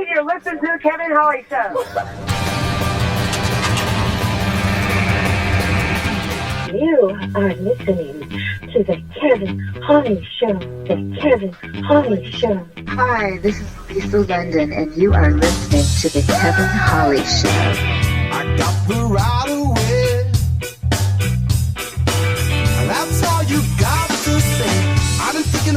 you're listening to the Kevin Holly Show. You are listening to the Kevin Holly Show. The Kevin Holly Show. Hi, this is Lisa London, and you are listening to the Kevin Holly Show. I got the right away. That's all you got to say. I've been thinking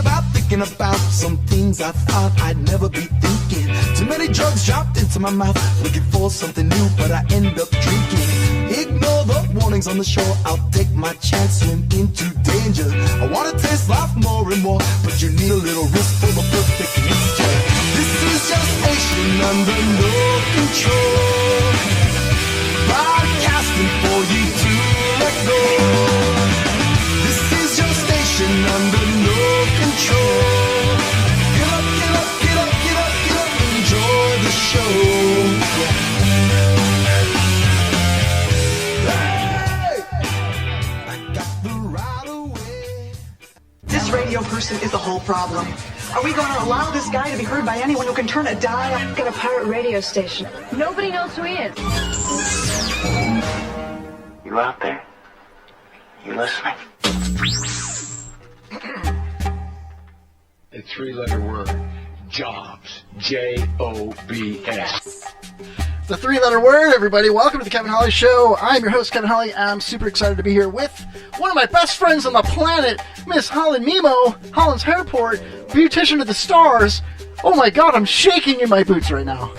about some things I thought I'd never be thinking. Too many drugs dropped into my mouth, looking for something new, but I end up drinking. Ignore the warnings on the shore, I'll take my chance, swim into danger. I wanna taste life more and more, but you need a little risk for the perfect mixture. This is your station under no control, broadcasting for you to let go. This is your station under no control. Get up, get up, get up, get up, get up, enjoy the show. This radio person is the whole problem. Are we going to allow this guy to be heard by anyone who can turn a dial? I've got a pirate radio station. Nobody knows who he is. You out there? You listening? A three-letter word. Jobs. Jobs. The three-letter word, everybody. Welcome to the Kevin Holly Show. I'm your host, Kevin Holly. I'm super excited to be here with one of my best friends on the planet, Miss Holland Mimo, Holland's Hairport, beautician of the stars. Oh my God, I'm shaking in my boots right now.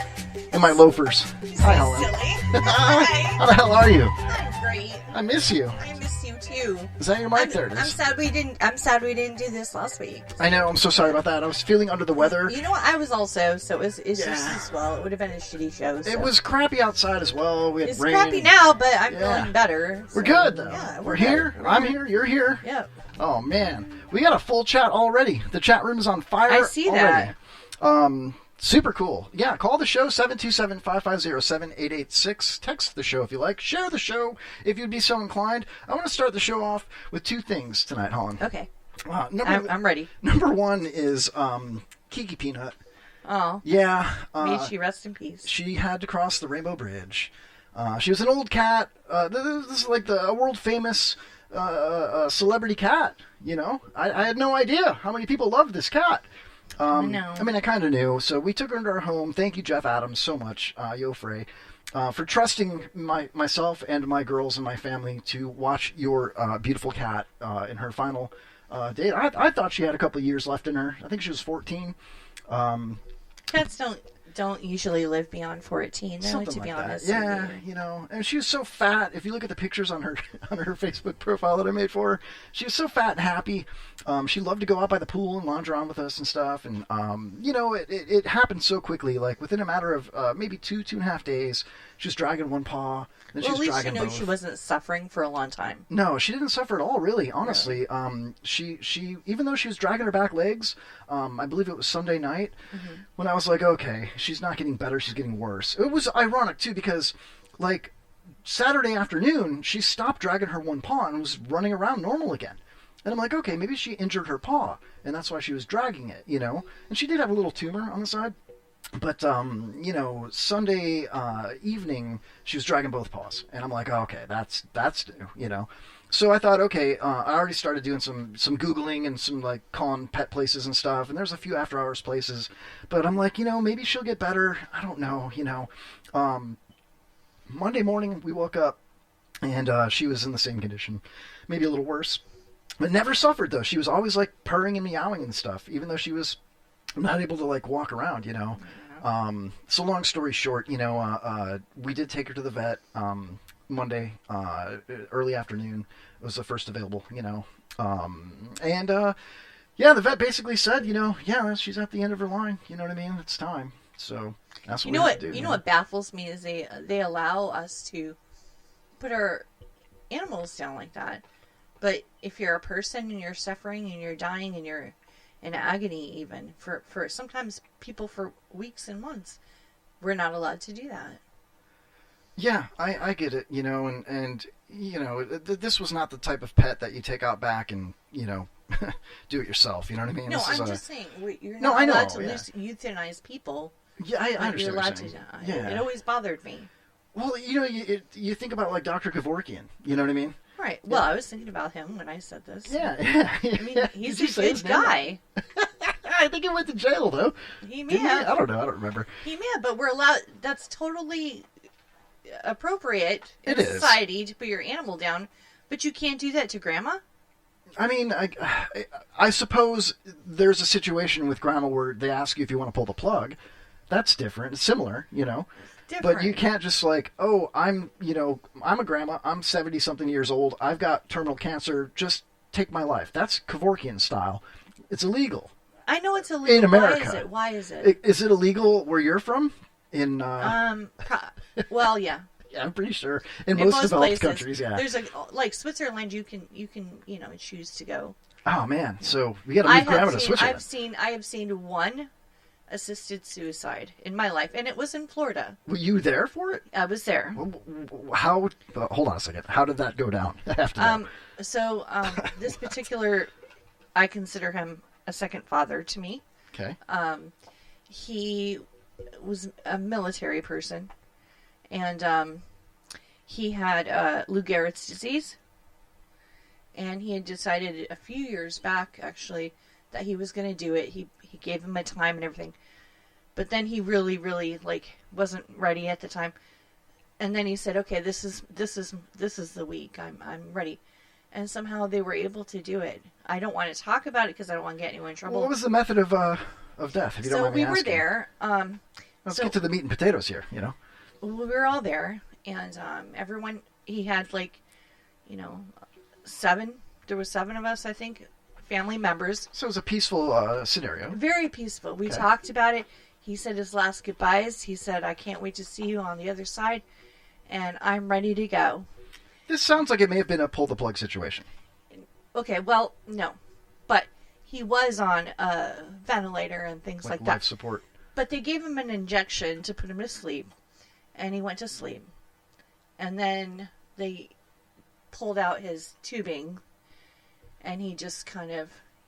In my loafers. Hi, Holland. Hi. How the hell are you? I'm great. I miss you. I miss you too. Is that your mic? There it is. I'm sad we didn't do this last week. I know. I'm so sorry about that. I was feeling under the weather. You know what? I was also, so it's just as well. It would have been a shitty show. So. It was crappy outside as well. We had It's rain. crappy now, but I'm feeling better. So. We're good though. Yeah, we're here. I'm here. You're here. Yep. Oh man, we got a full chat already. The chat room is on fire. I see already. Super cool. Yeah, call the show, 727-550-7886. Text the show if you like. Share the show if you'd be so inclined. I want to start the show off with two things tonight, Holland. Okay. I'm ready. Number one is Kiki Peanut. Oh. Yeah. May she rest in peace. She had to cross the Rainbow Bridge. She was an old cat. This is like a world-famous celebrity cat, you know? I had no idea how many people loved this cat. No. I mean, I kind of knew. So we took her into our home. Thank you, Jeff Adams, so much, Yo Frey, for trusting myself and my girls and my family to watch your beautiful cat in her final date. I thought she had a couple of years left in her. I think she was 14. Cats don't usually live beyond 14. Though, Something to be like honest. that. Yeah, you know, and she was so fat. If you look at the pictures on her Facebook profile that I made for her, she was so fat and happy. She loved to go out by the pool and lounge around with us and stuff. And you know, it happened so quickly. Like within a matter of maybe 2.5 days, she was dragging one paw. Then she was dragging both. At least you know she wasn't suffering for a long time. No, she didn't suffer at all, really, honestly. She even though she was dragging her back legs, I believe it was Sunday night, when I was like, okay, she's not getting better, she's getting worse. It was ironic, too, because, like, Saturday afternoon, she stopped dragging her one paw and was running around normal again. And I'm like, okay, maybe she injured her paw, and that's why she was dragging it, you know? And she did have a little tumor on the side. But, you know, Sunday evening, she was dragging both paws. And I'm like, oh, okay, that's new, you know. So I thought, okay, I already started doing some Googling and some, like, calling pet places and stuff. And there's a few after-hours places. But I'm like, you know, maybe she'll get better. I don't know, you know. Monday morning, we woke up, and she was in the same condition. Maybe a little worse. But never suffered, though. She was always, like, purring and meowing and stuff, even though she was not able to, like, walk around, you know. So long story short, you know, we did take her to the vet Monday, early afternoon. It was the first available, you know. Yeah, the vet basically said, you know, yeah, she's at the end of her line. You know what I mean? It's time. So that's what we have to do. You know what baffles me is they allow us to put our animals down like that. But if you're a person and you're suffering and you're dying and you're in agony even, for sometimes people for weeks and months, we're not allowed to do that. Yeah, I get it, you know, and you know, this was not the type of pet that you take out back and, you know, do it yourself, you know what I mean? No, I'm just saying, you're not allowed to euthanize people Yeah, I You're understand what allowed you're to saying. die. Yeah. It always bothered me. Well, you think about like Dr. Kevorkian. You know what I mean? Right. Well, I was thinking about him when I said this. Yeah. I mean, he's Did you a say good his name? guy. I think he went to jail though. He may Didn't he? have. I don't know. I don't remember. He may have, but we're allowed. That's totally appropriate in It is. society to put your animal down, but you can't do that to grandma. I mean, I suppose there's a situation with grandma where they ask you if you want to pull the plug. That's different. It's similar, you know. Different. But you can't just like, oh, I'm a grandma. I'm 70-something years old. I've got terminal cancer. Just take my life. That's Kevorkian style. It's illegal. I know it's illegal. In America. Why is it? Is it illegal where you're from? In Well, yeah. yeah, I'm pretty sure in most developed places, countries. Yeah. There's like Switzerland. You can choose to go. Oh man, so we got to move grandma to Switzerland. I have seen one assisted suicide in my life, and it was in Florida. Were you there for it? I was there. How? Hold on a second. How did that go down? I have to know. This particular, I consider him a second father to me. Okay. He was a military person, and he had Lou Gehrig's disease, and he had decided a few years back, actually, that he was going to do it. He gave him a time and everything, but then he really, really wasn't ready at the time. And then he said, "Okay, this is the week. I'm ready." And somehow they were able to do it. I don't want to talk about it because I don't want to get anyone in trouble. Well, what was the method of death? If you don't mind me asking. So we were there. Let's get to the meat and potatoes here. You know. We were all there, and everyone. He had 7. There were 7 of us, I think, family members. So it was a peaceful scenario. Very peaceful. We Okay. talked about it. He said his last goodbyes. He said, "I can't wait to see you on the other side, and I'm ready to go." This sounds like it may have been a pull the plug situation. Okay, well, no, but he was on a ventilator and things like life that. support. But they gave him an injection to put him to sleep, and he went to sleep. And then they pulled out his tubing, and he just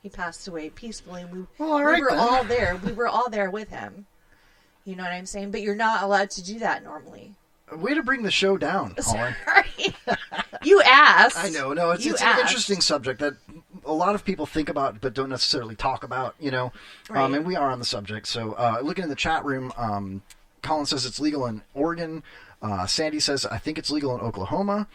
he passed away peacefully. We were all there. We were all there with him. You know what I'm saying? But you're not allowed to do that normally. Way to bring the show down, Colin. Sorry. You asked. I know. No, it's an interesting subject that a lot of people think about but don't necessarily talk about, you know. Right. And we are on the subject. So looking in the chat room, Colin says it's legal in Oregon. Sandy says, I think it's legal in Oklahoma.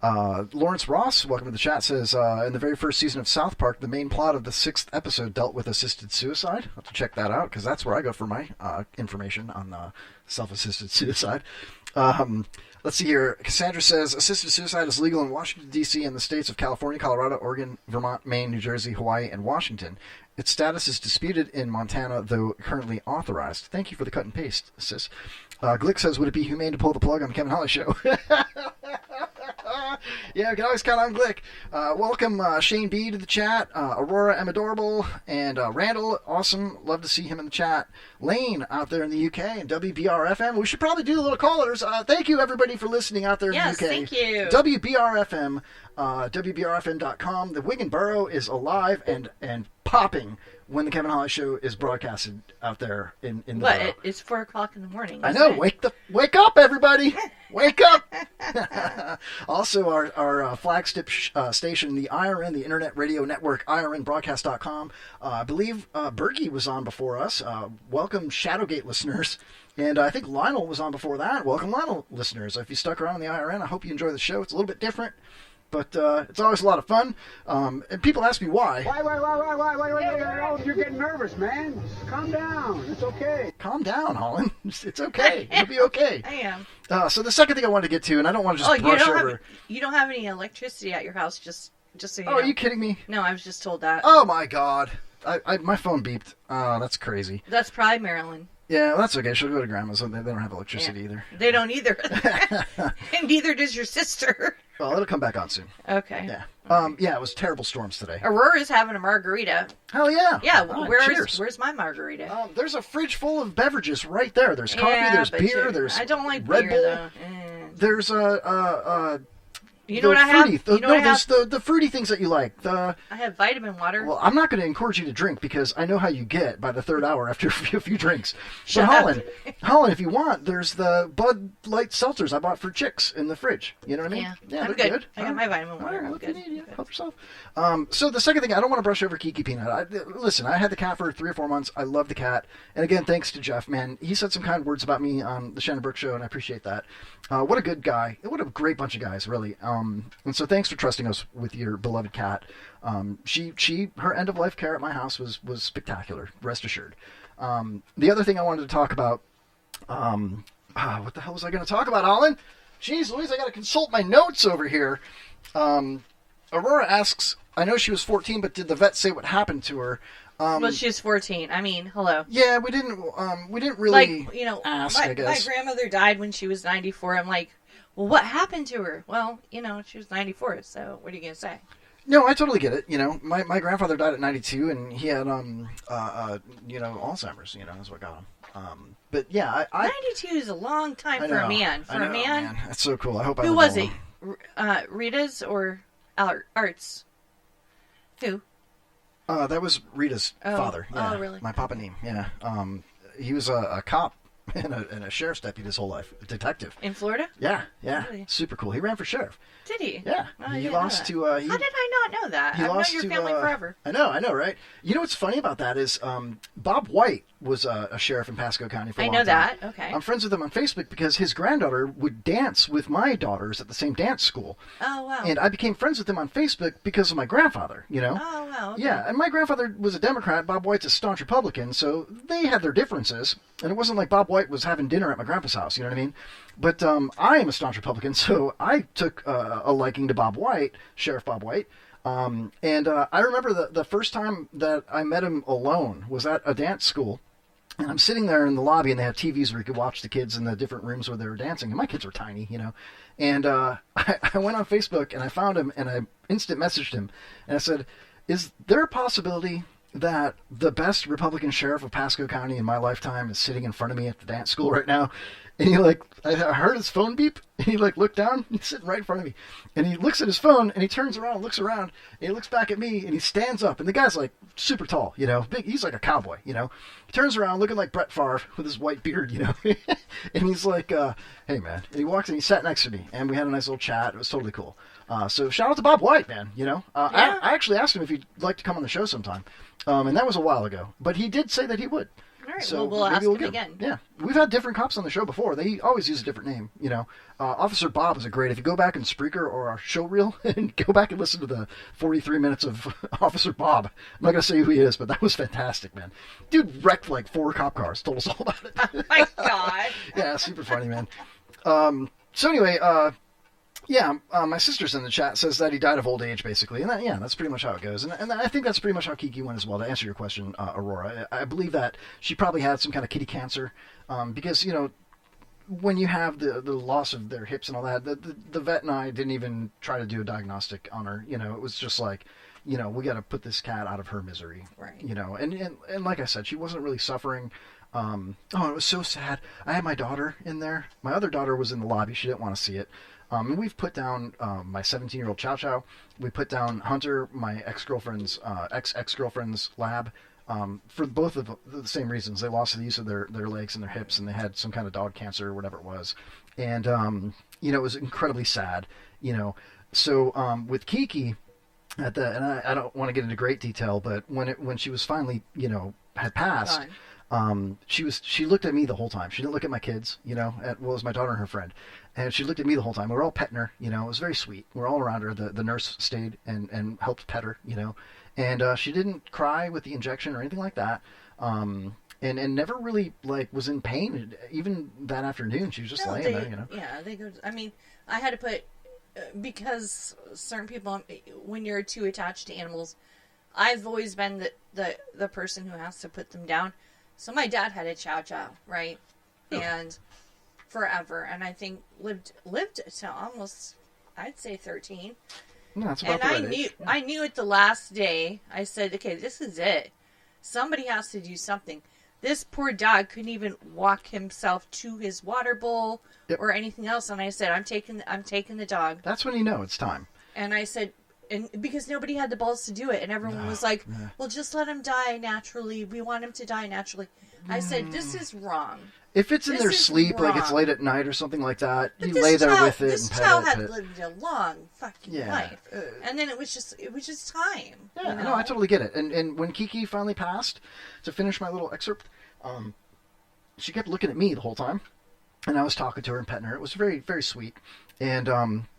Lawrence Ross, welcome to the chat, says, in the very first season of South Park, the main plot of the 6th episode dealt with assisted suicide. I'll have to check that out, because that's where I go for my information on self-assisted suicide. Let's see here. Cassandra says, assisted suicide is legal in Washington, D.C. and the states of California, Colorado, Oregon, Vermont, Maine, New Jersey, Hawaii, and Washington. Its status is disputed in Montana, though currently authorized. Thank you for the cut and paste, sis. Glick says, would it be humane to pull the plug on the Kevin Holly Show? Yeah, we can always count on Glick. Welcome Shane B to the chat, Aurora M. Adorable, and Randall. Awesome. Love to see him in the chat. Lane out there in the UK and WBR-FM. We should probably do the little callers. Thank you, everybody, for listening out there in the UK. Yes, thank you. WBR-FM, WBRFM.com. The Wigan Borough is alive and popping when the Kevin Holly Show is broadcasted out there in the borough. It's 4 o'clock in the morning. I know. Wake up, everybody! Wake up! Also, our flagship station, the IRN, the Internet Radio Network, IRNBroadcast.com. I believe Bergie was on before us. Welcome, Shadowgate listeners. And I think Lionel was on before that. Welcome, Lionel listeners. If you stuck around the IRN, I hope you enjoy the show. It's a little bit different, but it's always a lot of fun. And people ask me why. Why? You're getting nervous, man. Calm down. It's okay. Calm down, Holland. It's okay. It'll be okay. I am. So the second thing I wanted to get to, and I don't want to just brush over. You don't have any electricity at your house, just so you know. Oh, are you kidding me? No, I was just told that. Oh my God. My phone beeped. That's crazy. That's probably Marilyn. Yeah, well, that's okay. She'll go to grandma's. They don't have electricity either. They don't either. And neither does your sister. Well, it'll come back on soon. Okay. Yeah. Yeah, it was terrible storms today. Aurora's having a margarita. Hell yeah. Yeah, cheers. where's my margarita? There's a fridge full of beverages right there. There's coffee, there's beer, there's I don't like Red beer, Bull. though. There's You know what I have? fruity, You know what I have? there's the fruity things that you like. I have vitamin water. Well, I'm not going to encourage you to drink because I know how you get by the third hour after a few drinks. Shut but up. Holland, if you want, there's the Bud Light seltzers I bought for chicks in the fridge. You know what I mean? Yeah, I'm they're good. I got my vitamin water. I'm Well, if you good. need, help yourself. So the second thing, I don't want to brush over Kiki Peanut. Listen, I had the cat for 3 or 4 months. I love the cat. And again, thanks to Jeff, man. He said some kind words about me on the Shannon Burke Show, and I appreciate that. What a good guy. What a great bunch of guys, really. And so thanks for trusting us with your beloved cat. Her end of life care at my house was spectacular. Rest assured. The other thing I wanted to talk about. What the hell was I going to talk about, Holland? Jeez, Louise, I got to consult my notes over here. Aurora asks, I know she was 14, but did the vet say what happened to her? Well, she's 14. I mean, hello. Yeah, we didn't really like, you know, ask, my I guess. grandmother died when she was 94. I'm like, well, what happened to her? Well, you know, she was 94, so what are you going to say? No, I totally get it. You know, my grandfather died at 92, and he had, Alzheimer's, that's what got him. But yeah, 92 is a long time for a man. For a man. That's so cool. I hope I Who live was that it? long. Rita's or Art's? Who? That was Rita's father. Yeah, Oh, really? My papa name. Yeah. He was a cop and a sheriff's deputy his whole life, a detective. In Florida? Yeah. Really? Super cool. He ran for sheriff. Did he? Yeah. Oh, I he didn't lost know that. to. How did I not know that? He I've known lost your to, family forever. I know, right? You know what's funny about that is Bob White was a sheriff in Pasco County for a long time. I know that. Okay. I'm friends with him on Facebook because his granddaughter would dance with my daughters at the same dance school. Oh, wow. And I became friends with him on Facebook because of my grandfather, Oh, wow. Okay. Yeah, and my grandfather was a Democrat. Bob White's a staunch Republican, so they had their differences. And it wasn't like Bob White was having dinner at my grandpa's house, you know what I mean? But I am a staunch Republican, so I took a liking to Bob White, Sheriff Bob White. I remember the first time that I met him alone was at a dance school. And I'm sitting there in the lobby, and they had TVs where you could watch the kids in the different rooms where they were dancing. And my kids were tiny, And I went on Facebook, and I found him, and I instant messaged him. And I said, is there a possibility that the best Republican sheriff of Pasco County in my lifetime is sitting in front of me at the dance school right now? And I heard his phone beep, and he looked down, he's sitting right in front of me. And he looks at his phone, and he turns around, looks around, and he looks back at me, and he stands up. And the guy's super tall, big, he's like a cowboy, He turns around looking like Brett Favre with his white beard, And he's like, hey man. And he walks in, he sat next to me, and we had a nice little chat. It was totally cool. So shout out to Bob White, man, I actually asked him if he'd like to come on the show sometime. And that was a while ago. But he did say that he would. All right, So we'll ask him again. Yeah, we've had different cops on the show before. They always use a different name, Officer Bob is a great. If you go back in Spreaker or our show reel and go back and listen to the 43 minutes of Officer Bob, I'm not gonna say who he is, but that was fantastic, man. Dude wrecked 4 cop cars. Told us all about it. Oh my God. Yeah, super funny, man. So anyway, my sister's in the chat, says that he died of old age, basically. And that's pretty much how it goes. And I think that's pretty much how Kiki went as well, to answer your question, Aurora. I believe that she probably had some kind of kitty cancer, because, when you have the loss of their hips and all that, the vet and I didn't even try to do a diagnostic on her. It was just like, we got to put this cat out of her misery. Right. And like I said, she wasn't really suffering. It was so sad. I had my daughter in there. My other daughter was in the lobby. She didn't want to see it. And we've put down my 17-year-old Chow Chow. We put down Hunter, my ex-girlfriend's ex-girlfriend's lab, for both of the same reasons. They lost the use of their legs and their hips, and they had some kind of dog cancer or whatever it was. And, it was incredibly sad, So with Kiki, and I don't want to get into great detail, but when she was finally, had passed, she looked at me the whole time. She didn't look at my kids, it was my daughter and her friend. And she looked at me the whole time. We were all petting her, it was very sweet. We were all around her. The nurse stayed and helped pet her, And she didn't cry with the injection or anything like that. And never really was in pain. Even that afternoon, she was just laying there, Yeah, they go. I mean, I had to put because certain people, when you're too attached to animals, I've always been the person who has to put them down. So my dad had a Chow Chow, right, and forever, and I think lived to almost, I'd say 13. No, that's about and the right age. I knew it the last day. I said, okay, this is it. Somebody has to do something. This poor dog couldn't even walk himself to his water bowl or anything else. And I said, I'm taking the dog. That's when you know it's time. And I said, and because nobody had the balls to do it, and everyone was like, well, just let him die naturally. We want him to die naturally. I said, this is wrong. If it's in their sleep, like it's late at night or something like that, you lay there with it and pet it. This child had lived a long fucking life. And then it was just time. Yeah, no, I totally get it. And when Kiki finally passed, to finish my little excerpt, she kept looking at me the whole time. And I was talking to her and petting her. It was very, very sweet. And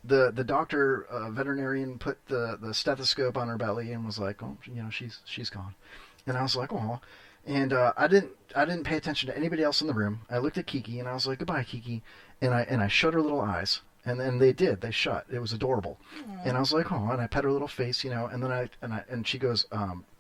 the doctor, veterinarian, put the stethoscope on her belly and was like, oh, she's gone. And I was like, oh. And I didn't pay attention to anybody else in the room. I looked at Kiki and I was like, goodbye, Kiki. And I shut her little eyes. And then they did. They shut. It was adorable. Aww. And I was like, oh. And I pet her little face, And then and she goes,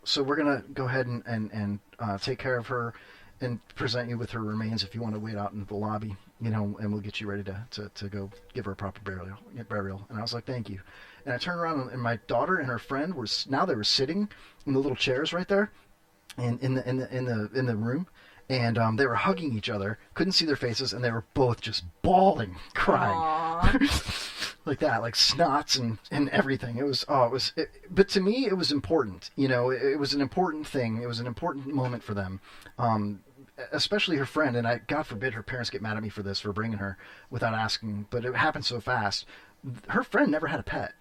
so we're gonna go ahead and take care of her and present you with her remains if you want to wait out in the lobby, and we'll get you ready to go give her a proper burial. And I was like, thank you. And I turned around and my daughter and her friend were sitting in the little chairs right there, and in the room, and they were hugging each other. Couldn't see their faces, and they were both just bawling, crying, like that, like snots and everything. But to me, it was important. It was an important thing. It was an important moment for them. Especially her friend, and God forbid her parents get mad at me for this, for bringing her without asking, but it happened so fast. Her friend never had a pet.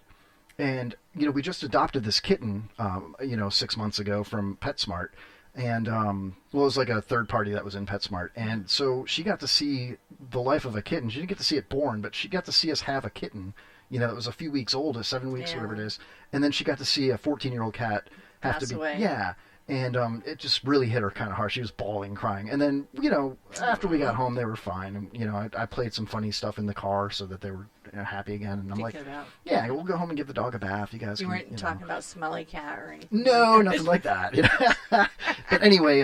And, we just adopted this kitten, 6 months ago from PetSmart. And, it was like a third party that was in PetSmart. And so she got to see the life of a kitten. She didn't get to see it born, but she got to see us have a kitten, that was a few weeks old, 7 weeks, whatever it is. And then she got to see a 14-year-old cat pass away. Yeah. And it just really hit her kind of hard. She was bawling, crying. And then, after we got home, they were fine. And, I played some funny stuff in the car so that they were happy again. And I'm like, yeah, we'll go home and give the dog a bath. You guys You weren't talking about smelly cat or anything? No, nothing like that. But anyway,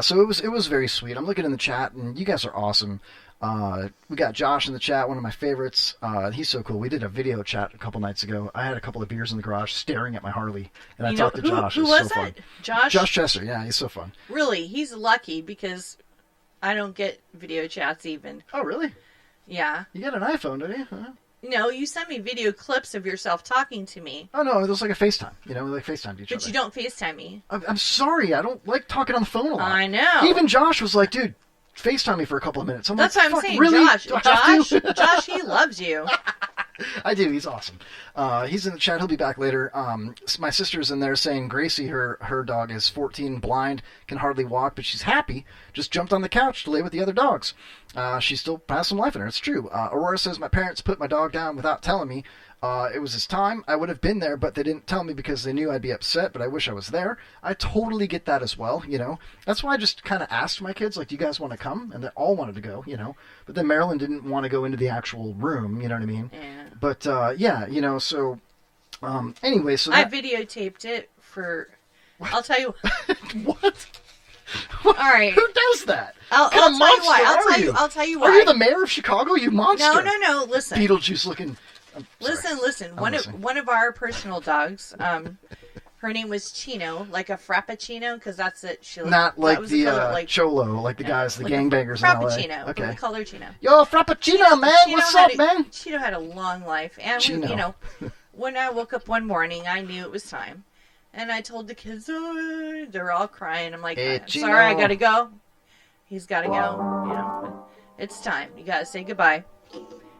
so it was very sweet. I'm looking in the chat, and you guys are awesome. We got Josh in the chat, one of my favorites. He's so cool. We did a video chat a couple nights ago. I had a couple of beers in the garage staring at my Harley, and I talked to Josh. Who was that? Josh? Josh Chester. Yeah, he's so fun. Really? He's lucky because I don't get video chats even. Oh, really? Yeah. You got an iPhone, don't you? Huh? No, you sent me video clips of yourself talking to me. Oh, no, it was like a FaceTime. We like FaceTimed each other. But you don't FaceTime me. I'm sorry. I don't like talking on the phone a lot. I know. Even Josh was like, dude, FaceTime me for a couple of minutes. That's what I'm saying. Really? Josh, he loves you. I do. He's awesome. He's in the chat. He'll be back later. My sister's in there saying Gracie, her dog, is 14, blind, can hardly walk, but she's happy. Just jumped on the couch to lay with the other dogs. She still has some life in her. It's true. Aurora says, my parents put my dog down without telling me. It was his time. I would have been there, but they didn't tell me because they knew I'd be upset, but I wish I was there. I totally get that as well, That's why I just kind of asked my kids, like, do you guys want to come? And they all wanted to go, But then Marilyn didn't want to go into the actual room, you know what I mean? Yeah. But, so... anyway, so I videotaped it for... I'll tell you... What? All right. Who does that? I'll tell you why. I'll tell you why. Are you the mayor of Chicago, you monster? No. Listen. Beetlejuice looking... Listen. One of our personal dogs, her name was Chino, like a Frappuccino, because that's it. Not like the color, Cholo, like the guys, the gangbangers in LA. Frappuccino. Okay. We call her Chino. Yo, Frappuccino, man. What's up, man? Chino had a long life. And, Chino. when I woke up one morning, I knew it was time. And I told the kids, they're all crying. I'm like, hey, sorry, I got to go. He's got to go. It's time. You got to say goodbye.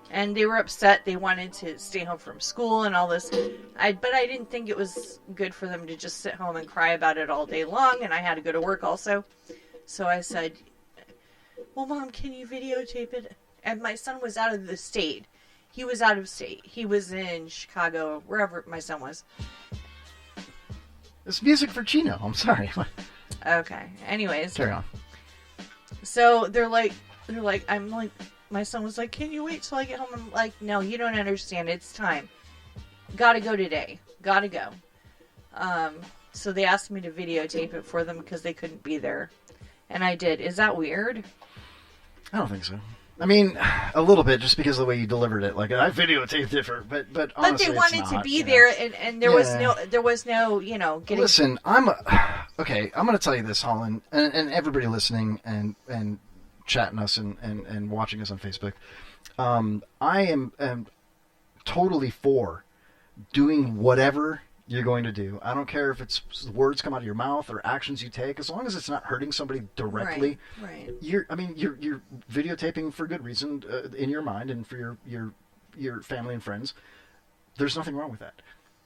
And they were upset. They wanted to stay home from school and all this. But I didn't think it was good for them to just sit home and cry about it all day long. And I had to go to work also. So I said, well, Mom, can you videotape it? And my son was out of the state. He was out of state. He was in Chicago, wherever my son was. It's music for Chino. I'm sorry. Okay. Anyways. Carry on. So they're like, I'm like, my son was like, can you wait till I get home? I'm like, no, you don't understand. It's time. Gotta go today. Gotta go. So they asked me to videotape it for them because they couldn't be there. And I did. Is that weird? I don't think so. I mean, a little bit, just because of the way you delivered it. Like, I videotaped it but honestly, they wanted to be there, and there was no, getting... Listen, okay, I'm going to tell you this, Holland, and everybody listening and chatting us and watching us on Facebook. I am totally for doing whatever you're going to do. I don't care if it's words come out of your mouth or actions you take, as long as it's not hurting somebody directly. Right. You're videotaping for good reason in your mind and for your family and friends. There's nothing wrong with that.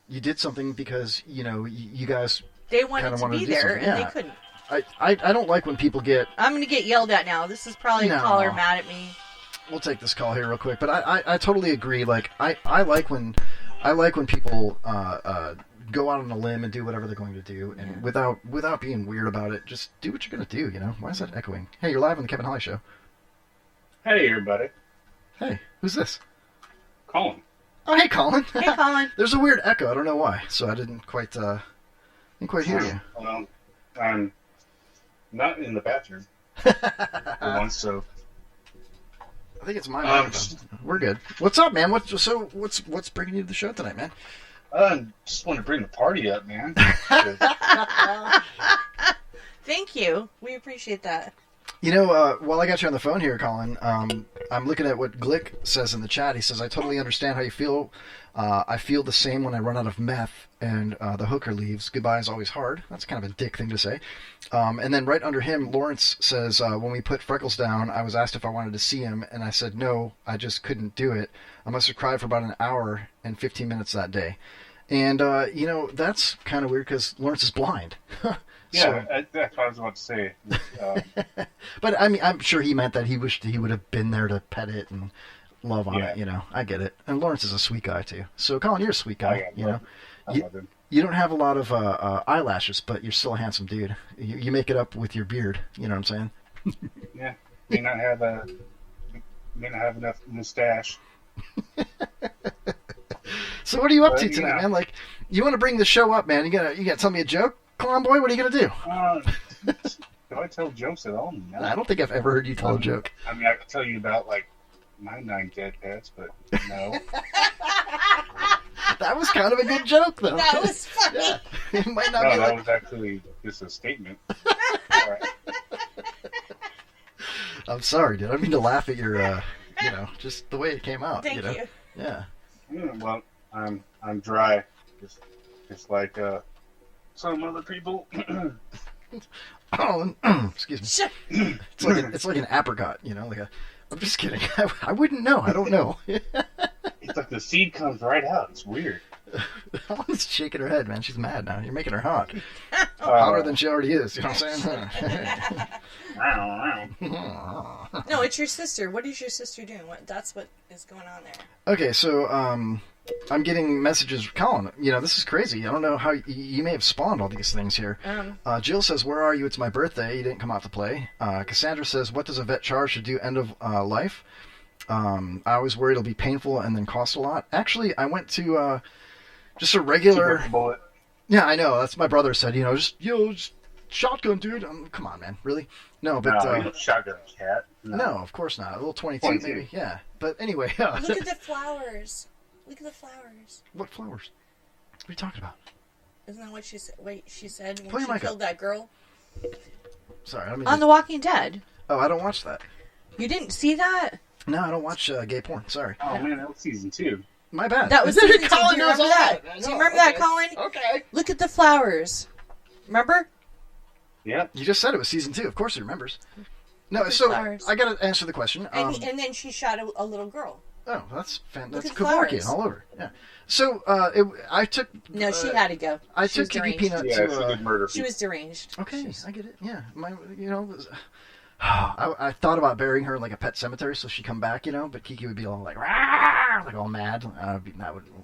You did something because you guys they wanted to be there and they couldn't. I don't like when people get. I'm going to get yelled at now. This is probably a caller mad at me. We'll take this call here real quick, but I totally agree. Like I like when people go out on a limb and do whatever they're going to do, and without being weird about it, just do what you're going to do. Why is that echoing? Hey, you're live on the Kevin Holly Show. Hey, everybody. Hey, who's this? Colin. Oh, hey, Colin. Hey, Colin. There's a weird echo. I don't know why, so I didn't quite hear you. Well, I'm not in the bathroom for once, so. I think it's my microphone. We're good. What's up, man? What's bringing you to the show tonight, man? Just want to bring the party up, man. Thank you. We appreciate that. While I got you on the phone here, Colin, I'm looking at what Glick says in the chat. He says, I totally understand how you feel. I feel the same when I run out of meth and the hooker leaves. Goodbye is always hard. That's kind of a dick thing to say. And then right under him, Lawrence says, when we put Freckles down, I was asked if I wanted to see him, and I said no, I just couldn't do it. I must have cried for about an hour and 15 minutes that day. And, that's kind of weird because Lawrence is blind. Yeah, that's what I was about to say. But, I mean, I'm sure he meant that he wished he would have been there to pet it and love on it, I get it. And Lawrence is a sweet guy, too. So, Colin, you're a sweet guy, I love him. You don't have a lot of eyelashes, but you're still a handsome dude. You make it up with your beard, you know what I'm saying? Yeah, may not have enough mustache. So what are you up to tonight, man? Like, you want to bring the show up, man? You gotta tell me a joke? Come on, boy, what are you gonna do? Do I tell jokes at all? No. I don't think I've ever heard you tell a joke. I mean, I could tell you about, my 9 dead pets, but no. That was kind of a good joke, though. That was funny. Yeah. It might not no, be that was actually just a statement. All right. I'm sorry, dude. I didn't mean to laugh at your, just the way it came out. Thank you. Yeah. Well, I'm dry, just like some other people. Oh, excuse me. It's like an apricot, I'm just kidding. I wouldn't know. I don't know. It's like the seed comes right out. It's weird. Helen's shaking her head, man. She's mad now. You're making her hot. Hotter than she already is. You know what I'm saying? No, it's your sister. What is your sister doing? That's what is going on there. Okay, so I'm getting messages. Colin, this is crazy. I don't know how you may have spawned all these things here. Jill says, where are you? It's my birthday. You didn't come out to play. Cassandra says, what does a vet charge to do end of life? I was worried it'll be painful and then cost a lot. Actually, I went to just a regular... Yeah, I know. That's my brother said, just shotgun, dude. Come on, man. Really? No, but... No, shotgun cat. No, of course not. A little 22 maybe. Yeah. But anyway... Look at the flowers. Look at the flowers. What flowers? What are you talking about? Isn't that what she said? Wait, she said when Play she killed that girl? Sorry, I don't mean on The Walking Dead. Oh, I don't watch that. You didn't see that? No, I don't watch gay porn. Sorry. Oh, man, that was season 2. My bad. That was season 2. Colin Do you knows remember all that? that. Do you remember that, Colin? Okay. Look at the flowers. Remember? Yeah. You just said it was season 2. Of course he remembers. No, so flowers. I got to answer the question. And then she shot a little girl. Oh, that's fantastic. That's Kevorkian all over. Yeah. So I took. No, she had to go. I took Kiki Peanut yeah, to. she did murder. She was deranged. Okay, I get it. Yeah, I thought about burying her in like a pet cemetery so she'd come back, but Kiki would be all like, "Rah!" like all mad.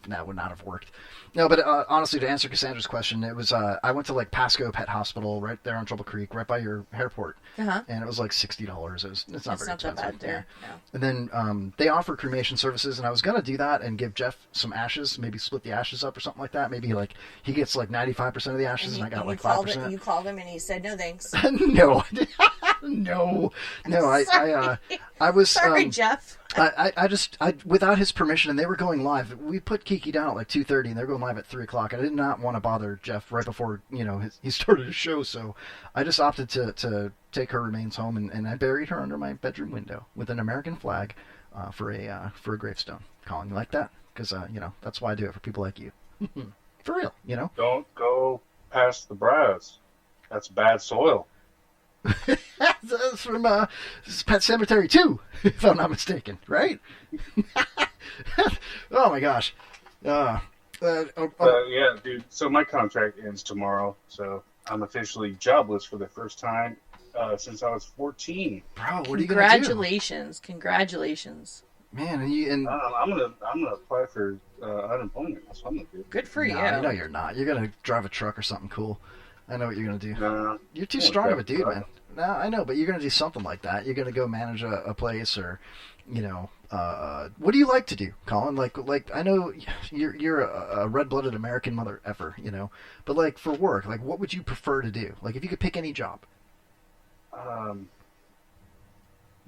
That would not have worked. No, but honestly, to answer Cassandra's question, it was I went to like Pasco Pet Hospital right there on Trouble Creek, right by your airport, and it was like $60. It's not very expensive. That bad there. Yeah. No. And then they offer cremation services, and I was gonna do that and give Jeff some ashes, maybe split the ashes up or something like that. Maybe like he gets like 95% of the ashes, and I got like 5%. You called him, and he said no thanks. No. No, I was Sorry, Jeff. I without his permission, and they were going live. We put Kiki down at like 2:30, and they're going live at 3:00. I did not want to bother Jeff right before he started his show, so I just opted to take her remains home, and I buried her under my bedroom window with an American flag for a gravestone. Colin, you like that? Because that's why I do it for people like you. For real, Don't go past the brass. That's bad soil. That's from Pet Cemetery 2, if I'm not mistaken, right? Oh my gosh. Yeah, dude. So my contract ends tomorrow, so I'm officially jobless for the first time since I was 14. Bro, what are you gonna do? Congratulations. Man, I'm gonna apply for unemployment. That's what I'm gonna do. Good for you. No, you're not. You're gonna drive a truck or something cool. I know what you're gonna do. No, you're too strong of a dude, man. No, I know, but you're gonna do something like that. You're gonna go manage a place, or what do you like to do, Colin? Like I know you're a red-blooded American mother effer, but like for work, like what would you prefer to do? Like if you could pick any job.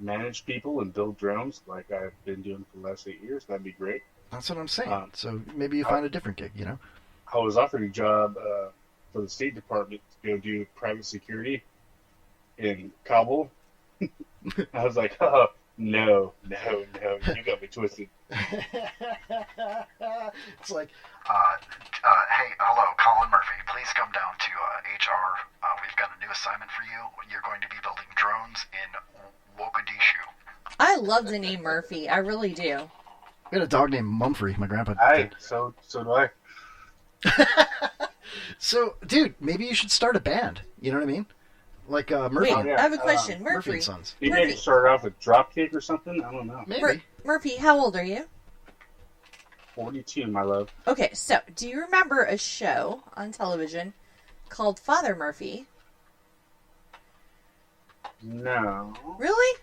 Manage people and build drones like I've been doing for the last 8 years. That'd be great. That's what I'm saying. So maybe you find a different gig, I was offered a job for the State Department to go do private security in Kabul. I was like, oh, no, you got me twisted. It's like, hey, hello, Colin Murphy. Please come down to HR. We've got a new assignment for you. You're going to be building drones in Mogadishu. I love the name Murphy. I really do. We had a dog named Mumfrey. My grandpa did. So do I. So, dude, maybe you should start a band. You know what I mean? Like Murphy. Wait, I have a question. Murphy and Sons. You maybe start off with Dropkick or something? I don't know. Maybe. Murphy, how old are you? 42, my love. Okay, so do you remember a show on television called Father Murphy? No. Really?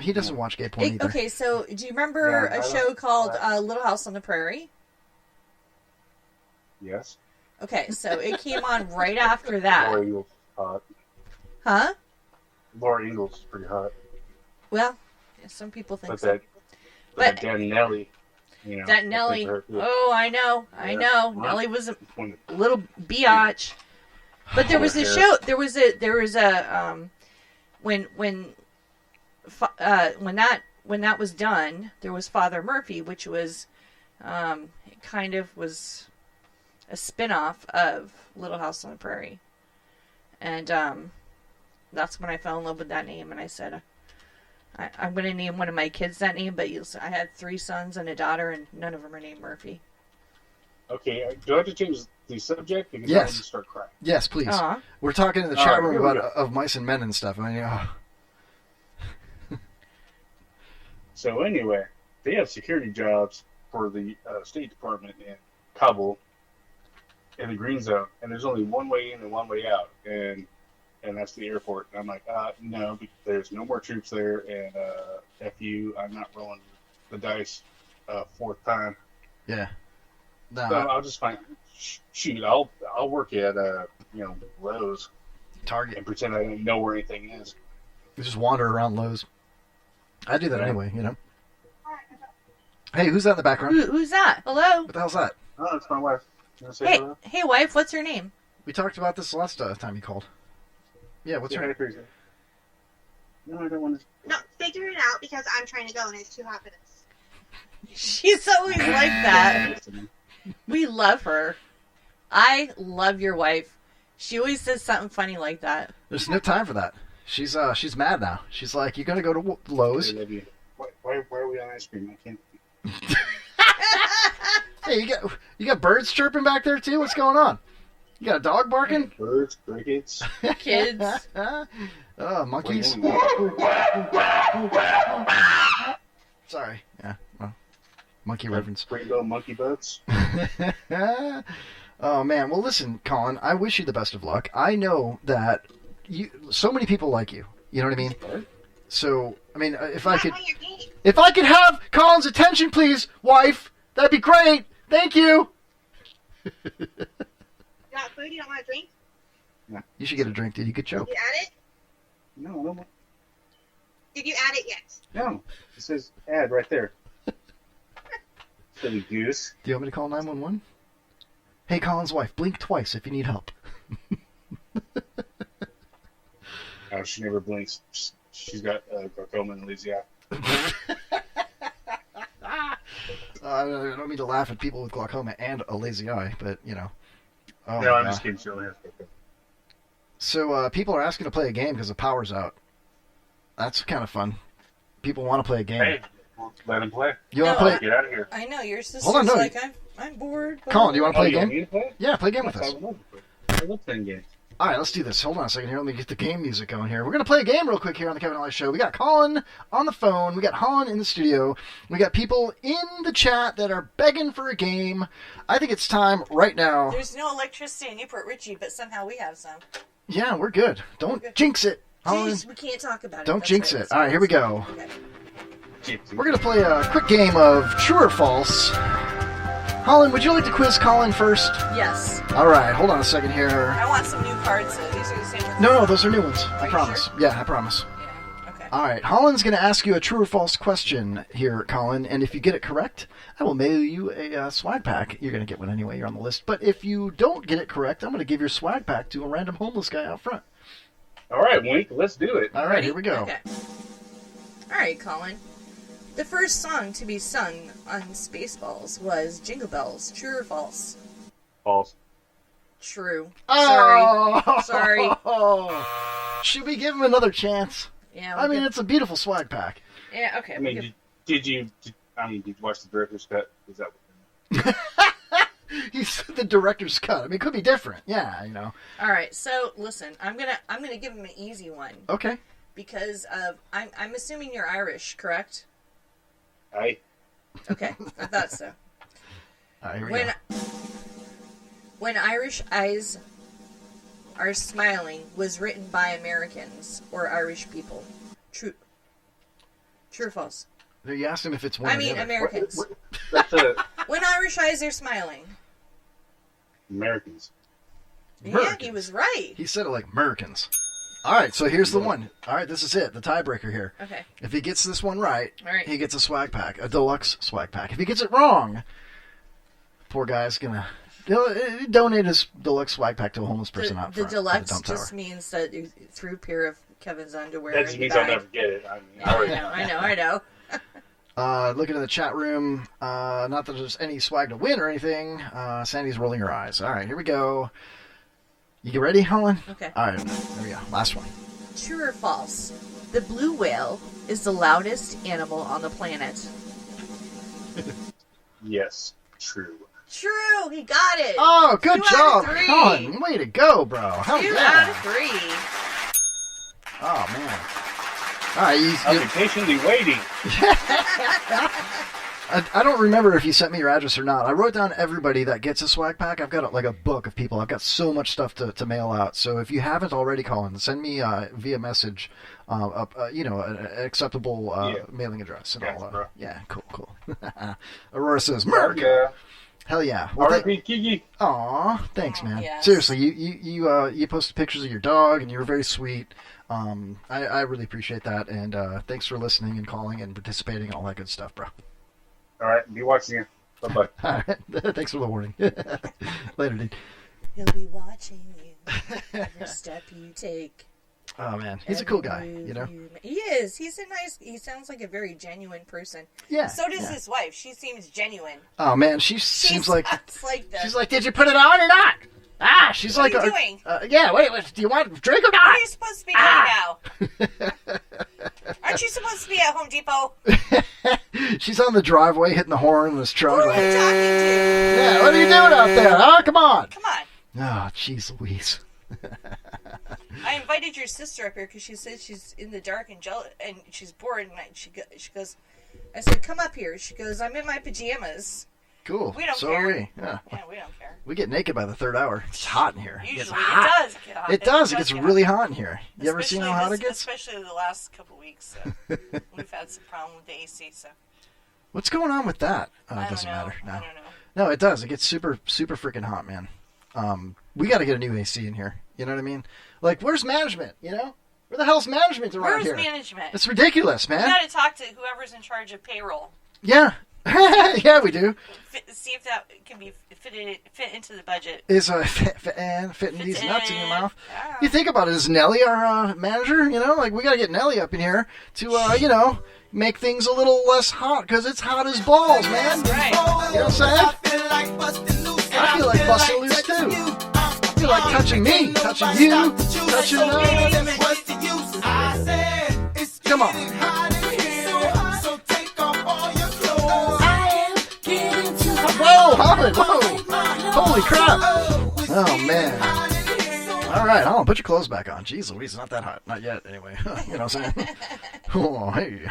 He doesn't watch gay porn either. Okay, so do you remember a show called Little House on the Prairie? Yes. Okay, so it came on right after that. Laura Ingalls is hot. Huh? Laura Ingalls is pretty hot. Well, some people think But so. That Dan Nelly. That Nelly. Oh, I know. Well, Nelly was a little biatch. But there was a show. There was a when that was done, there was Father Murphy, which was it kind of was a spin-off of Little House on the Prairie. And that's when I fell in love with that name, and I said, I'm going to name one of my kids that name, but I had 3 sons and a daughter, and none of them are named Murphy. Okay, do I have to change the subject? Because I Yes. want to start crying. Yes, please. Aw. We're talking in the chat room about of mice and men and stuff. I mean, So anyway, they have security jobs for the State Department in Kabul, in the green zone, and there's only one way in and one way out, and that's the airport. And I'm like, no, because there's no more troops there, and F you, I'm not rolling the dice 4th time. Yeah. No. So I'll just find, shoot, I'll work at Lowe's, Target, and pretend I don't know where anything is. You just wander around Lowe's. I do that anyway, Hey, who's that in the background? Who's that? Hello? What the hell's that? Oh, it's my wife. You wanna say hello? Hey, wife, what's her name? We talked about this last time you called. Yeah, what's her name? No, I don't want to. No, figure it out because I'm trying to go and it's too hot for this. She's always like that. We love her. I love your wife. She always says something funny like that. There's no time for that. She's mad now. She's like, you're gonna go to Lowe's. I love you. Why are we on ice cream? I can't. Hey, you got birds chirping back there too? What's going on? You got a dog barking? Birds, crickets, kids. Oh, monkeys. Sorry. Yeah. Well, monkey reference. Rainbow monkey boats. Oh man. Well, listen, Colin. I wish you the best of luck. I know that so many people like you. You know what I mean? So, I mean, if I could have Colin's attention, please, wife, that'd be great. Thank you. You got food? You don't want a drink? You should get a drink, dude. You could choke. You add it? No. Did you add it yet? No. It says add right there. Silly goose. Do you want me to call 911? Hey, Colin's wife, blink twice if you need help. Oh, she never blinks. She's got glaucoma and lazy eye. I don't mean to laugh at people with glaucoma and a lazy eye, but, you know. Oh, no, I'm just kidding. She only has glaucoma. So people are asking to play a game because the power's out. That's kind of fun. People want to play a game. Hey, let him play. You want to play? Get out of here. I know, your sister's Hold on, no. like, I'm bored. Colin, do you want to play a You want game? me to play? Yeah, play a game with us. I love playing games. All right, let's do this. Hold on a second here. Let me get the game music going here. We're going to play a game real quick here on the Kevin Ellis Show. We got Colin on the phone. We got Holland in the studio. We got people in the chat that are begging for a game. I think it's time right now. There's no electricity in Newport Richie, but somehow we have some. Yeah, we're good. Don't jinx it, Holland. Jeez, we can't talk about it. Don't That's jinx right. it. All right, here we go. Okay. We're going to play a quick game of true or false. Holland, would you like to quiz Colin first? Yes. All right, hold on a second here. I want some new cards, though. These are the same ones. No, those are new ones. I you promise. sure? Yeah, I promise. Yeah. Okay. All right, Holland's going to ask you a true or false question here, Colin, and if you get it correct, I will mail you a swag pack. You're going to get one anyway. You're on the list. But if you don't get it correct, I'm going to give your swag pack to a random homeless guy out front. All right, Wink, let's do it. All right, here we go. Okay. All right, Colin. The first song to be sung on Spaceballs was Jingle Bells. True or false? False. True. Oh! Sorry. Should we give him another chance? Yeah. I mean, it's a beautiful swag pack. Yeah. Okay. I mean, did you watch the director's cut? Is that what? He's the director's cut. I mean, it could be different. Yeah, you know. All right. So listen, I'm gonna give him an easy one. Okay. Because I'm assuming you're Irish, correct? Aye. Okay, I thought so. All right, here we go. When Irish Eyes Are Smiling was written by Americans or Irish people. True or false? You asked him if it's one I or the mean other. Americans. That's When Irish Eyes Are Smiling. Americans. Yeah, he was right. He said it like Americans. All right, so here's the one. All right, this is it, the tiebreaker here. Okay. If he gets this one right, All right. he gets a swag pack, a deluxe swag pack. If he gets it wrong, poor guy's gonna donate his deluxe swag pack to a homeless person out The front. deluxe at the dump just tower. means that you threw a pair of Kevin's underwear. That just in means the I'll bag. never get it. I mean, I know. Looking in the chat room, not that there's any swag to win or anything. Sandy's rolling her eyes. All right, here we go. You ready, Holland? Okay. All right, there we go. Last one. True or false? The blue whale is the loudest animal on the planet. Yes, true. True, he got it. Oh, good 2 out of job, 3. Colin. Way to go, bro. Hell 2 yeah. out of 3. Oh, man. All right, I'll be patiently waiting. I don't remember if you sent me your address or not. I wrote down everybody that gets a swag pack. I've got like a book of people. I've got so much stuff to mail out. So if you haven't already, Colin, send me via message, an acceptable mailing address. And Yes, I'll, bro. yeah, cool. Aurora says, America. Hell yeah. Well, R.I.P. Kiki. Aw, thanks, man. yes. Seriously, you posted pictures of your dog, and you were very sweet. I really appreciate that, and thanks for listening and calling and participating and all that good stuff, bro. All right, be watching you. Bye-bye. All right, thanks for the warning. Later, dude. He'll be watching you every step you take. Oh man, he's a cool guy, you know. He is. He sounds like a very genuine person. Yeah. So does his wife. She seems genuine. Oh man, she seems like the, she's like, did you put it on or not? Ah, she's What like, are you doing? Yeah. Wait, do you want a drink or not? What are you supposed to be doing now? Aren't you supposed to be at Home Depot? She's on the driveway hitting the horn in his truck. Who are you talking to? Yeah, what are you doing out there? Huh? Come on. Come on. Oh, jeez Louise. I invited your sister up here because she said she's in the dark and she's bored. And she goes, I said, come up here. She goes, I'm in my pajamas. Cool. We don't so care. are we. Yeah. We don't care. We get naked by the third hour. It's hot in here. Usually it does get hot. It does. It gets get really hot. hot in here. You ever seen how hot it gets? Especially the last couple of weeks. So we've had some problem with the AC. So What's going on with that? I It doesn't don't know. matter. No. I don't know. No, it does. It gets super freaking hot, man. We got to get a new AC in here. You know what I mean? Like, where's management? You know? Where the hell's management around Where's here? management? It's ridiculous, We man. got to talk to whoever's in charge of payroll. Yeah. Yeah, we do. See if that can be fit into the budget. Is fitting these nuts in your mouth? Yeah. You think about it. Is Nelly our manager? You know, like we got to get Nelly up in here to, you know, make things a little less hot because it's hot as balls, man. That's right. You know what I'm saying? I feel like busting loose too. I feel like touching me, touching you, touching Come on. Whoa, Holland, whoa. Holy crap. Oh, man. All right, Holland, put your clothes back on. Jeez Louise, it's not that hot. Not yet, anyway. You know what I'm saying? Oh, hey.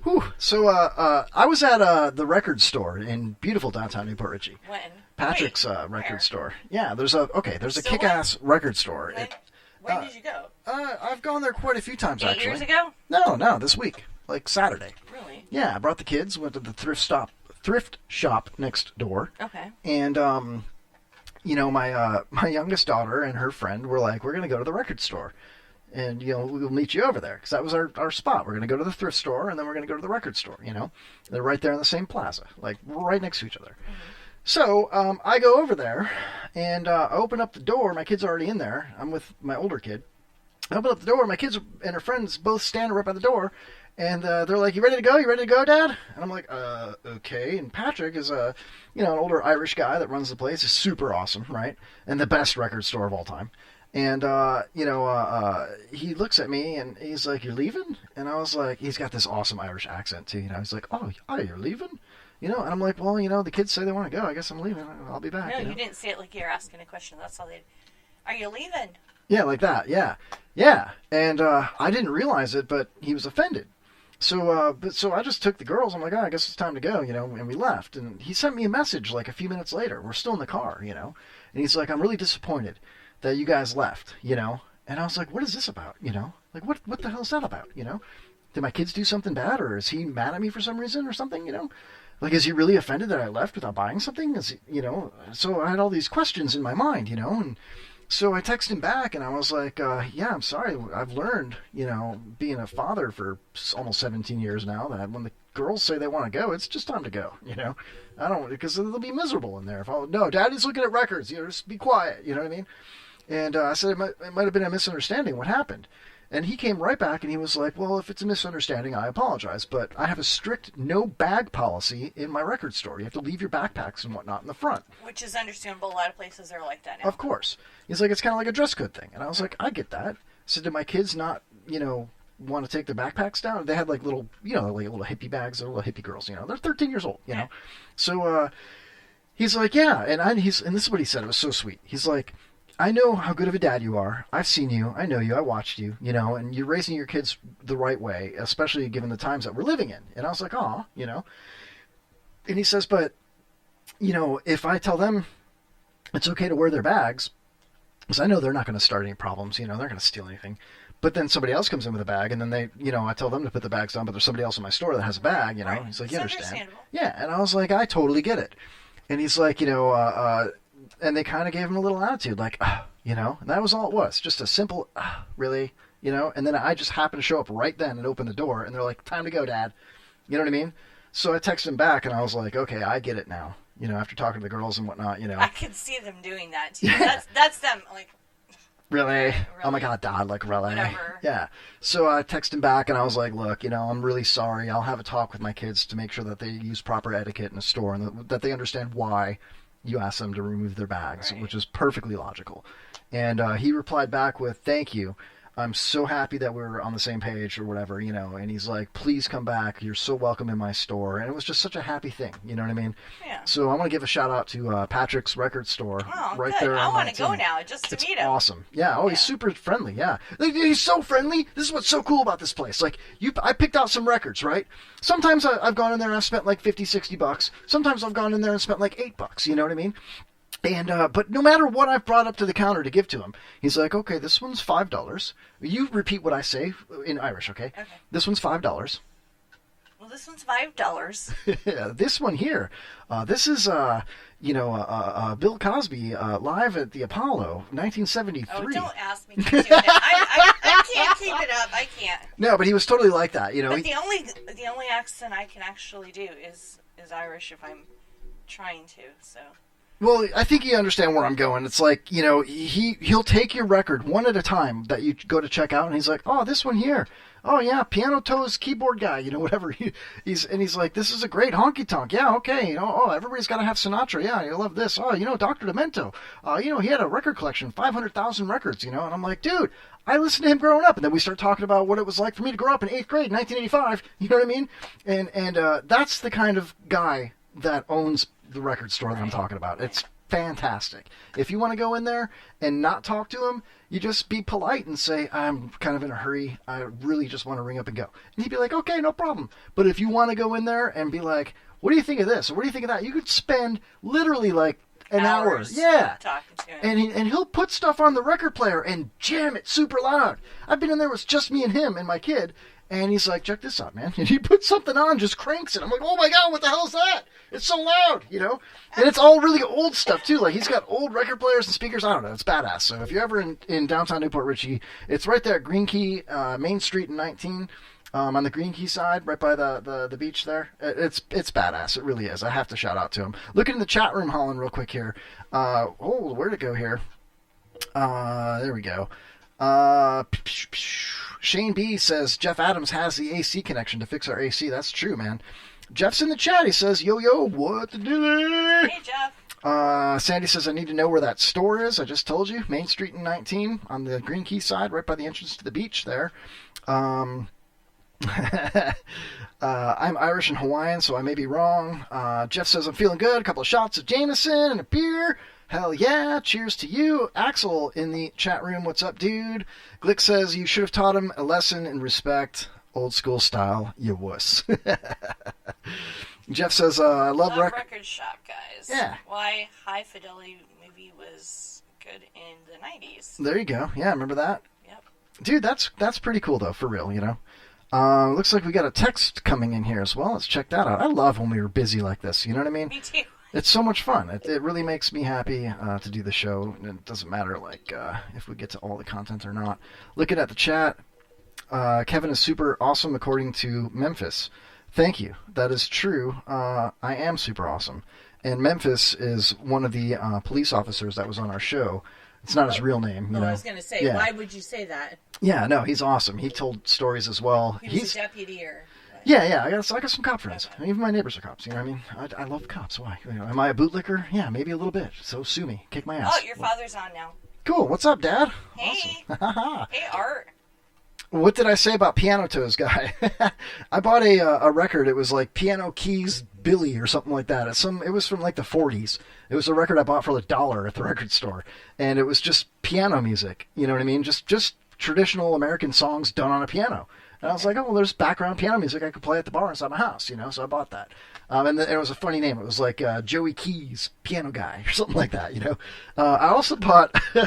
Whew. So, I was at the record store in beautiful downtown Newport Richey. When? Patrick's Wait, record where? store. Yeah, there's a So kick-ass record store. When did you go? I've gone there quite a few times, 8 actually. years ago? No, this week. Like Saturday. Really? Yeah, I brought the kids, went to the thrift shop next door. Okay. And, you know, my youngest daughter and her friend were like, we're going to go to the record store. And, you know, we'll meet you over there. Because that was our spot. We're going to go to the thrift store, and then we're going to go to the record store, you know. They're right there in the same plaza. Like, right next to each other. Mm-hmm. So, I go over there, and I open up the door. My kid's already in there. I'm with my older kid. I open up the door. My kids and her friends both stand right by the door. And they're like, you ready to go? You ready to go, Dad? And I'm like, okay. And Patrick is an older Irish guy that runs the place. He's super awesome, right? And the best record store of all time. And, he looks at me and he's like, you're leaving? And I was like, he's got this awesome Irish accent too. You know, he's like, oh, you're leaving? You know, and I'm like, well, you know, the kids say they want to go. I guess I'm leaving. I'll be back. No, you know? you didn't say it like you're asking a question. That's all they. Are you leaving? Yeah, like that. Yeah. Yeah. And I didn't realize it, but he was offended. So I just took the girls. I'm like, I guess it's time to go, you know, and we left. And he sent me a message like a few minutes later. We're still in the car, you know. And he's like, I'm really disappointed that you guys left, you know. And I was like, what is this about, you know? Like, what the hell is that about, you know? Did my kids do something bad, or is he mad at me for some reason or something, you know? Like, is he really offended that I left without buying something? Is he, you know? So I had all these questions in my mind, you know, and so I texted him back, and I was like, yeah, I'm sorry. I've learned, you know, being a father for almost 17 years now, that when the girls say they want to go, it's just time to go, you know? I don't, because they'll be miserable in there. No, Daddy's looking at records, you know, just be quiet, you know what I mean? And I said, it might have been a misunderstanding. What happened? And he came right back, and he was like, well, if it's a misunderstanding, I apologize, but I have a strict no bag policy in my record store. You have to leave your backpacks and whatnot in the front. Which is understandable. A lot of places are like that now. Of course. He's like, it's kind of like a dress code thing. And I was like, I get that. So did my kids not, you know, want to take their backpacks down? They had like little, you know, like little hippie bags. They're little hippie girls, you know. They're 13 years old, you know. So he's like, yeah. And this is what he said. It was so sweet. He's like, I know how good of a dad you are. I've seen you. I know you. I watched you, you know, and you're raising your kids the right way, especially given the times that we're living in. And I was like, aw, you know. And he says, but, you know, if I tell them it's okay to wear their bags, because I know they're not going to start any problems, you know, they're not going to steal anything. But then somebody else comes in with a bag, and then they, you know, I tell them to put the bags down, but there's somebody else in my store that has a bag, you know. Right. He's like, you understand. Yeah, and I was like, I totally get it. And he's like, you know, and they kind of gave him a little attitude, like, you know, and that was all it was. Just a simple, really, you know, and then I just happened to show up right then and open the door, and they're like, time to go, Dad. You know what I mean? So I texted him back, and I was like, okay, I get it now. You know, after talking to the girls and whatnot, you know. I can see them doing that, too. Yeah. That's them, like... Really? Oh my God, Dad, like, really? Whatever. Yeah. So I texted him back, and I was like, look, you know, I'm really sorry. I'll have a talk with my kids to make sure that they use proper etiquette in a store and that they understand why you asked them to remove their bags, which is perfectly logical. And he replied back with, thank you. I'm so happy that we're on the same page or whatever, you know. And he's like, please come back. You're so welcome in my store. And it was just such a happy thing. You know what I mean? Yeah. So I want to give a shout out to Patrick's record store. Oh, right good. there. I want to go now just to meet him. Awesome. Yeah. Oh, he's super friendly. Yeah. He's so friendly. This is what's so cool about this place. Like, I picked out some records, right? Sometimes I've gone in there and I've spent like $50, $60. Sometimes I've gone in there and spent like $8. You know what I mean? And but no matter what I've brought up to the counter to give to him, he's like, okay, this one's $5. You repeat what I say in Irish, okay? Okay. This one's $5. Well, this one's $5. Yeah, this one here. This is, Bill Cosby live at the Apollo, 1973. Oh, don't ask me to do that. I can't keep it up. I can't. No, but he was totally like that. You know, But the only accent I can actually do is Irish if I'm trying to. So. Well, I think you understand where I'm going. It's like, he'll take your record one at a time that you go to check out, and he's like, oh, this one here. Oh, yeah, Piano Toes keyboard guy, whatever. He's like, this is a great honky tonk. Yeah, okay. Everybody's got to have Sinatra. Yeah, you love this. Oh, Dr. Demento. He had a record collection, 500,000 records, And I'm like, dude, I listened to him growing up. And then we start talking about what it was like for me to grow up in 8th grade, 1985. You know what I mean? And that's the kind of guy that owns the record store that I'm talking about. It's fantastic. If you want to go in there and not talk to him, you just be polite and say, I'm kind of in a hurry. I really just want to ring up and go. And he'd be like, okay, no problem. But if you want to go in there and be like, what do you think of this? Or what do you think of that? You could spend literally like an hour. Yeah. Talking to him. And he'll put stuff on the record player and jam it super loud. I've been in there with just me and him and my kid. And he's like, check this out, man. And he puts something on, just cranks it. I'm like, oh my God, what the hell is that? It's so loud, And it's all really old stuff, too. Like, he's got old record players and speakers. I don't know. It's badass. So if you're ever in downtown Newport Richey, it's right there at Green Key, Main Street and 19, on the Green Key side, right by the beach there. It's badass. It really is. I have to shout out to him. Looking in the chat room, Holland, real quick here. Where'd it go here? There we go. Shane B says Jeff Adams has the AC connection to fix our AC. That's true, man. Jeff's in the chat. He says, yo, what the deal? Hey, Jeff. Sandy says, I need to know where that store is. I just told you. Main Street and 19 on the Green Key side, right by the entrance to the beach there. I'm Irish and Hawaiian, so I may be wrong. Jeff says, I'm feeling good. A couple of shots of Jameson and a beer. Hell yeah, cheers to you. Axel in the chat room, what's up, dude? Glick says, you should have taught him a lesson in respect, old school style, you wuss. Jeff says, I love record shop, guys. Yeah. Why High Fidelity movie was good in the 90s. There you go. Yeah, remember that? Yep. Dude, that's pretty cool, though, for real, Looks like we got a text coming in here as well. Let's check that out. I love when we were busy like this, you know what I mean? Me too. It's so much fun. It really makes me happy to do the show. It doesn't matter if we get to all the content or not. Looking at the chat, Kevin is super awesome according to Memphis. Thank you. That is true. I am super awesome. And Memphis is one of the police officers that was on our show. It's not his real name. I was going to say, why would you say that? Yeah, no, he's awesome. He told stories as well. He's a deputy or... Yeah, I got some cop friends. Okay. Even my neighbors are cops, you know what I mean? I love cops. Why? Am I a bootlicker? Yeah, maybe a little bit. So sue me. Kick my ass. Oh, your father's on now. Cool. What's up, Dad? Hey. Awesome. Hey, Art. What did I say about Piano Toes guy? I bought a record. It was like Piano Keys Billy or something like that. It was from like the 40s. It was a record I bought for $1 at the record store. And it was just piano music. You know what I mean? Just traditional American songs done on a piano. And I was like, oh, well, there's background piano music I could play at the bar inside my house, so I bought that. And it was a funny name. It was like Joey Keys, Piano Guy, or something like that, I also bought... he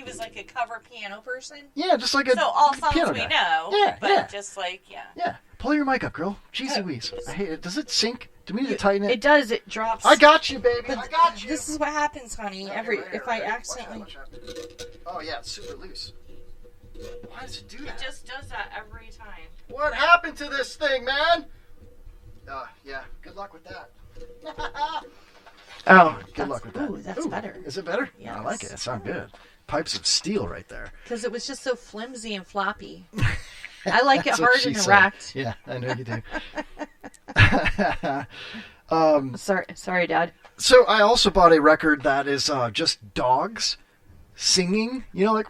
was like a cover piano person? Yeah, just like a So all songs piano we guy. know, Yeah, but yeah. just like, yeah. Yeah, pull your mic up, girl. Jeez Louise. I hate it. Does it sync? Do we need to tighten it? It does. It drops. I got you, baby. But I got you. This is what happens, honey. If I accidentally... Watch out. Oh, yeah, it's super loose. Why does it do that? It just does that every time. What happened to this thing, man? Yeah, good luck with that. Good luck with that. Ooh, that's better. Is it better? Yes. I like it. It sounds good. Pipes of steel right there. Because it was just so flimsy and floppy. I like it That's what hard she and said. erect. Yeah, I know you do. Sorry, Dad. So I also bought a record that is just dogs singing, like,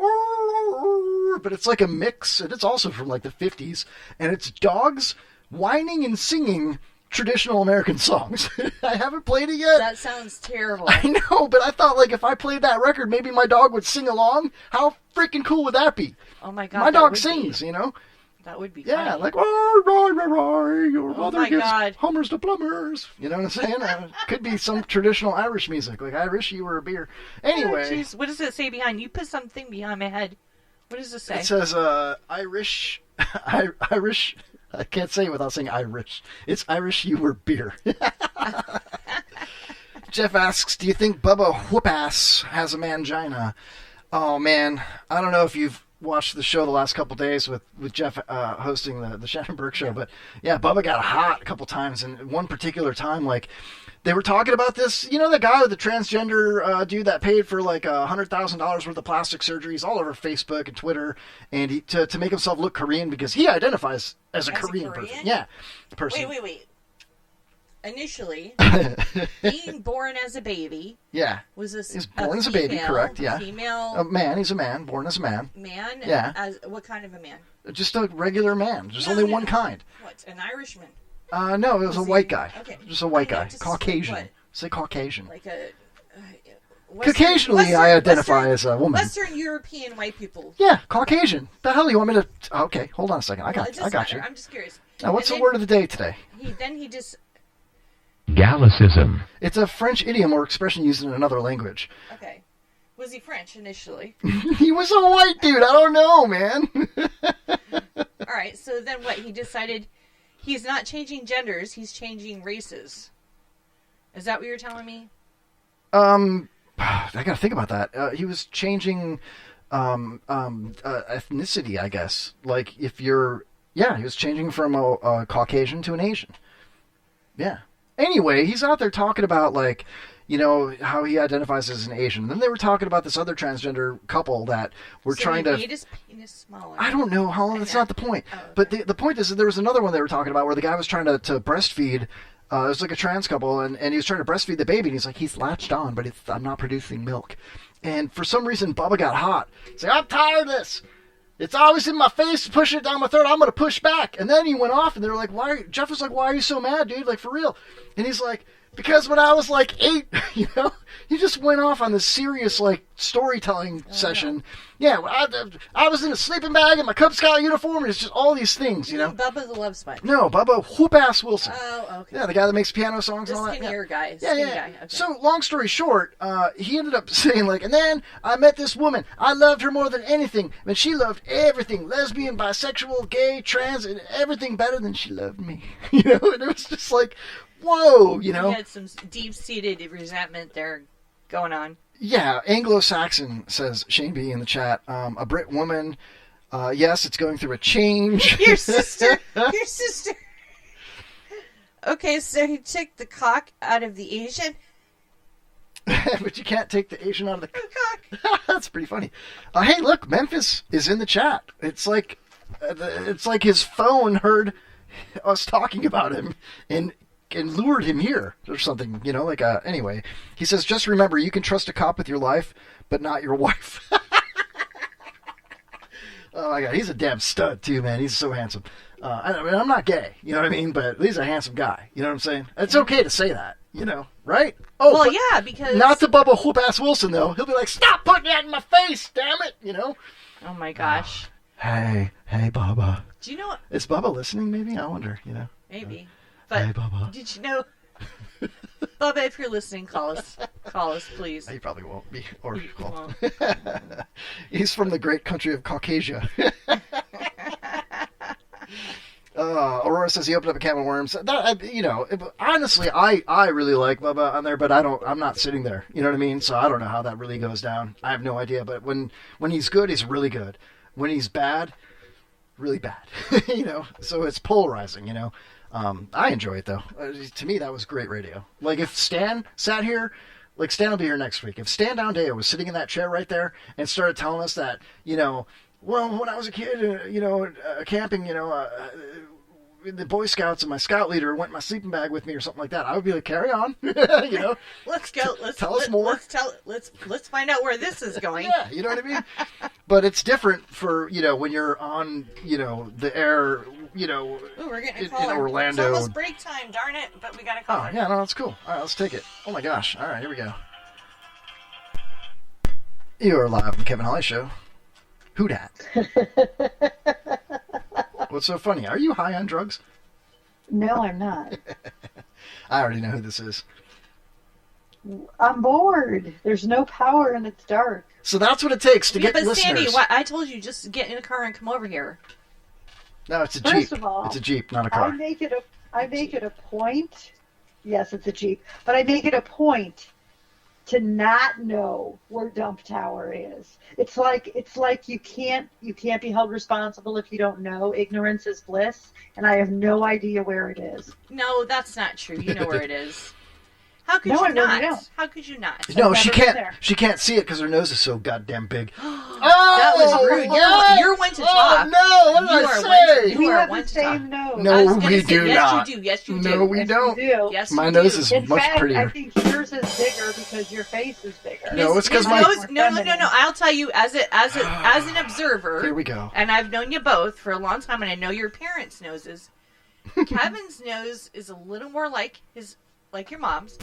but it's like a mix, and it's also from like the 50s, and it's dogs whining and singing traditional American songs. I haven't played it yet. That sounds terrible. I know, but I thought like if I played that record, maybe my dog would sing along. How freaking cool would that be? Oh my God. My dog sings, That would be Yeah, funny. like, your mother my gives God. Hummers to plumbers. You know what I'm saying? Could be some traditional Irish music, like Irish you or a beer. Anyway. Oh, jeez. What does it say behind? You put something behind my head. What does it say? It says, Irish, I can't say it without saying Irish. It's Irish you were beer. Jeff asks, do you think Bubba Whoop-Ass has a mangina? Oh, man. I don't know if you've watched the show the last couple days with Jeff hosting the Shannon Burke show, but yeah, Bubba got hot a couple times, and one particular time, like, they were talking about this, you know, the guy with the transgender dude that paid for like $100,000 worth of plastic surgeries all over Facebook and Twitter, and he, to make himself look Korean because he identifies as a Korean person. Yeah, person. Wait. Initially, being born as a baby. Yeah. He's born as a baby, correct? Yeah. Female. A man. He's a man. Born as a man. Man. Yeah. As what kind of a man? Just a regular man. There's only one kind. What? An Irishman. No, it was a white guy. Okay. Just a white guy. Just Caucasian. what? Say Caucasian. Like a. Occasionally, I identify as a woman. Western European white people. Yeah, Caucasian. The hell you want me to? Okay, hold on a second. I got you. I'm just curious. Now, what's the word of the day today? He just. Gallicism. It's a French idiom or expression used in another language. Okay. Was he French initially? He was a white dude. I don't know, man. All right. So then what? He decided he's not changing genders. He's changing races. Is that what you're telling me? I gotta think about that. He was changing ethnicity, I guess. Like if you're, he was changing from a Caucasian to an Asian. Yeah. Anyway, he's out there talking about, like, you know, how he identifies as an Asian. Then they were talking about this other transgender couple that were trying to... made his penis smaller. I don't know how long. That's not the point. Oh, okay. But the point is that there was another one they were talking about where the guy was trying to breastfeed. It was like a trans couple, and he was trying to breastfeed the baby, and he's like, he's latched on, but I'm not producing milk. And for some reason, Bubba got hot. He's like, I'm tired of this. It's always in my face, pushing it down my throat. I'm going to push back. And then he went off, and they were like, Jeff was like, why are you so mad, dude? Like, for real. And he's like, because when I was like 8, you know, he just went off on this serious, like, storytelling session. Yeah, I was in a sleeping bag in my Cub Scout uniform, and it's just all these things, you know. Bubba the Love Sponge. No, Bubba Whoop-Ass Wilson. Oh, okay. Yeah, the guy that makes piano songs and all that. Skinnier guy. Yeah. Guy. Okay. So, long story short, he ended up saying, like, and then I met this woman. I loved her more than anything. And she loved everything. Lesbian, bisexual, gay, trans, and everything better than she loved me. You know, and it was just like, whoa, you know. He had some deep-seated resentment there going on. Yeah, Anglo-Saxon, says Shane B in the chat. A Brit woman, yes, it's going through a change. Your sister. Okay, so he took the cock out of the Asian. But you can't take the Asian out of the cock. That's pretty funny. Hey, look, Memphis is in the chat. It's like his phone heard us talking about him and lured him here or something, you know, like, anyway. He says, just remember, you can trust a cop with your life, but not your wife. Oh my God, he's a damn stud too, man. He's so handsome. I mean, I'm not gay, you know what I mean? But he's a handsome guy, you know what I'm saying? It's okay to say that, you know, right? Oh, well, yeah, because... Not to Bubba Whoop-Ass Wilson, though. He'll be like, stop putting that in my face, damn it, you know? Oh my gosh. Hey, Bubba. Do you know what... Is Bubba listening, maybe? I wonder, you know? Maybe. But hey, Bubba. Did you know... Bubba, if you're listening, call us, please. He probably won't be, or won't. He's from the great country of Caucasia. Aurora says he opened up a can of worms. That, you know, honestly, I really like Bubba on there, but I'm not sitting there. You know what I mean? So I don't know how that really goes down. I have no idea. But when he's good, he's really good. When he's bad, really bad. You know, so it's polarizing. You know. I enjoy it, though. To me, that was great radio. Like, if Stan sat here, like, Stan will be here next week. If Stan Downdale was sitting in that chair right there and started telling us that, you know, well, when I was a kid, you know, camping, you know, the Boy Scouts and my scout leader went in my sleeping bag with me or something like that, I would be like, carry on, you know. Let's go. Tell us more. Let's find out where this is going. Yeah, you know what I mean? But it's different for, you know, when you're on, you know, the air, you know, ooh, we're getting a in caller. Orlando. It's almost break time, darn it, but we got a caller. Oh, yeah, no, that's cool. All right, let's take it. Oh, my gosh. All right, here we go. You are live on the Kevin Holly Show. Who dat? What's so funny? Are you high on drugs? No, I'm not. I already know who this is. I'm bored. There's no power and it's dark. So that's what it takes to get but listeners. Sandy, I told you just get in a car and come over here. No, it's a First Jeep. of all, It's a Jeep, not a I car. make it a point. Yes, it's a Jeep, but I make it a point to not know where Dump Tower is. It's like you can't be held responsible if you don't know. Ignorance is bliss, and I have no idea where it is. No, that's not true. You know where it is. How could No, I you really not? don't. How could you not? No, I've she never been can't. there. She can't see it because her nose is so goddamn big. That was rude. You're one to talk. no! What did I say? You are have one the to talk. same nose. No, I was gonna we say, do yes, not. you do. Yes, you do. No, we Yes, don't. you do. Yes, My you nose do. is In much fact, prettier. I think yours is bigger because your face is bigger. No, it's 'cause His my- nose, no. I'll tell you, as an observer. Here we go. And I've known you both for a long time, and I know your parents' noses. Kevin's nose is a little more like your mom's,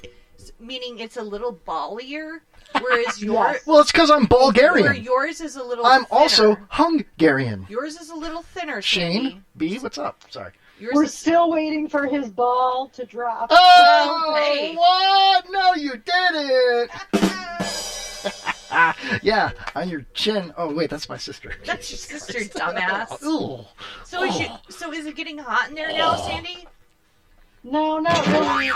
meaning it's a little ballier, whereas yours. Well, it's because I'm Where Bulgarian. yours is a little. I'm thinner. also Hungarian. Yours is a little thinner, Shane Sandy. B, what's up? Sorry. Yours We're is. still waiting for his ball to drop. Oh, Well, hey. what? No, you didn't. Yeah, on your chin. Oh, wait, that's my sister. That's your sister, dumbass. Ooh. So is it getting hot in there now, Sandy? No, not really.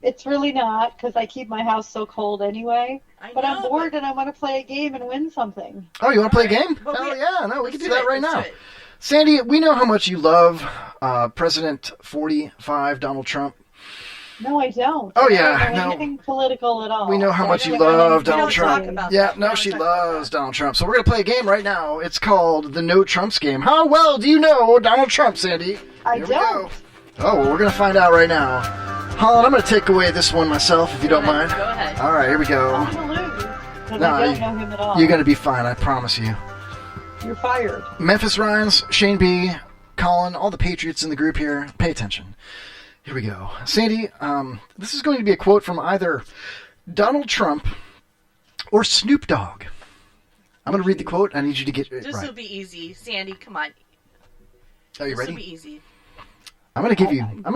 It's really not because I keep my house so cold anyway. But I'm bored and I want to play a game and win something. Oh, you want to play a game? Well, Hell we- yeah, no, we let's can do do that it, right let's now. do it. Sandy, we know how much you love President 45 Donald Trump. No, I don't. Oh, yeah, I don't know no. anything political at all. We know how much you That's why love we Donald don't Trump. talk about Yeah, that. no, she loves Donald Trump. So we're going to play a game right now. It's called the No Trumps game. How well do you know Donald Trump, Sandy? I Here we don't. go. Oh, well, we're going to find out right now. Holland, I'm going to take away this one myself, if you don't mind. Go ahead. All right, here we go. I'm going to lose because No, I don't know him at all. You're going to be fine, I promise you. You're fired. Memphis Rhymes, Shane B, Colin, all the Patriots in the group here, pay attention. Here we go. Sandy, this is going to be a quote from either Donald Trump or Snoop Dogg. I'm going to read the quote. I need you to get it This right. will be easy, Sandy. Come on. Are you This ready? will be easy. I'm going to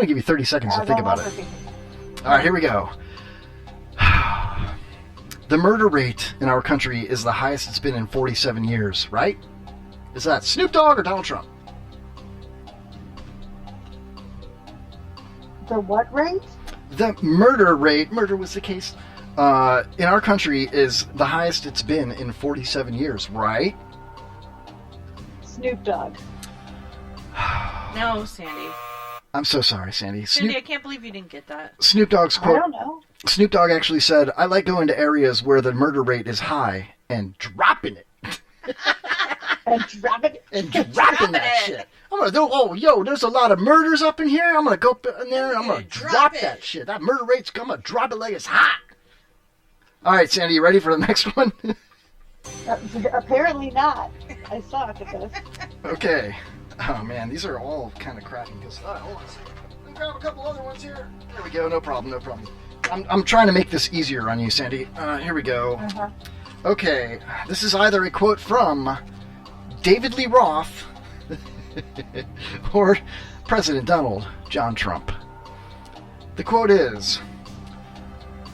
give you 30 seconds to think about it. All right, here we go. The murder rate in our country is the highest it's been in 47 years, right? Is that Snoop Dogg or Donald Trump? The what rate? The murder rate, murder was the case, in our country is the highest it's been in 47 years, right? Snoop Dogg. No, Sandy. I'm so sorry, Sandy. Sandy, I can't believe you didn't get that. Snoop Dogg's I quote. don't know. Snoop Dogg actually said, "I like going to areas where the murder rate is high and dropping it." And drop it. And dropping that shit. I'm gonna go, oh, yo, there's a lot of murders up in here. I'm gonna go up in there and I'm gonna drop that shit. That murder rate's I'm gonna drop it like it's hot. All right, Sandy, you ready for the next one? Apparently not. I suck at this. Okay. Oh, man, these are all kind of crappy. Because, hold on a second. Let me grab a couple other ones here. There we go. No problem. No problem. I'm trying to make this easier on you, Sandy. Here we go. Uh-huh. Okay. This is either a quote from David Lee Roth or President Donald John Trump. The quote is,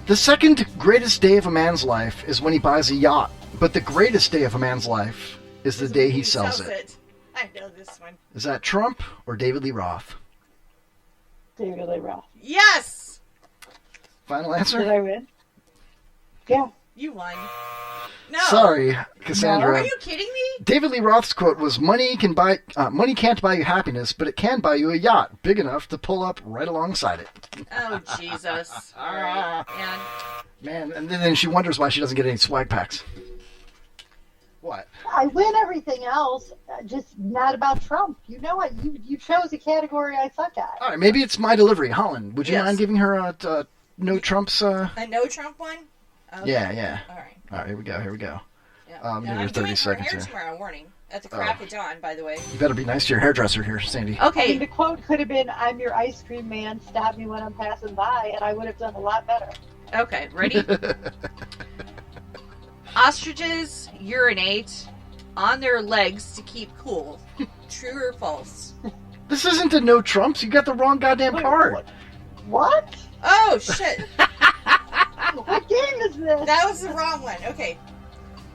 "The second greatest day of a man's life is when he buys a yacht, but the greatest day of a man's life is the day he sells it." I know this one. Is that Trump or David Lee Roth? David Lee Roth. Yes! Final answer? Did I win? Yeah. You won. No. Sorry, Cassandra. Are you kidding me? David Lee Roth's quote was, money can't buy you happiness, but it can buy you a yacht big enough to pull up right alongside it." Oh, Jesus. All right. Man, and then she wonders why she doesn't get any swag packs. What? I win everything else, just not about Trump. You know what? You chose a category I suck at. All right, maybe it's my delivery. Holland, would you Yes. mind giving her a no Trump's? A no Trump one? Okay. Yeah. All right. All right, here we go. Yeah. Give Now, her I'm 30 doing her seconds hair here. tomorrow morning at the crack of dawn, by the way. You better be nice to your hairdresser here, Sandy. Okay. I mean, the quote could have been, "I'm your ice cream man, stop me when I'm passing by," and I would have done a lot better. Okay, ready? Ostriches urinate on their legs to keep cool. True or false? This isn't a no Trumps. You got the wrong goddamn card. What? Oh, shit. What game is this? That was the wrong one. Okay.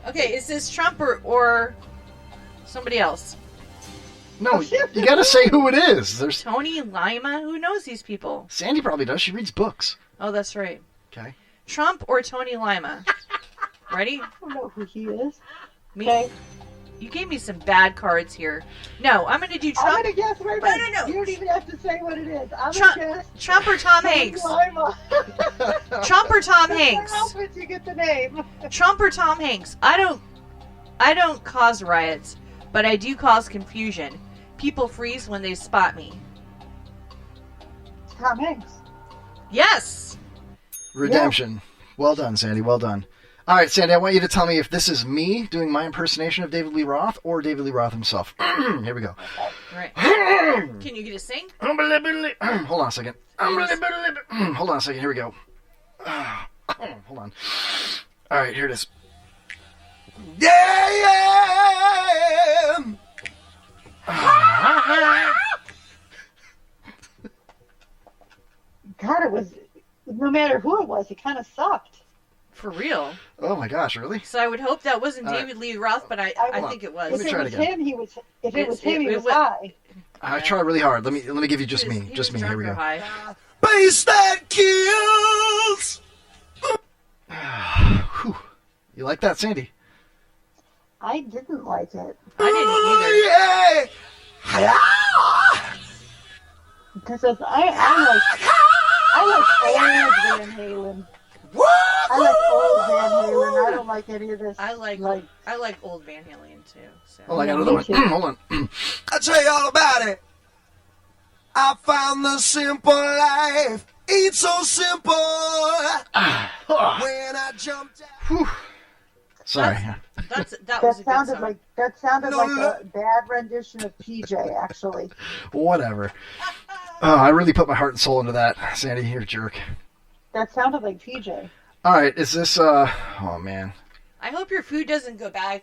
Okay, is this Trump or somebody else? No, you got to say who it is. There's Tony Lima? Who knows these people? Sandy probably does. She reads books. Oh, that's right. Okay. Trump or Tony Lima? Ready? I don't know who he is. Me? Okay. You gave me some bad cards here. No, I'm going to do Trump. I'm going to guess right No, back. no, no. You don't even have to say what it is. I'm Trump, going to guess. Trump or Tom Hanks? Trump or Tom Hanks? Once you get the name. Trump or Tom Hanks? I don't cause riots, but I do cause confusion. People freeze when they spot me. Tom Hanks. Yes. Redemption. Well done, Sandy. Well done. All right, Sandy, I want you to tell me if this is me doing my impersonation of David Lee Roth or David Lee Roth himself. Here we go. Right. Can you get a sing? Hold on a second. Hold on a second. Here we go. Hold on. All right, here it is. Yeah! God, it was, no matter who it was, it kind of sucked. For real. Oh my gosh, really? So I would hope that wasn't All right. David Lee Roth, but I think it was. Let me try it again. If it was him, he was high. I try really hard. Let me give you just me. Just me. Here we go. Bass that kills. Whew. You like that, Sandy? I didn't like it. I didn't either. Because I like old Van Halen. I like old Van Halen. I don't like any of this. I like old Van Halen too. So. Oh, I got another one. Hold on. I'll tell you all about it. I found the simple life. It's so simple. When I jumped out. Sorry. That was a good sounded song. like a bad rendition of PJ, actually. Whatever. Oh, I really put my heart and soul into that, Sandy. You're a jerk. That sounded like PJ. All right, is this? Oh man. I hope your food doesn't go bad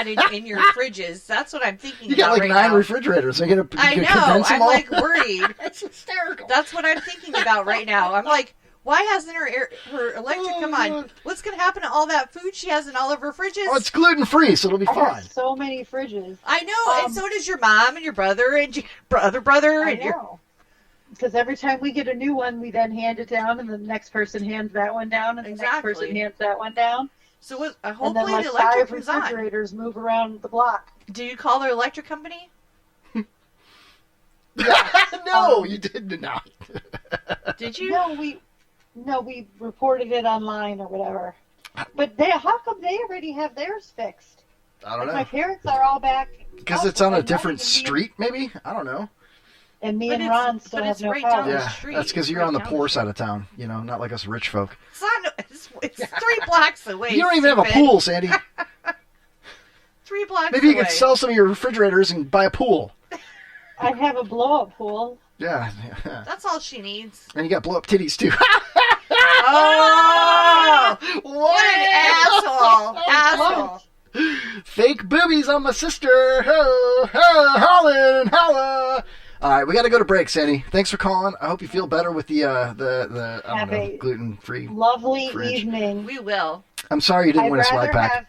in your fridges. That's what I'm thinking. You got about like right 9 now. refrigerators. You I know. condense them I'm all? like worried. That's hysterical. That's what I'm thinking about right now. I'm like, why hasn't her electric come on? What's going to happen to all that food she has in all of her fridges? Oh, it's gluten free, so it'll be I fine. have so many fridges. I know, and so does your mom and your brother and your brother I and your. know. Because every time we get a new one, we then hand it down, and the next person hands that one down, and the next person hands that one down. So what, And then hopefully like the electric 5 comes on. refrigerators move around the block. Do you call their electric company? No, you did not. Did you? No, we reported it online or whatever. But how come they already have theirs fixed? I don't know. My parents are all back. Because it's on a different street, maybe? I don't know. And me and Ron still have no power. Yeah, that's because you're on the poor side of town, not like us rich folk. It's 3 blocks away. You don't even have a pool, Sandy. 3 blocks Maybe you away. could sell some of your refrigerators and buy a pool. I have a blow-up pool. Yeah. That's all she needs. And you got blow-up titties, too. Oh! What an asshole! Fake boobies on my sister. Ho, ho, hollin', holla. All right, we got to go to break, Sandy. Thanks for calling. I hope you feel better with the I don't Have know, a gluten-free. Lovely fridge. evening. We will. I'm sorry you didn't win a swag pack.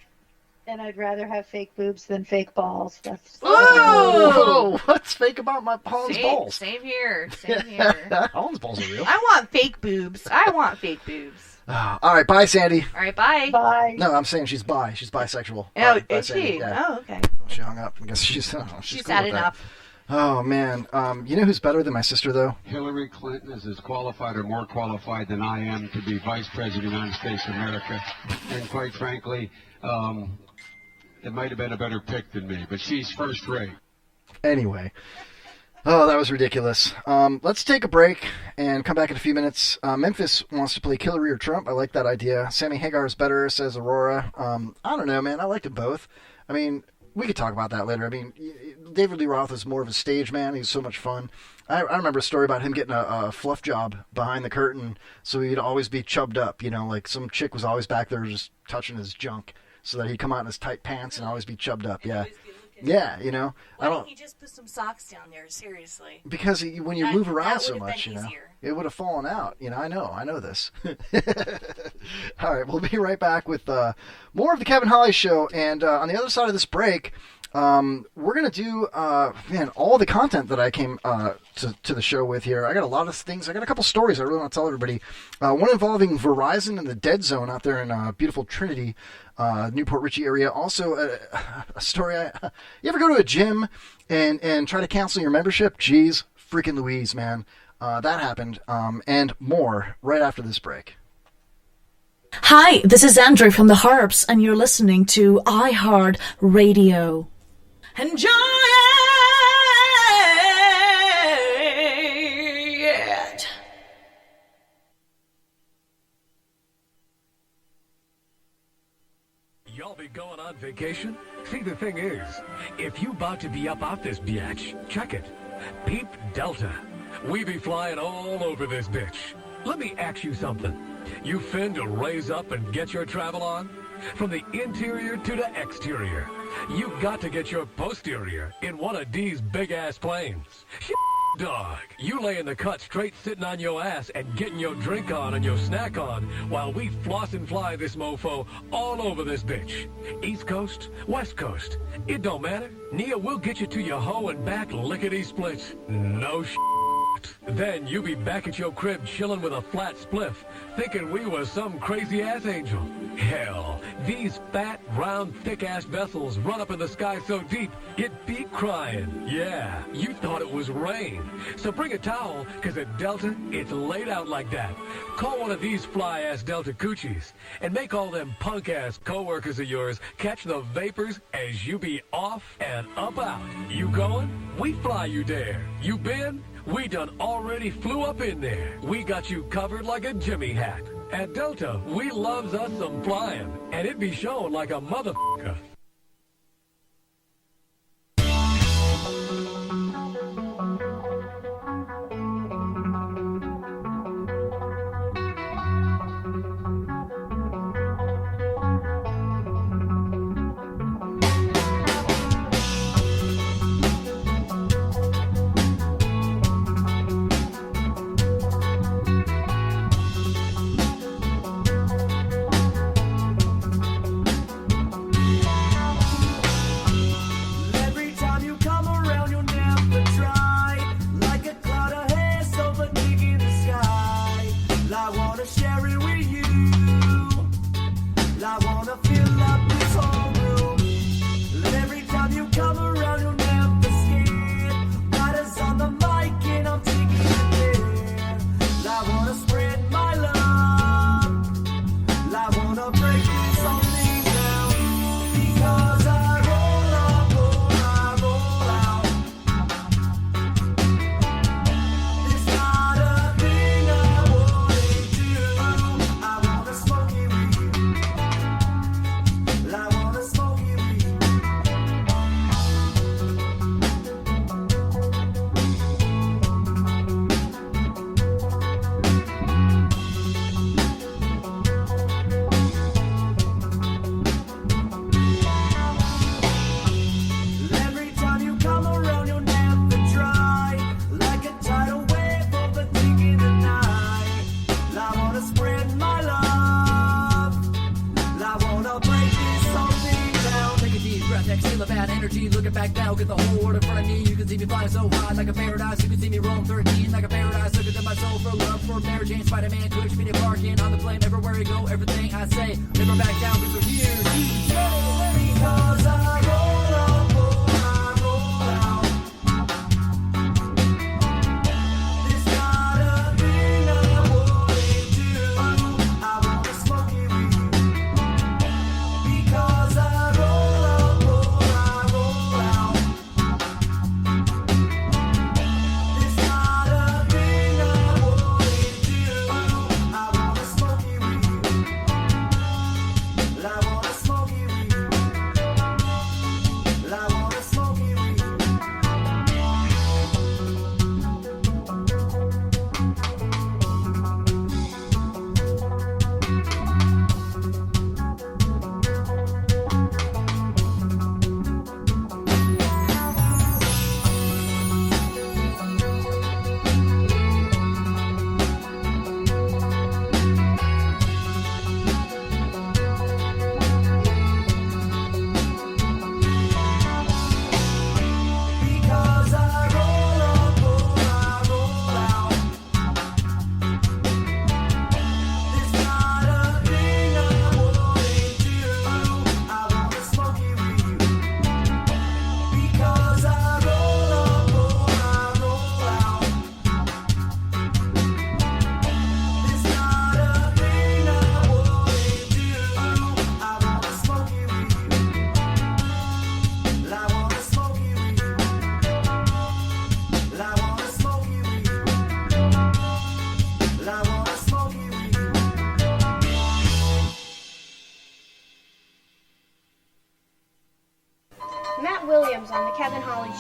I'd rather have fake boobs than fake balls. That's Whoa! What's fake about my Holland's balls? Same here. Same here. Holland's balls are real. I want fake boobs. I want fake boobs. All right, bye, Sandy. All right, bye. Bye. No, I'm saying she's bi. She's bisexual. Oh, Bye, is Sandy. she? Yeah. Oh, okay. She hung up. I guess she's cool had with that. enough. Oh, man. You know who's better than my sister, though? Hillary Clinton is as qualified or more qualified than I am to be Vice President of the United States of America. And quite frankly, it might have been a better pick than me, but she's first rate. Anyway. Oh, that was ridiculous. Let's take a break and come back in a few minutes. Memphis wants to play Hillary or Trump. I like that idea. Sammy Hagar is better, says Aurora. I don't know, man. I like them both. I mean, we could talk about that later. I mean, David Lee Roth is more of a stage man. He's so much fun. I remember a story about him getting a fluff job behind the curtain, so he'd always be chubbed up. Like some chick was always back there just touching his junk, so that he'd come out in his tight pants and always be chubbed up. Yeah. Yeah, Why don't you just put some socks down there? Seriously. Because when you move around so would've been much, easier. it would have fallen out. I know this. All right, we'll be right back with more of the Kevin Holly Show. And on the other side of this break, We're going to do, all the content that I came to the show with here. I got a lot of things. I got a couple stories I really want to tell everybody. One involving Verizon and the Dead Zone out there in beautiful Trinity, Newport Richey area. Also, a story. You ever go to a gym and try to cancel your membership? Jeez, freaking Louise, man. That happened, and more right after this break. Hi, this is Andrew from the Harps, and you're listening to iHeart Radio. Enjoy it! Y'all be going on vacation? See, the thing is, if you about to be up out this biatch, check it. Peep Delta. We be flying all over this bitch. Let me ask you something. You finna raise up and get your travel on? From the interior to the exterior, you got to get your posterior in one of these big-ass planes. Dog, you lay in the cut straight sitting on your ass and getting your drink on and your snack on while we floss and fly this mofo all over this bitch. East Coast, West Coast, it don't matter. Nia will get you to your hoe and back lickety-split. No Then you be back at your crib chilling with a flat spliff, thinking we was some crazy-ass angel. Hell, these fat, round, thick-ass vessels run up in the sky so deep, it be crying. Yeah, you thought it was rain. So bring a towel, because at Delta, it's laid out like that. Call one of these fly-ass Delta coochies, and make all them punk-ass co-workers of yours catch the vapors as you be off and up out. You going? We fly you there. You been? We done already flew up in there. We got you covered like a Jimmy hat. At Delta, we loves us some flying, and it be shown like a motherfucker.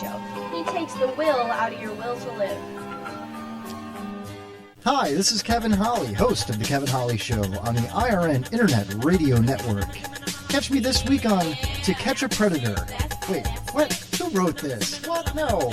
Show. He takes the will out of your will to live. Hi, this is Kevin Holly, host of The Kevin Holly Show on the IRN Internet Radio Network. Catch me this week on To Catch a Predator. Wait, what? Who wrote this? What? No.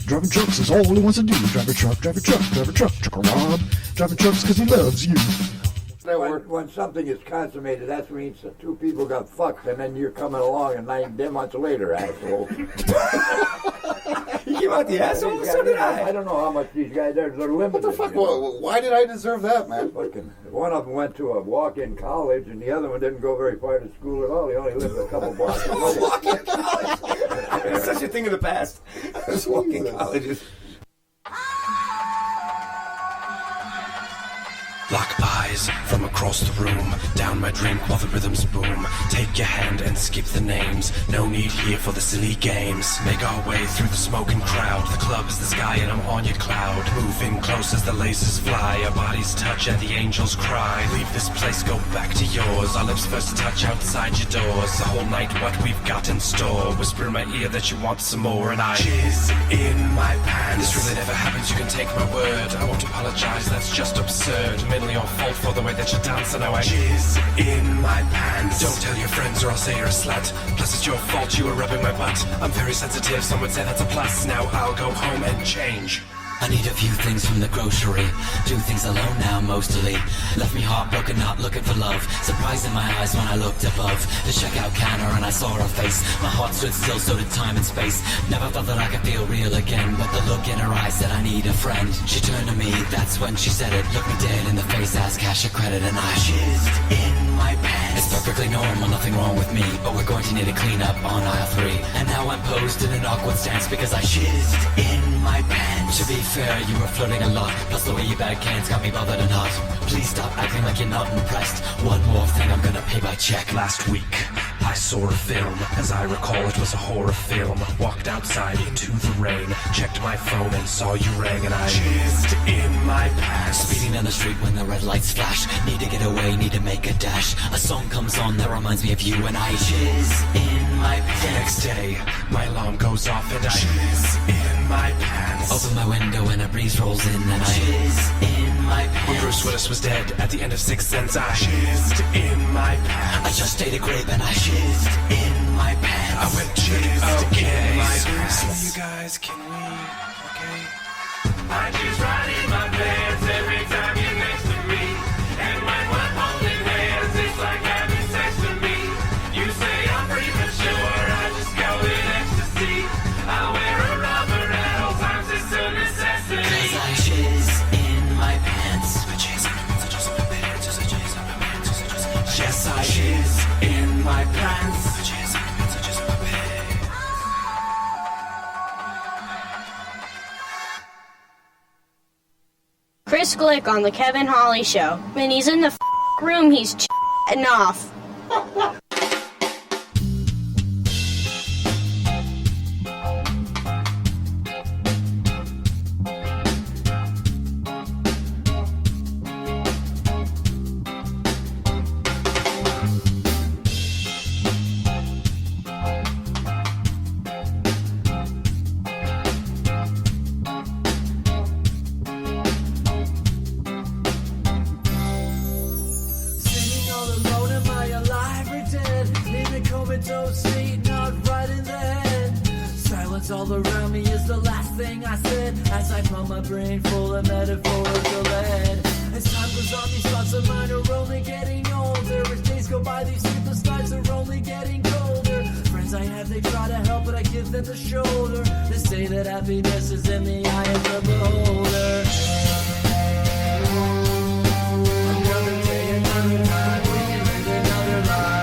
Driving trucks is all he wants to do. Drive a truck, truck a rob. Driving trucks because he loves you. When something is consummated, that means that two people got fucked, and then you're coming along, and 9 months later, asshole. You came out the asshole? So did I. I don't know how much these guys are. They're limited. What the fuck? Well, why did I deserve that, man? Fucking, one of them went to a walk-in college, and the other one didn't go very far to school at all. He only lived a couple blocks away. Walk-in college? It's such a thing of the past. Those walk-in colleges. Lock by eyes from across the room, down my drink while the rhythms boom. Take your hand and skip the names, no need here for the silly games. Make our way through the smoking crowd, the club is the sky and I'm on your cloud. Moving close as the lasers fly, our bodies touch and the angels cry. Leave this place, go back to yours, our lips first touch outside your doors. The whole night what we've got in store, whisper in my ear that you want some more, and I jizz in my pants. This really never happens, you can take my word. I won't apologize, that's just absurd. Mainly your fault for the way that you dance, and now I jizz in my pants. Don't tell your friends or I'll say you're a slut. Plus it's your fault you were rubbing my butt. I'm very sensitive, some would say that's a plus. Now I'll go home and change. I need a few things from the grocery. Do things alone now, mostly. Left me heartbroken, not looking for love. Surprise in my eyes when I looked above the checkout counter and I saw her face. My heart stood still, so did time and space. Never thought that I could feel real again, but the look in her eyes said I need a friend. She turned to me, that's when she said it. Looked me dead in the face, asked cash or credit, and I jizzed in my pants. It's perfectly normal, nothing wrong with me, but we're going to need a clean up on aisle 3. And now I'm posed in an awkward stance because I jizzed in my pants. To be fair, you were flirting a lot, plus the way you bag cans got me bothered and hot. Please stop acting like you're not impressed. One more thing, I'm gonna pay by check. Last week I saw a film, as I recall it was a horror film. Walked outside into the rain, checked my phone and saw you rang, and I jizzed in my pants. Speeding down the street when the red lights flash, need to get away, need to make a dash. A song comes on that reminds me of you, and I jizz in my pants. The next day my alarm goes off and I jizz in my pants. Open my window and a breeze rolls in, and I jizz in my pants. When Bruce Willis was dead at the end of Sixth Sense, I jizzed in my pants. I just ate a grape and I jizzed in my pants. I went jizzed in my pants. So you guys, can we, okay? I jizz right in my pants every time you're next to me. And when we're holding hands, it's like having sex to me. You say I'm premature, I just go in ecstasy. I wear a rubber at all times, it's a necessity. 'Cause I jizz in my pants. Yes, I jizz in my pants. Chris Glick on the Kevin Holly Show. When he's in the room, he's chatting off. All around me is the last thing I said as I pump my brain full of metaphorical lead. As time goes on, these thoughts of mine are only getting older. As days go by, these sleepless nights are only getting colder. Friends I have, they try to help, but I give them the shoulder. They say that happiness is in the eye of the beholder. Another day, another night, we can live another life.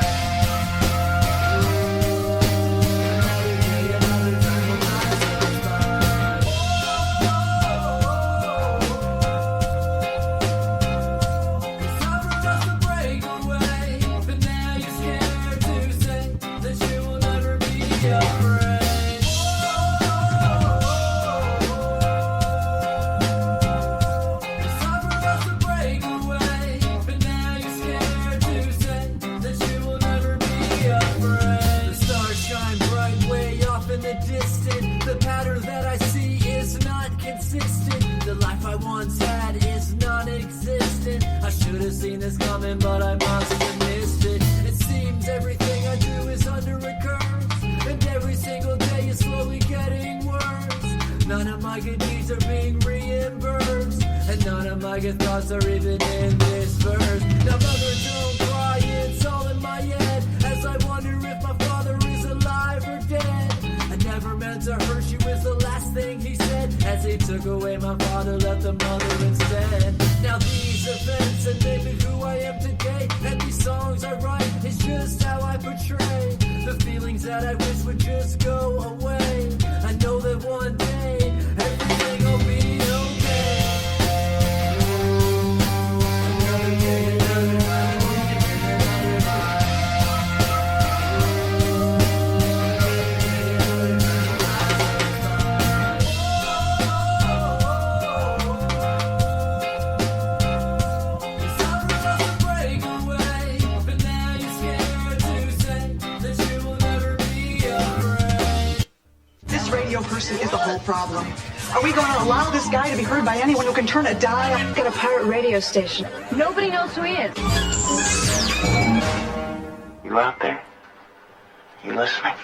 Seen this coming, but I must have missed it. It seems everything I do is under a curse, and every single day is slowly getting worse. None of my good deeds are being reimbursed, and none of my good thoughts are even in this verse. Now, mother, don't cry, it's all in my head, as I wonder if my father is alive or dead. I never meant to hurt you is the last thing he said, as he took away my father, left the mother instead. Now these events and maybe who I am today, and these songs I write is just how I portray the feelings that I wish would just go away. I know that one day everything will be okay. Another day. radio person is the whole problem. Are we going to allow this guy to be heard by anyone who can turn a dial? I've got a pirate radio station. Nobody knows who he is. You out there? You listening?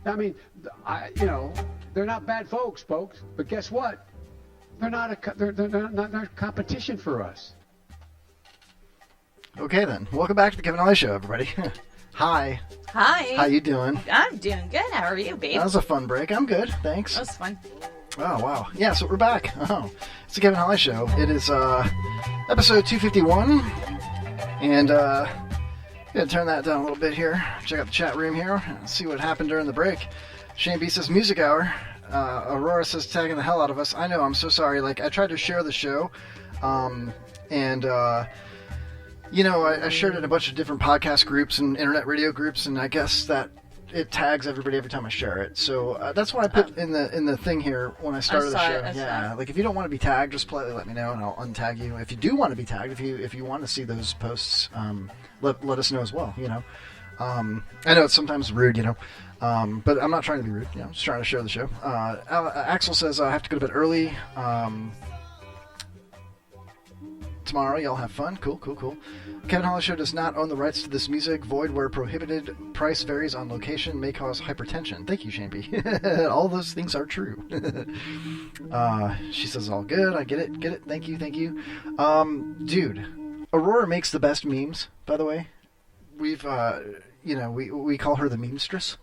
I mean, they're not bad folks, but guess what? They're not a competition for us. Okay then, welcome back to the Kevin Holly Show, everybody. Hi. Hi. How you doing? I'm doing good. How are you, babe? That was a fun break. I'm good, thanks. That was fun. Oh wow, yeah. So we're back. Oh, it's the Kevin Holly Show. It is episode 251, and gonna turn that down a little bit here. Check out the chat room here. See what happened during the break. Shane B says music hour. Aurora says tagging the hell out of us. I know. I'm so sorry. Like I tried to share the show, and I shared it in a bunch of different podcast groups and internet radio groups, and I guess that it tags everybody every time I share it. So that's why I put in the thing here when I started the show. Yeah, like if you don't want to be tagged, just politely let me know and I'll untag you. If you do want to be tagged, if you want to see those posts, let us know as well. I know it's sometimes rude, but I'm not trying to be rude. I'm just trying to share the show. Axel says I have to go to bed early. Tomorrow, y'all have fun. Cool. Kevin Holly Show does not own the rights to this music. Void where prohibited. Price varies on location. May cause hypertension. Thank you, Shane B. All those things are true. She says all good. I get it. Thank you. Dude, Aurora makes the best memes, by the way. We've, we call her the memstress.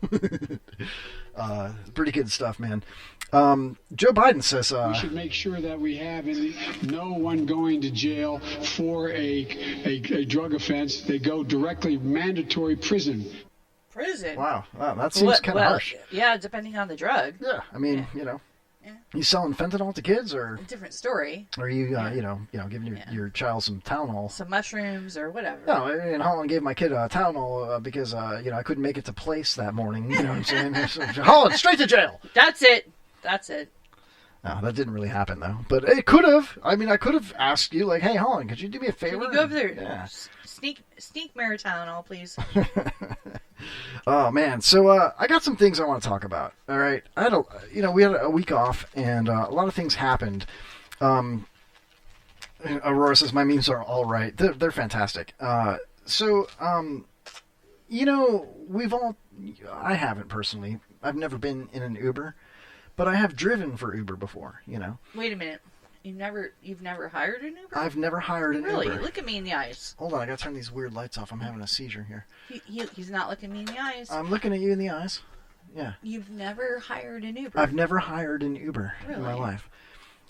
Pretty good stuff, man. Joe Biden says we should make sure that we have no one going to jail for a drug offense. They go directly mandatory prison. Wow, that seems kind of harsh. Yeah, depending on the drug. Yeah, I mean, you selling fentanyl to kids, or different story. Or are you, giving your child some Tylenol, some mushrooms, or whatever. No, and Holland gave my kid a Tylenol because I couldn't make it to place that morning. You know what I'm saying? Holland, straight to jail. That's it. No, that didn't really happen though. But it could have. I mean, I could have asked you, like, hey, Holland, could you do me a favor? Can you go over there? Yeah. Sneak Tylenol, please. Oh man, so I got some things I want to talk about. All right, I had we had a week off, and a lot of things happened. Aurora says my memes are all right. They're fantastic. I haven't personally. I've never been in an Uber, but I have driven for Uber before. Wait a minute. You've never hired an Uber? I've never hired an Uber. Really? Look at me in the eyes. Hold on, I gotta turn these weird lights off. I'm having a seizure here. He's not looking me in the eyes. I'm looking at you in the eyes. Yeah. You've never hired an Uber? I've never hired an Uber in my life.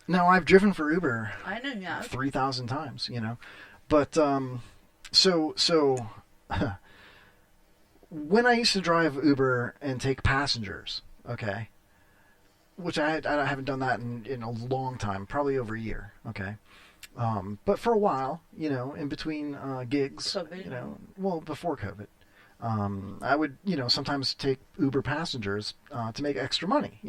No, I've driven for Uber. I know you have. 3,000 times, But, so when I used to drive Uber and take passengers, okay, which I haven't done that in a long time, probably over a year, okay? But for a while, in between gigs, COVID. Before COVID, I would, sometimes take Uber passengers to make extra money,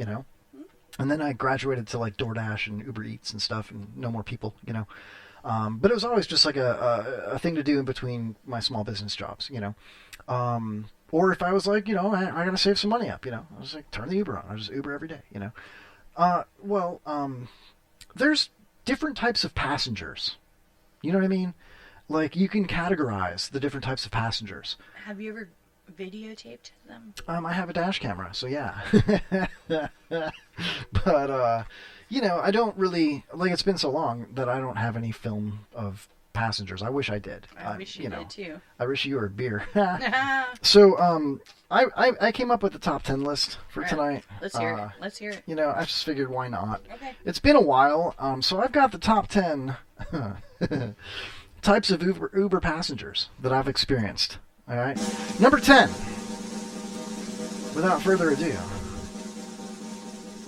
And then I graduated to like DoorDash and Uber Eats and stuff, and no more people, But it was always just like a thing to do in between my small business jobs, Or if I was like, I gotta save some money up, I was like, turn the Uber on. I just Uber every day, There's different types of passengers. You know what I mean? Like, you can categorize the different types of passengers. Have you ever videotaped them? I have a dash camera, so yeah. But, I don't really, like, it's been so long that I don't have any film of passengers. I wish I did. I wish you did too. I wish you were a beer. So, I came up with the top 10 list for tonight. Let's hear it. I just figured why not. Okay. It's been a while, so I've got the top 10 types of Uber passengers that I've experienced. All right. Number 10. Without further ado,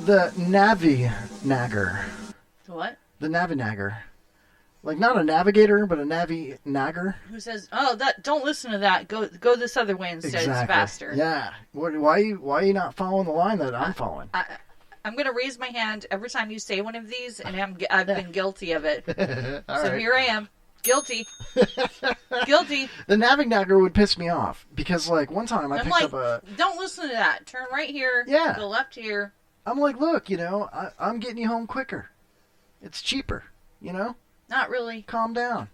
the Navi-Nagger. The what? The Navi-Nagger. Like, not a navigator, but a Navi-Nagger. Who says, don't listen to that. Go this other way instead. Exactly. It's faster. Yeah. Why are you not following the line that I'm following? I'm going to raise my hand every time you say one of these, and I've been guilty of it. All so right. Here I am. Guilty. Guilty. The Navignager would piss me off because, like, one time I I'm picked like, up a. don't listen to that. Turn right here. Yeah. Go left here. I'm like, look, you know, I'm getting you home quicker. It's cheaper, you know? Not really. Calm down.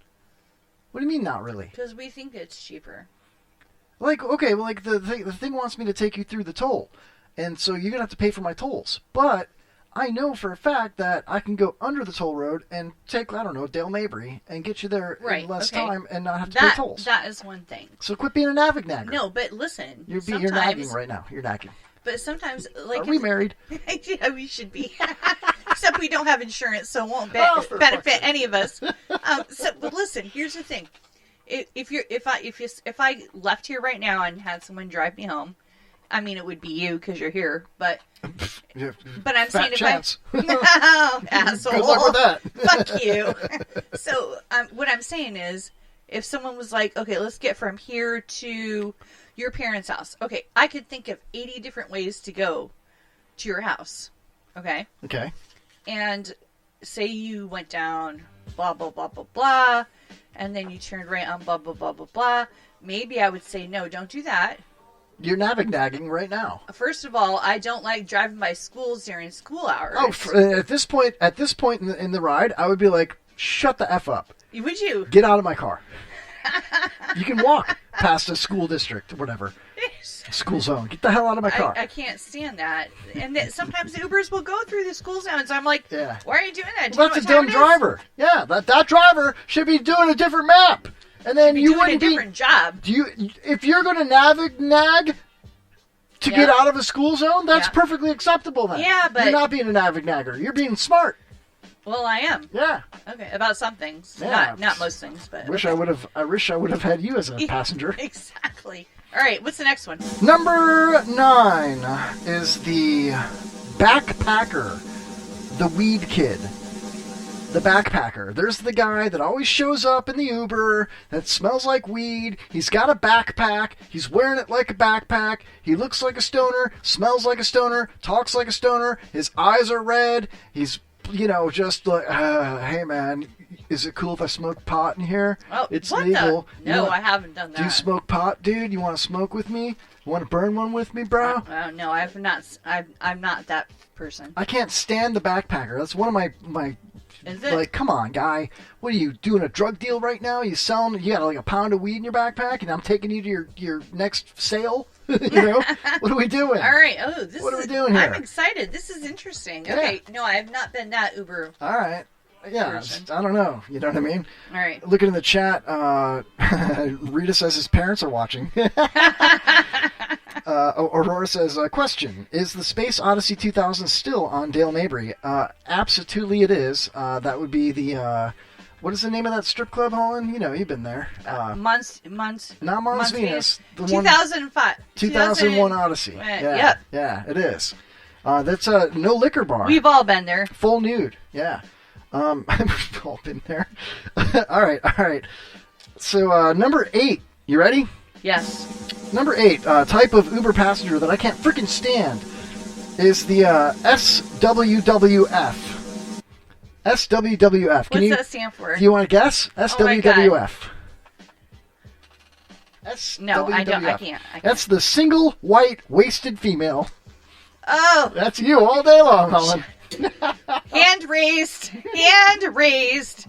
What do you mean, not really? Because we think it's cheaper. Like, okay, well, like, the thing wants me to take you through the toll. And so you're going to have to pay for my tolls. But I know for a fact that I can go under the toll road and take, I don't know, Dale Mabry and get you there in less time and not have to pay tolls. That is one thing. So quit being a Navignager. No, but listen. You're nagging right now. You're nagging. But sometimes, like... Are we married? Yeah, we should be. Except we don't have insurance, so it won't benefit any of us. But listen, here's the thing. If I left here right now and had someone drive me home, I mean, it would be you because you're here, but I'm saying chance. No, asshole. Good luck with that. Fuck you. So what I'm saying is, if someone was like, okay, let's get from here to your parents' house. Okay, I could think of 80 different ways to go to your house. Okay? Okay. And say you went down blah, blah, blah, blah, blah, and then you turned right on blah, blah, blah, blah, blah. Maybe I would say, no, don't do that. You're Navignagging right now. First of all, I don't like driving by schools during school hours. Oh, at this point in the ride, I would be like, shut the F up. Would you? Get out of my car. You can walk past a school district or whatever. School zone. Get the hell out of my car. I can't stand that. And sometimes the Ubers will go through the school zones. I'm like, why are you doing that? Well, that's a dumb driver. Yeah, that driver should be doing a different map. And then you wouldn't be doing a different job. If you're going to Navignaag to get out of a school zone, that's perfectly acceptable then. Yeah, but... You're not being a Navignagger. You're being smart. Well, I am. Yeah. Okay, about some things. Yeah. Not most things, but... I wish I would have had you as a passenger. Exactly. All right, what's the next one? Number 9 is the backpacker, the weed kid. The backpacker. There's the guy that always shows up in the Uber that smells like weed. He's got a backpack. He's wearing it like a backpack. He looks like a stoner, smells like a stoner, talks like a stoner. His eyes are red. He's, just like, hey man, is it cool if I smoke pot in here? Oh, it's what legal. No, I haven't done that. Do you smoke pot, dude? You want to smoke with me? You want to burn one with me, bro? No, I've not. I'm not that person. I can't stand the backpacker. That's one of my Is it? Like, come on, guy. What are you doing, a drug deal right now? You got like a pound of weed in your backpack, and I'm taking you to your next sale? What are we doing? All right. Oh, what are we doing here? I'm excited. This is interesting. Yeah. Okay. No, I have not been that Uber. All right. Yeah, I don't know. You know what I mean? All right. Looking in the chat, Rita says his parents are watching. Aurora says, question, is the Space Odyssey 2000 still on Dale Mabry? Absolutely it is. That would be the, what is the name of that strip club, Holland? You've been there. Not Mons Venus. The 2005. 2001 Odyssey. Yep. Yeah, it is. That's a no liquor bar. We've all been there. Full nude. Yeah. We've all been there. All right. So, number 8. You ready? Yes. Number 8, type of Uber passenger that I can't freaking stand is the SWWF. SWWF. What's that stand for? Do you want to guess? SWWF. No, I don't. I can't. That's the single white wasted female. Oh. That's you all day long, Holland. Hand raised. Hand raised.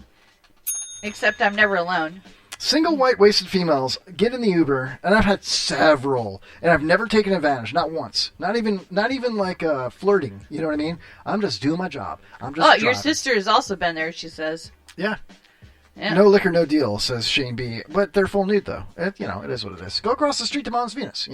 Except I'm never alone. Single white wasted females get in the Uber, and I've had several, and I've never taken advantage, not once, not even like flirting. You know what I mean? I'm just doing my job. I'm just. Your sister has also been there. She says. Yeah. No liquor, no deal, says Shane B. But they're full nude though. It is what it is. Go across the street to Mons Venus.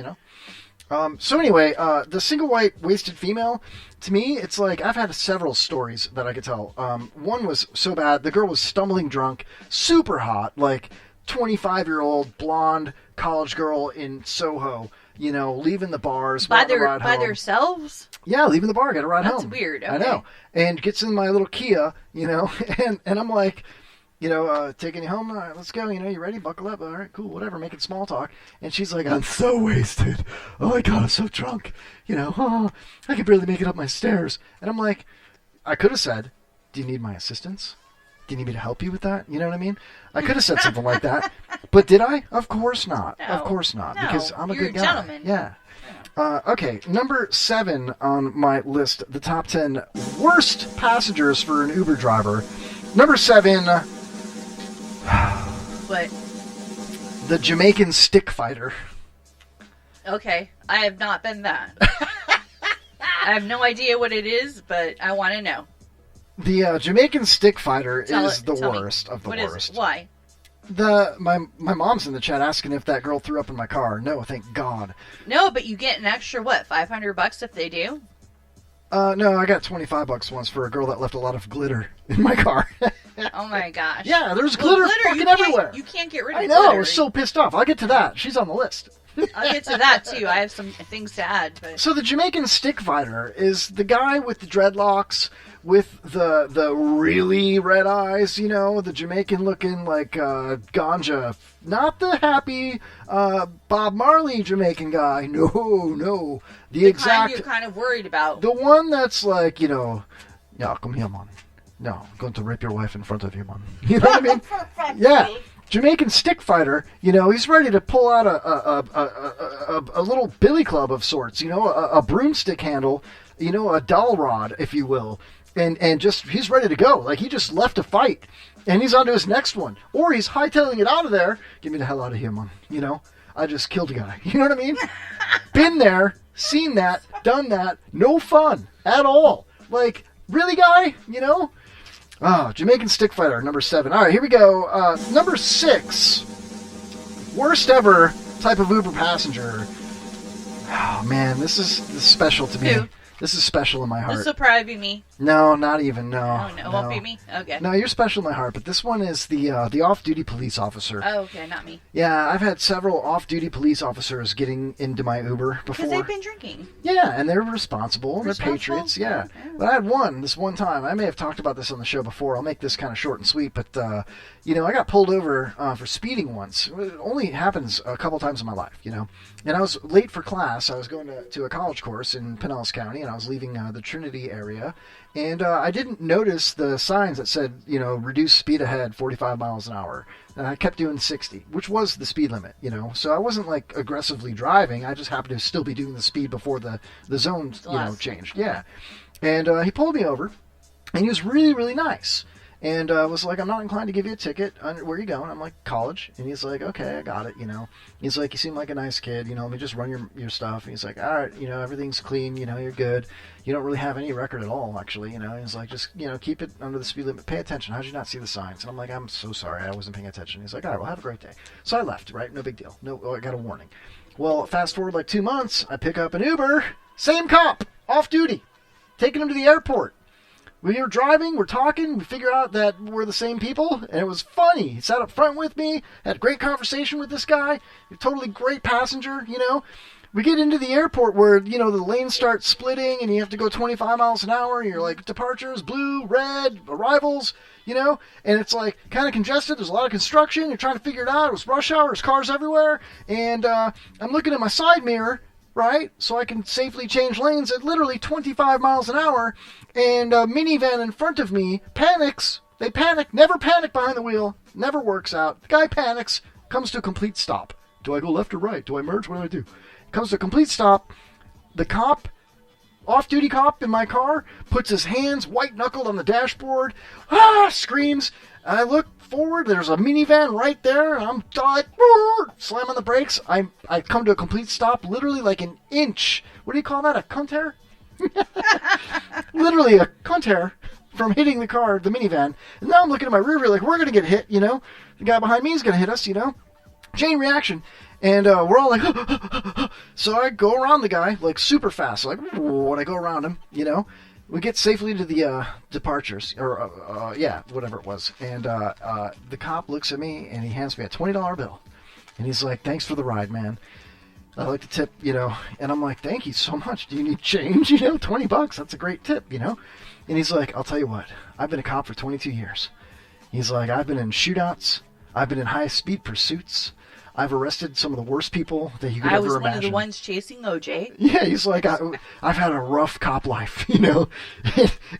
So anyway, the single white wasted female, to me, it's like, I've had several stories that I could tell. One was so bad, the girl was stumbling drunk, super hot, like 25-year-old blonde college girl in Soho, leaving the bars, by ride home. themselves? Yeah, leaving the bar, got a ride home. That's weird. Okay. I know. And gets in my little Kia, and I'm like, taking you home. All right, let's go. You ready? Buckle up. All right, cool. Whatever. Making small talk. And she's like, I'm so wasted. Oh my God, I'm so drunk. I can barely make it up my stairs. And I'm like, I could have said, do you need my assistance? do you need me to help you with that? You know what I mean? I could have said something like that, but did I? Of course not. No. Of course not, because I'm a you're good a guy. gentleman. Yeah. Okay, number 7 on my list, the top 10 worst passengers for an Uber driver. Number 7, But the Jamaican stick fighter. okay, I have not been that. I have no idea what it is, but I want to know. The Jamaican stick fighter Tell is the me. worst of the What is worst. it? Why? My mom's in the chat asking if that girl threw up in my car. No, thank God. No, but you get an extra what? $500 if they do. No, I got $25 once for a girl that left a lot of glitter in my car. Oh my gosh. Yeah, there's glitter fucking you can't- everywhere. You can't get rid of I know, glitter. I was so pissed off. I'll get to that. She's on the list. I'll get to that too. I have some things to add, but So the Jamaican stick fighter is the guy with the dreadlocks, with the really red eyes, you know, the Jamaican looking like ganja. Not the happy Bob Marley Jamaican guy. No. The exact... kind you're kind of worried about. The one that's like, you know, yeah, come here, man. No, I'm going to rape your wife in front of you, man. You know what I mean? Yeah. Jamaican stick fighter, you know, he's ready to pull out a little billy club of sorts, you know, a broomstick handle, you know, a dowel rod, if you will, and just, he's ready to go. Like, he just left a fight, and he's on to his next one. Or he's hightailing it out of there. Get me the hell out of here, man. You know, I just killed a guy. You know what I mean? Been there, seen that, done that. No fun at all. Like, really, guy? You know? Oh, Jamaican stick fighter, number 7. All right, here we go. Number 6. Worst ever type of Uber passenger. Oh, man, this is special to me. Who? This is special in my heart. This will probably be me. No, not even, no. Oh, no, it won't be me? Okay. No, you're special in my heart, but this one is the off-duty police officer. Oh, okay, not me. Yeah, I've had several off-duty police officers getting into my Uber before. Because they've been drinking. Yeah, and they're responsible. They're patriots, yeah. But I had this one time. I may have talked about this on the show before. I'll make this kind of short and sweet, but, you know, I got pulled over for speeding once. It only happens a couple times in my life, you know. And I was late for class. I was going to a college course in Pinellas County, and I was leaving the Trinity area. And I didn't notice the signs that said, you know, reduce speed ahead 45 miles an hour. And I kept doing 60, which was the speed limit, you know. So I wasn't, like, aggressively driving. I just happened to still be doing the speed before the zone, you know, changed. Yeah. And he pulled me over, and he was really, really nice. And was like, I'm not inclined to give you a ticket. Where are you going? I'm like, college. And he's like, okay, I got it, you know. He's like, you seem like a nice kid, you know, let me just run your stuff. And he's like, all right, you know, everything's clean, you know, you're good. You don't really have any record at all, actually, you know. He's like, just, you know, keep it under the speed limit. Pay attention. How'd you not see the signs? And I'm like, I'm so sorry, I wasn't paying attention. He's like, all right, well, have a great day. So I left, right? No big deal. No, I got a warning. Well, fast forward like 2 months, I pick up an Uber, same cop, off duty, taking him to the airport. We were driving, we're talking, we figure out that we're the same people, and it was funny. He sat up front with me, had a great conversation with this guy, a totally great passenger, you know. We get into the airport where, you know, the lanes start splitting and you have to go 25 miles an hour, and you're like, departures, blue, red, arrivals, you know, and it's like kind of congested, there's a lot of construction, you're trying to figure it out, it was rush hour, there's cars everywhere, and I'm looking at my side mirror, right, so I can safely change lanes at literally 25 miles an hour, and a minivan in front of me panics. They panic. Never panic behind the wheel. Never works out. The guy panics. Comes to a complete stop. Do I go left or right? Do I merge? What do I do? Comes to a complete stop. The cop, off-duty cop in my car, puts his hands white-knuckled on the dashboard. Screams. And I look forward. There's a minivan right there. And I'm like, slam on the brakes. I come to a complete stop, literally like an inch. What do you call that? A cunt-hair? Literally a cunt-hair from hitting the car, the minivan. And now I'm looking at my rear view like, we're going to get hit, you know. The guy behind me is going to hit us, you know. Chain reaction. And we're all like, so I go around the guy like super fast. Like, when I go around him, you know. We get safely to the departures, or whatever it was. And the cop looks at me and he hands me a $20 bill. And he's like, thanks for the ride, man. I like to tip, you know, and I'm like, thank you so much. Do you need change? You know, $20, that's a great tip, you know? And he's like, I'll tell you what, I've been a cop for 22 years. He's like, I've been in shootouts. I've been in high-speed pursuits. I've arrested some of the worst people that you could ever imagine. I was one of the ones chasing OJ. Yeah, he's like, I've had a rough cop life, you know?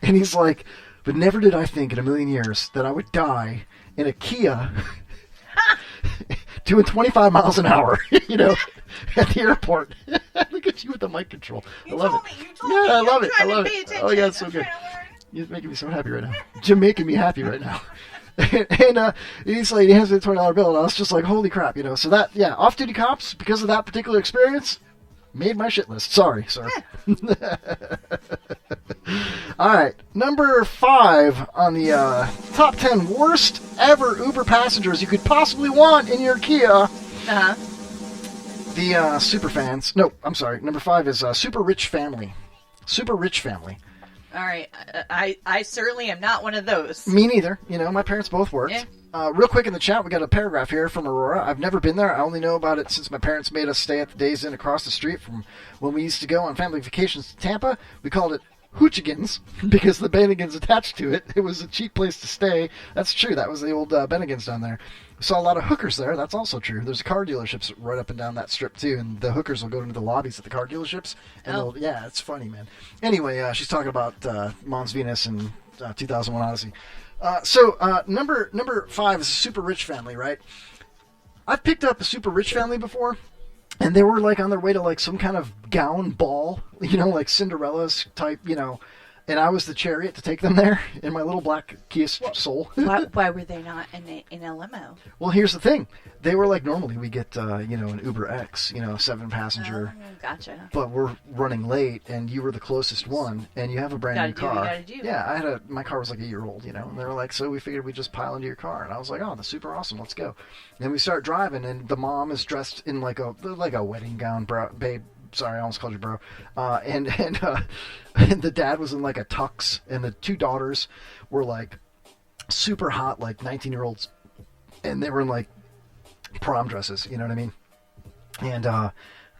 And he's like, But never did I think in a million years that I would die in a Kia doing 25 miles an hour, you know, at the airport. Look at you with the mic control. I love it. Yeah, I love it. I love it. Oh, yeah, it's so good. You're making me so happy right now. You're making me happy right now. And he's like, he has a $20 bill, and I was just like, holy crap, you know. So that, yeah, off-duty cops, because of that particular experience, made my shit list. Sorry, sir. All right, number 5 on the top 10 worst ever Uber passengers you could possibly want in your Kia. Uh-huh. The Superfans. No, I'm sorry. Number 5 is Super Rich Family. Super Rich Family. All right. I certainly am not one of those. Me neither. You know, my parents both worked. Yeah. Real quick in the chat, we got a paragraph here from Aurora. I've never been there. I only know about it since my parents made us stay at the Days Inn across the street from when we used to go on family vacations to Tampa. We called it Hoochigans because the Bennigans attached to it. It was a cheap place to stay. That's true. That was the old Bennigans down there. We saw a lot of hookers there. That's also true. There's car dealerships right up and down that strip too, and the hookers will go into the lobbies at the car dealerships. And yeah, it's funny, man. Anyway, she's talking about Mons Venus and 2001 Odyssey. So number 5 is a Super Rich Family, right? I've picked up a Super Rich Family before, and they were like on their way to like some kind of gown ball, you know, like Cinderella's type, you know. And I was the chariot to take them there in my little black Kia Soul. Why were they not in a limo? Well, here's the thing. They were like, normally we get, you know, an Uber X, you know, 7-passenger. Oh, gotcha. But we're running late, and you were the closest one, and you have a brand new car. Yeah, my car was like a year old, you know. And they were like, so we figured we'd just pile into your car. And I was like, oh, that's super awesome. Let's go. And we start driving, and the mom is dressed in like a wedding gown, babe. Sorry, I almost called you bro. And the dad was in like a tux, and the 2 daughters were like super hot, like 19-year-olds, and they were in like prom dresses. You know what I mean? And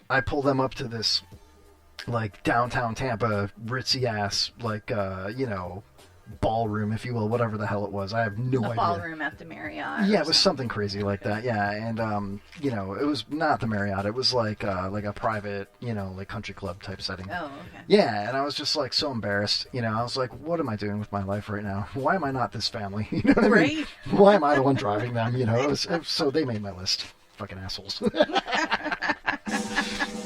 I pulled them up to this like downtown Tampa ritzy ass like you know, ballroom, if you will, whatever the hell it was. I have no idea. Ballroom at the Marriott. Yeah, it was something crazy like that. Yeah, and you know, it was not the Marriott. It was like a private, you know, like country club type setting. Oh, okay. Yeah, and I was just like so embarrassed. You know, I was like, what am I doing with my life right now? Why am I not this family? You know what I mean? Why am I the one driving them? You know, so they made my list. Fucking assholes.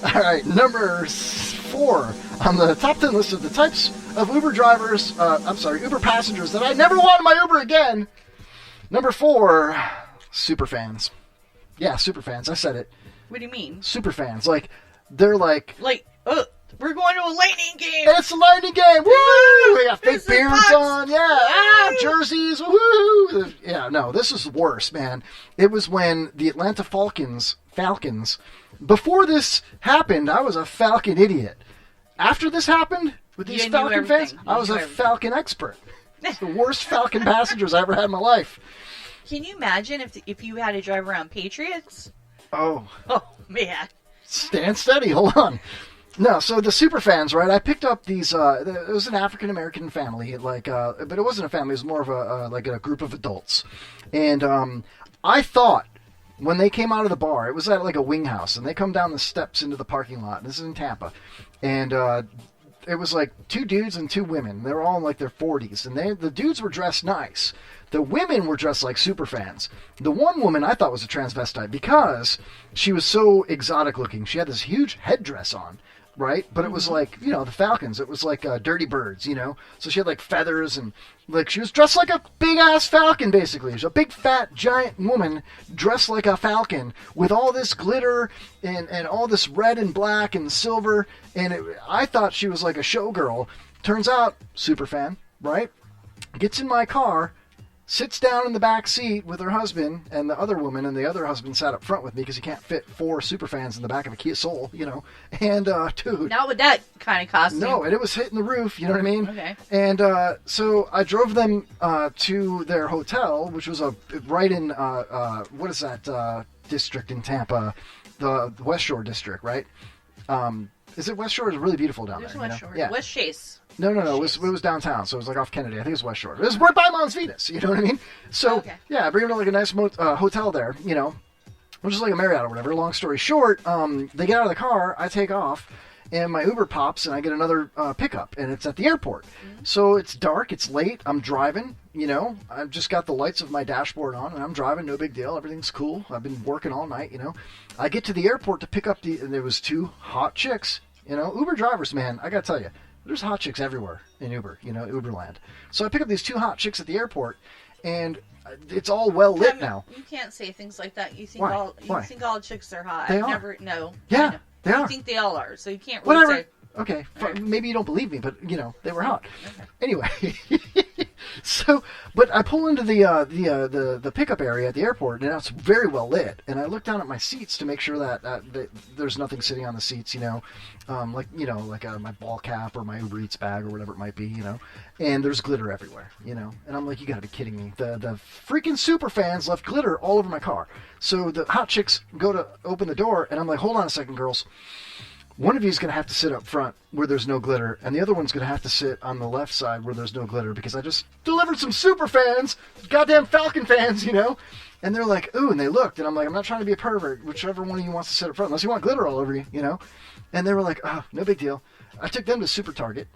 All right, number 4 on the top 10 list of the types of Uber drivers, Uber passengers that I never want in my Uber again. Number 4, superfans. Yeah, superfans. I said it. What do you mean? Superfans. Like, they're like... we're going to a lightning game. It's a lightning game. Woo! We got fake beards on. Yeah. Jerseys. Woo! Yeah, no, this is worse, man. It was when the Atlanta Falcons... Before this happened, I was a Falcon idiot. After this happened, with these Falcon fans, I was a Falcon expert. It's the worst Falcon passengers I ever had in my life. Can you imagine if you had to drive around Patriots? Oh, man. Stand steady. Hold on. No, so the superfans, right? I picked up these. It was an African American family, like, but it wasn't a family. It was more of a group of adults, and I thought. When they came out of the bar, it was at like a wing house, and they come down the steps into the parking lot. This is in Tampa, and it was like 2 dudes and 2 women. They were all in like their 40s, and the dudes were dressed nice. The women were dressed like superfans. The one woman I thought was a transvestite because she was so exotic looking. She had this huge headdress on. Right? But it was like, you know, the Falcons. It was like Dirty Birds, you know? So she had like feathers and like she was dressed like a big ass falcon, basically. She was a big, fat, giant woman dressed like a falcon with all this glitter and all this red and black and silver. And I thought she was like a showgirl. Turns out, superfan, right? Gets in my car, sits down in the back seat with her husband and the other woman, and the other husband sat up front with me because he can't fit 4 superfans in the back of a Kia Soul, you know. And, dude. Not with that kind of costume. No, and it was hitting the roof, you know what I mean? Okay. And so I drove them to their hotel, which was right in, what is that district in Tampa? The West Shore district, right? Is it West Shore? It's really beautiful down there. West Shore. Yeah. West Chase. No. It was downtown, so it was like off Kennedy. I think it was West Shore. It was right by Mons Venus. You know what I mean? So yeah, I bring them to like a nice hotel there. You know, which is like a Marriott or whatever. Long story short, they get out of the car. I take off, and my Uber pops, and I get another pickup, and it's at the airport. So it's dark, it's late, I'm driving, you know, I've just got the lights of my dashboard on, and I'm driving, no big deal, everything's cool. I've been working all night, you know. I get to the airport to pick up and there was 2 hot chicks, you know. Uber drivers, man, I gotta tell you, there's hot chicks everywhere in Uber, you know, Uberland. So I pick up these 2 hot chicks at the airport, and it's all well lit now. You can't say things like that. You think Why? you think all chicks are hot. They I've are. never no. Yeah, they You are. think they all are, so you can't really Whatever. say. Okay, maybe you don't believe me, but you know they were hot. Anyway, so but I pull into the pickup area at the airport, and it's very well lit. And I look down at my seats to make sure that there's nothing sitting on the seats, you know, like my ball cap or my Uber Eats bag or whatever it might be, you know. And there's glitter everywhere, you know. And I'm like, you gotta be kidding me! The freaking super fans left glitter all over my car. So the hot chicks go to open the door, and I'm like, hold on a second, girls. One of you is going to have to sit up front where there's no glitter, and the other one's going to have to sit on the left side where there's no glitter, because I just delivered some super fans, goddamn Falcon fans, you know? And they're like, ooh, and they looked, and I'm like, I'm not trying to be a pervert, whichever one of you wants to sit up front, unless you want glitter all over you, you know? And they were like, oh, no big deal. I took them to Super Target.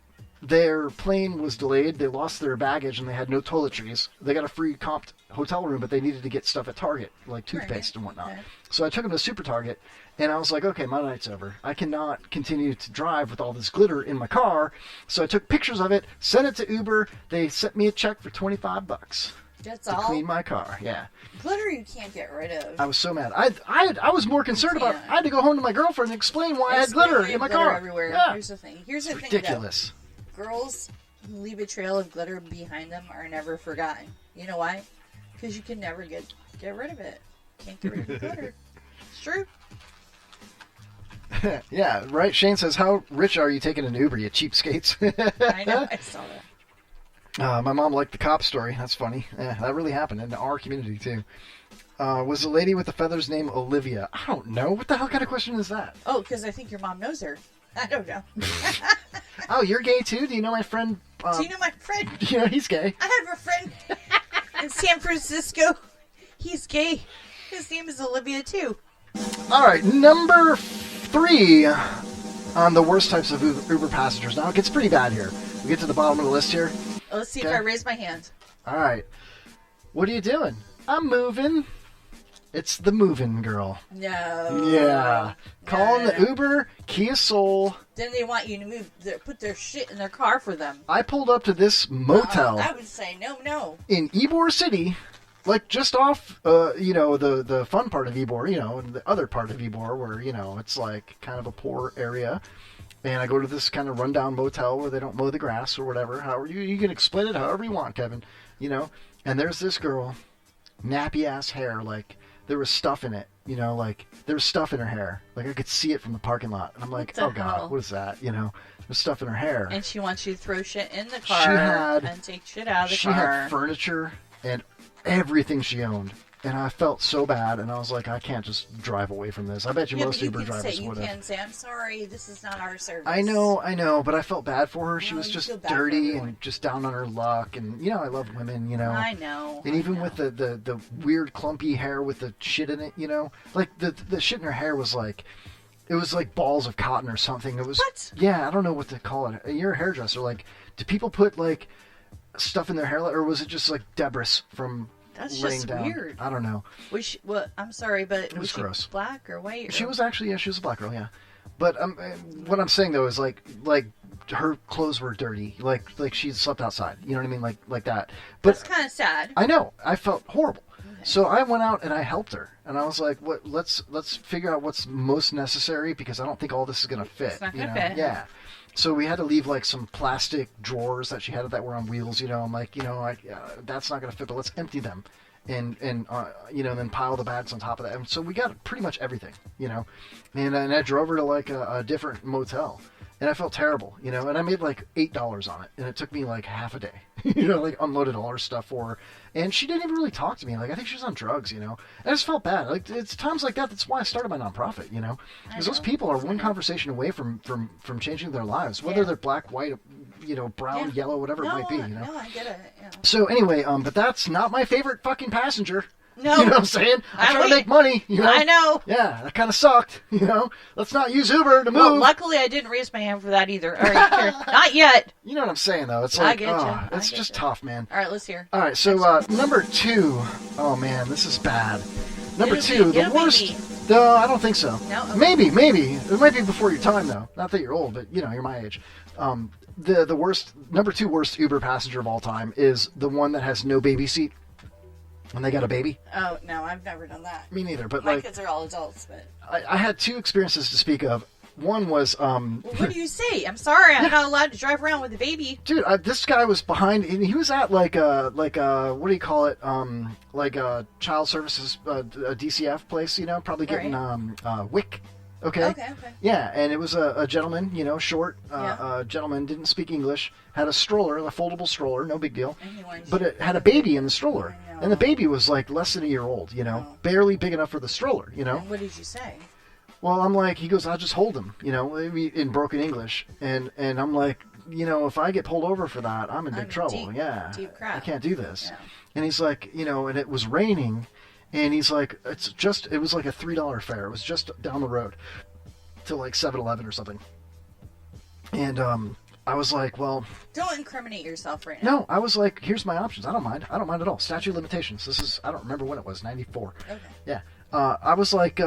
Their plane was delayed, they lost their baggage, and they had no toiletries. They got a free comped hotel room, but they needed to get stuff at Target, like toothpaste and whatnot. So I took them to Super Target, and I was like, okay, my night's over. I cannot continue to drive with all this glitter in my car. So I took pictures of it, sent it to Uber. They sent me a check for $25 That's to all. clean my car. Yeah. Glitter you can't get rid of. I was so mad. I was more concerned about. I had to go home to my girlfriend and explain why I had glitter in my glitter car. everywhere. Yeah. Here's the thing. Here's the Ridiculous. thing. Though. Girls who leave a trail of glitter behind them are never forgotten. You know why? Because you can never get rid of it. Can't get rid of the glitter. It's true. Yeah, right. Shane says, "How rich are you taking an Uber, you cheapskates?" I know. I saw that. My mom liked the cop story. That's funny. Yeah, that really happened in our community too. Was the lady with the feathers named Olivia? I don't know. What the hell kind of question is that? Oh, because I think your mom knows her. I don't know. Oh, you're gay too? Do you know my friend? Do you know my friend? You know he's gay. I have a friend in San Francisco. He's gay. His name is Olivia too. All right, number 3 on the worst types of Uber passengers. Now it gets pretty bad here. We get to the bottom of the list here. Let's see if I raise my hand. All right. What are you doing? I'm moving. It's the moving girl. No. Yeah. Calling the Uber, Kia Soul. Then they want you to put their shit in their car for them. I pulled up to this motel I would say no. in Ybor City, like just off, the fun part of Ybor, and the other part of Ybor where, it's like kind of a poor area. And I go to this kind of rundown motel where they don't mow the grass or whatever. However, you can explain it however you want, Kevin. And there's this girl, nappy ass hair, like there was stuff in it. Like there was stuff in her hair. Like I could see it from the parking lot. And I'm like, oh God, what is that? There's stuff in her hair. And she wants you to throw shit in the car and take shit out of the car. She had furniture and everything she owned. And I felt so bad, and I was like, I can't just drive away from this. I bet you most Uber drivers would have. You can say, I'm sorry, this is not our service. I know, but I felt bad for her. She was just dirty and just down on her luck. And, I love women, I know. And even with the weird clumpy hair with the shit in it, like the shit in her hair was like, it was like balls of cotton or something. It was, what? Yeah, I don't know what to call it. You're a hairdresser. Like, do people put, like, stuff in their hair, or was it just, like, debris from... That's laying just down. weird. I don't know. I'm sorry, but was she gross. Black or white? She was actually, she was a black girl, yeah. But what I'm saying though is like her clothes were dirty, like she slept outside. You know what I mean, like that. But that's kind of sad. I know. I felt horrible. Okay. So I went out and I helped her, and I was like, "What? Let's figure out what's most necessary because I don't think all this is gonna fit." It's not gonna fit. Yeah. So we had to leave like some plastic drawers that she had that were on wheels. I'm like, that's not gonna fit, but let's empty them. And then pile the bags on top of that. And so we got pretty much everything, And I drove her to like a different motel, and I felt terrible, and I made like $8 on it, and it took me like half a day, like unloaded all her stuff for her, and she didn't even really talk to me. Like I think she was on drugs, and I just felt bad. Like it's times like that. That's why I started my nonprofit, because those people are one conversation away from changing their lives, whether they're black, white, brown, yellow, whatever it might be, No, I get it. Yeah. So anyway, but that's not my favorite fucking passenger. No. You know what I'm saying? I'm trying to make money. You know? I know. Yeah, that kind of sucked. You know, let's not use Uber to move. Well, luckily I didn't raise my hand for that either. All right, here. Not yet. You know what I'm saying, though? It's I like, get you. it's just tough, man. All right, let's hear. All right, so number 2. Oh man, this is bad. Number 2, the worst. No, I don't think so. No? Okay. Maybe. It might be before your time, though. Not that you're old, but you know, you're my age. The worst, number 2 worst Uber passenger of all time is the one that has no baby seat when they got a baby. Oh no, I've never done that. Me neither, but my kids are all adults. But I had 2 experiences to speak of. One was well, what do you say? I'm sorry, I'm not allowed to drive around with a baby. Dude, this guy was behind. He was at like a what do you call it? Like a child services, a DCF place. You know, probably getting WIC. Okay. Yeah, and it was a gentleman. You know, short gentleman, didn't speak English. Had a stroller, a foldable stroller, no big deal. But it had a baby in the stroller, and the baby was like less than a year old. You know, barely big enough for the stroller. You know. And what did you say? Well, I'm like, he goes, I'll just hold him, you know, in broken English. And I'm like, you know, if I get pulled over for that, I'm in big trouble. Deep crap. I can't do this. Yeah. And he's like, you know, and it was raining. And he's like, it was like a $3 fare. It was just down the road to like 7-Eleven or something. And I was like, well... Don't incriminate yourself right now. No, I was like, here's my options. I don't mind at all. Statute of limitations. This is, I don't remember when it was, 94. Okay. Yeah. I was like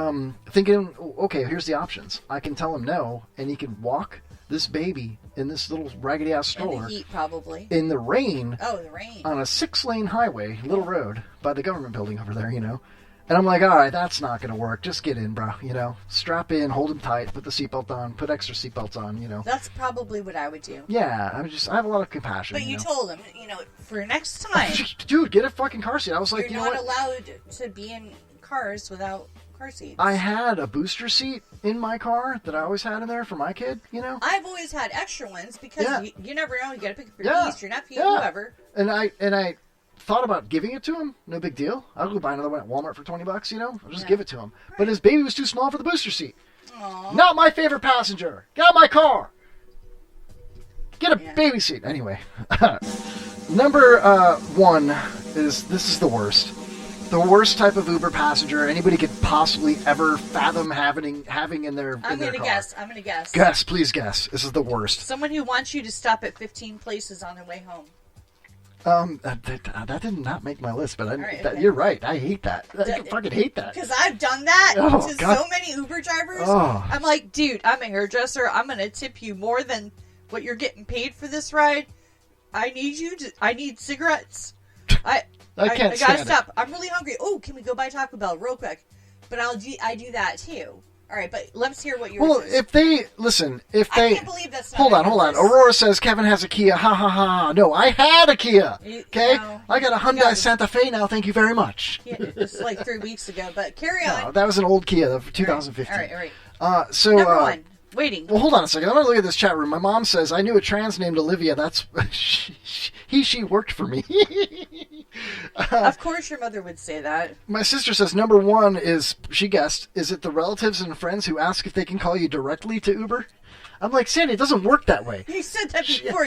thinking, okay, here's the options. I can tell him no, and he can walk this baby in this little raggedy ass stroller. In the heat, probably. In the rain. Oh, the rain. On a 6-lane highway, little road, by the government building over there, you know. And I'm like, all right, that's not going to work. Just get in, bro, you know. Strap in, hold him tight, put the seatbelt on, put extra seatbelts on, you know. That's probably what I would do. Yeah, I have a lot of compassion. But you told him, you know, for next time. Dude, get a fucking car seat. I was like, you're you know not what? allowed to be in cars without car seats. I had a booster seat in my car that I always had in there for my kid, you know? I've always had extra ones because you never know. You got to pick up your niece, your nephew, Yeah. whoever. And I thought about giving it to him. No big deal. I'll go buy another one at Walmart for $20, you know? I'll just give it to him. Right. But his baby was too small for the booster seat. Aww. Not my favorite passenger. Get out of my car. Get a baby seat. Anyway. Number 1 is, this is the worst. The worst type of Uber passenger anybody could possibly ever fathom having in their car. I'm going to guess. Guess, please guess. This is the worst. Someone who wants you to stop at 15 places on their way home. That did not make my list, but okay. You're right. I hate that. I fucking hate that. Because I've done that to God. so many Uber drivers. Oh. I'm like, dude, I'm a hairdresser. I'm going to tip you more than what you're getting paid for this ride. I need cigarettes. I gotta stop. I'm really hungry. Oh, can we go buy Taco Bell real quick? But I do that too. All right, but let's hear what yours is. If they listen, I can't believe that's not hold on. Aurora says Kevin has a Kia. Ha ha ha. No, I had a Kia. Okay, I got a Hyundai Santa Fe now. Thank you very much. Yeah, it's like 3 weeks ago. But carry on. No, that was an old Kia, 2015. All right. So number 1. Waiting. Well, hold on a second. I'm going to look at this chat room. My mom says, I knew a trans named Olivia. That's... she worked for me. Of course your mother would say that. My sister says, number 1 is, she guessed, is it the relatives and friends who ask if they can call you directly to Uber? I'm like, Sandy, it doesn't work that way. You said that before.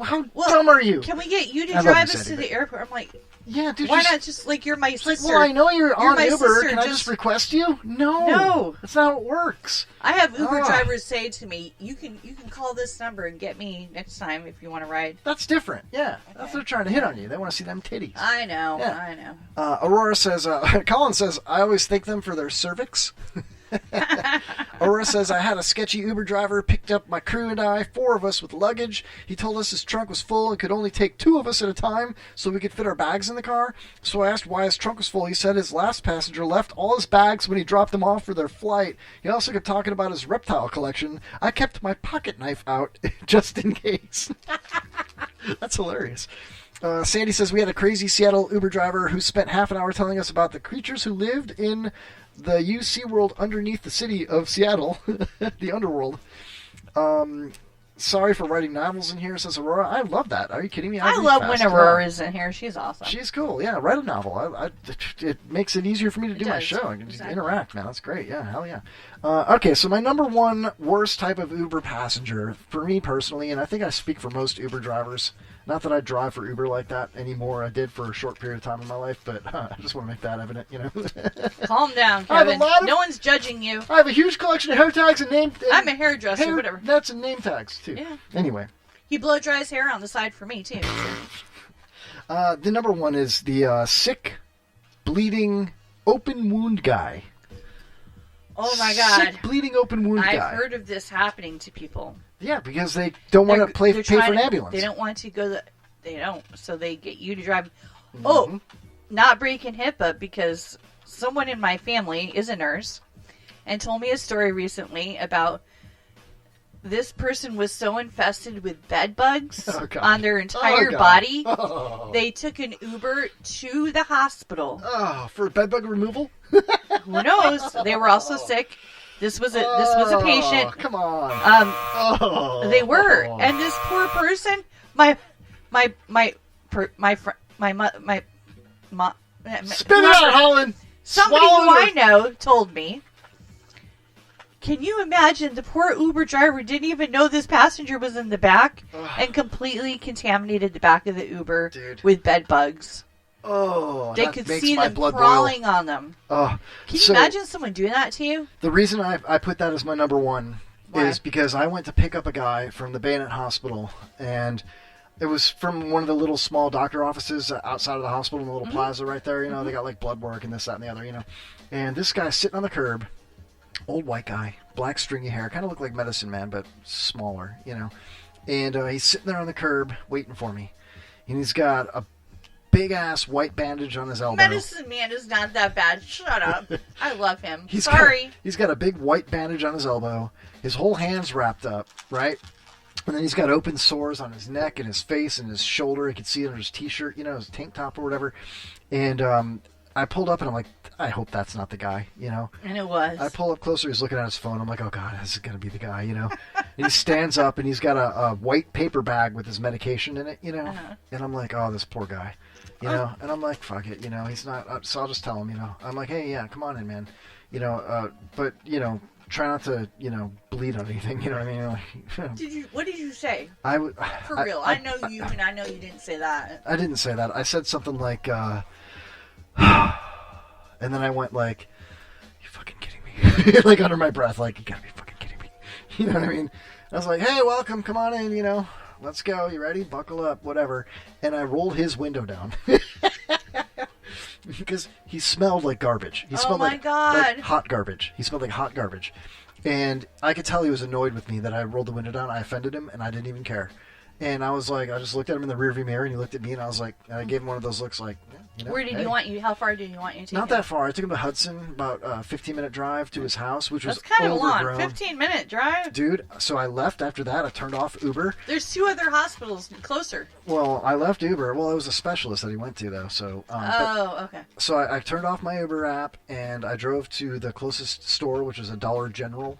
How dumb are you? Can we get you to drive us to the airport? I'm like... Yeah, dude. Why not just like you're my sister? Well, I know you're on my Uber. Sister, Can I just request you? No, that's not how it works. I have Uber drivers say to me, "You can call this number and get me next time if you want to ride." That's different. Yeah, that's what they're trying to hit on you. They want to see them titties. I know. Yeah. I know. Aurora says. Colin says, "I always thank them for their cervix." Aurora says, I had a sketchy Uber driver picked up my crew and I, 4 of us with luggage. He told us his trunk was full and could only take 2 of us at a time so we could fit our bags in the car. So I asked why his trunk was full. He said his last passenger left all his bags when he dropped them off for their flight. He also kept talking about his reptile collection. I kept my pocket knife out just in case. That's hilarious. Sandy says, we had a crazy Seattle Uber driver who spent half an hour telling us about the creatures who lived in the UC world underneath the city of Seattle, the underworld. Sorry for writing novels in here, says Aurora. I love that. Are you kidding me? I read love fast. when Aurora is in here. She's awesome. She's cool. Yeah, write a novel. It makes it easier for me to do my does. show. I can just Exactly. interact, man. That's great. Yeah, hell yeah. Okay, so my number one worst type of Uber passenger, for me personally, and I think I speak for most Uber drivers, not that I drive for Uber like that anymore. I did for a short period of time in my life, but I just want to make that evident, you know. Calm down, I have a Kevin. lot of- No one's judging you. I have a huge collection of hair tags and name. I'm a hairdresser, whatever. Nets and name tags too. Yeah. Anyway, He blow dries hair on the side for me too. the number one is the sick, bleeding, open wound guy. Oh my God! Sick, bleeding, open wound I've guy. heard of this happening to people. Yeah, because they don't want to pay They're for trying an to- ambulance. They don't want to go. They don't. So they get you to drive. Mm-hmm. Oh, not breaking HIPAA because someone in my family is a nurse and told me a story recently about this person was so infested with bed bugs Oh, God. on their entire Oh, God. body. Oh. They took an Uber to the hospital. Oh, for bed bug removal? Who knows? They were also sick. This was a patient. Come on. They were, and this poor person, my Spit it out, Holland. Somebody Swallow who I your- know told me. Can you imagine the poor Uber driver didn't even know this passenger was in the back and completely contaminated the back of the Uber with bed bugs? Oh, They that could makes see my them blood crawling boil. on them. Oh, Can you so imagine someone doing that to you? the reason I put that as my number one is because I went to pick up a guy from the Bayonet Hospital, and it was from one of the little small doctor offices outside of the hospital in the little plaza right there. You know, they got like blood work and this, that, and the other, you know. And this guy's sitting on the curb, old white guy, black stringy hair, kind of looked like Medicine Man, but smaller, you know. And he's sitting there on the curb waiting for me. And he's got a big-ass white bandage on his elbow. Medicine Man is not that bad. Shut up. I love him. He's Sorry. He's got a big white bandage on his elbow. His whole hand's wrapped up, right? And then he's got open sores on his neck and his face and his shoulder. You could see it under his t-shirt, you know, his tank top or whatever. And I pulled up and I'm like, I hope that's not the guy, you know. And it was. I pull up closer. He's looking at his phone. I'm like, oh, God, this is going to be the guy, you know. And he stands up and he's got a white paper bag with his medication in it, you know. And I'm like, oh, this poor guy, you know. And I'm like, fuck it, you know. He's not. So I'll just tell him, you know. I'm like, hey, yeah, come on in, man. You know, but, you know, try not to, you know, bleed on anything, you know what I mean? Like, What did you say? For real. I know you, and I know you didn't say that. I didn't say that. I said something like, and then I went like, you fucking kidding me? Like under my breath, like, you gotta be fucking kidding me. You know what I mean? I was like, hey, welcome, come on in, you know, let's go, you ready? Buckle up, whatever. And I rolled his window down. Because he smelled like garbage. He smelled like hot garbage. He smelled like hot garbage. And I could tell he was annoyed with me that I rolled the window down. I offended him, and I didn't even care. And I was like, I just looked at him in the rearview mirror, and he looked at me, and I was like, and I gave him one of those looks like, yeah, you know, Where did hey. you want you? How far did you want you to take Not him? that far. I took him to Hudson, about a 15-minute drive to his house, which That's was kind of long. overgrown. 15-minute drive. Dude, so I left after that. I turned off Uber. There's 2 other hospitals closer. Well, I left Uber. Well, it was a specialist that he went to, though. So. Okay. So I turned off my Uber app and I drove to the closest store, which was a Dollar General,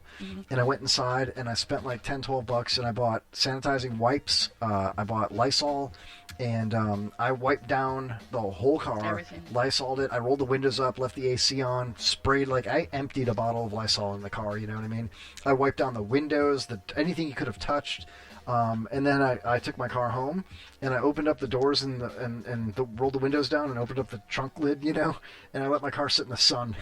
and I went inside and I spent like $10-12 and I bought sanitizing wipes. I bought Lysol, and I wiped down the whole car. Everything. Lysoled it. I rolled the windows up, left the AC on, sprayed I emptied a bottle of Lysol in the car. You know what I mean? I wiped down the windows, anything you could have touched. And then I took my car home, and I opened up the doors and rolled the windows down and opened up the trunk lid, you know, and I let my car sit in the sun.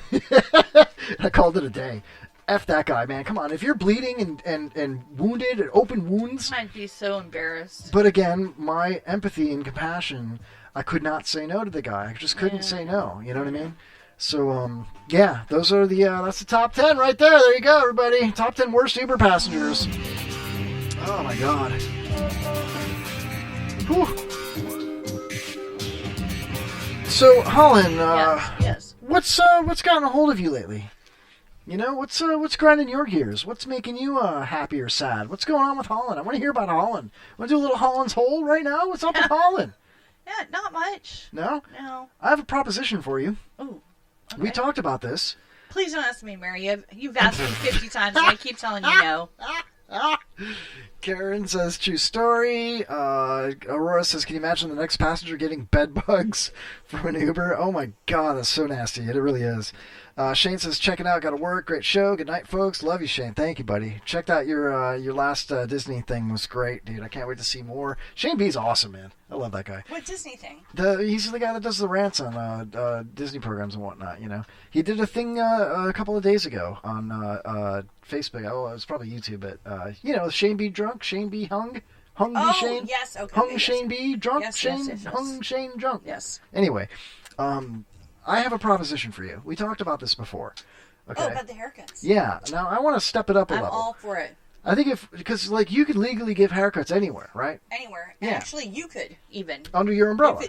I called it a day. F that guy, man. Come on. If you're bleeding and wounded and open wounds. I'd be so embarrassed. But again, my empathy and compassion, I could not say no to the guy. I just couldn't say no. You know what I mean? So, yeah, those are that's the top 10 right there. There you go, everybody. Top 10 worst Uber passengers. Oh my God. Whew. So, Holland, yes. What's gotten a hold of you lately? You know, what's grinding your gears? What's making you happy or sad? What's going on with Holland? I want to hear about Holland. Want to do a little Holland's Hole right now? What's up with Holland? Yeah, not much. No? No. I have a proposition for you. Ooh. We talked about this. Please don't ask me, Mary. You've asked me 50 times, and I keep telling you no. Karen says, true story. Aurora says, can you imagine the next passenger getting bed bugs from an Uber? Oh my God, that's so nasty. It really is. Shane says, check it out. Got to work. Great show. Good night, folks. Love you, Shane. Thank you, buddy. Checked out your last Disney thing. Was great, dude. I can't wait to see more. Shane B's awesome, man. I love that guy. What Disney thing? He's the guy that does the rants on Disney programs and whatnot. You know, he did a thing a couple of days ago on Facebook. Oh, it was probably YouTube. But you know, Shane B drunk, Shane B hung B Shane. Yes. Okay. Hung yes. Shane B drunk, Yes, Shane yes. hung Shane drunk. Yes. Anyway, I have a proposition for you. We talked about this before. Okay. Oh, about the haircuts. Yeah. Now I want to step it up a I'm level. all for it. I think because like you could legally give haircuts anywhere, right? Anywhere. Yeah. Actually, you could even. Under your umbrella.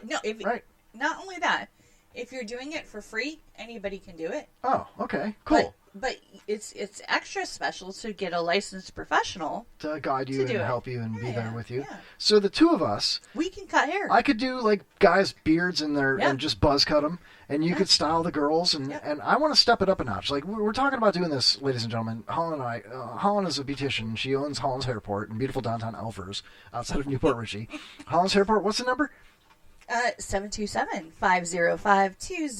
Right. Not only that, if you're doing it for free, anybody can do it. Oh, okay. Cool. But it's extra special to get a licensed professional to guide you and do it. help you and be there with you. So the two of us, we can cut hair. I could do like guys' beards in there Yeah. and just buzz cut them, and you could style the girls, and I want to step it up a notch. Like we're talking about doing this, ladies and gentlemen. Holland and I, Holland is a beautician. She owns Holland's Hairport in beautiful downtown Elfers, outside of Newport Richey. Holland's Hairport. What's the number?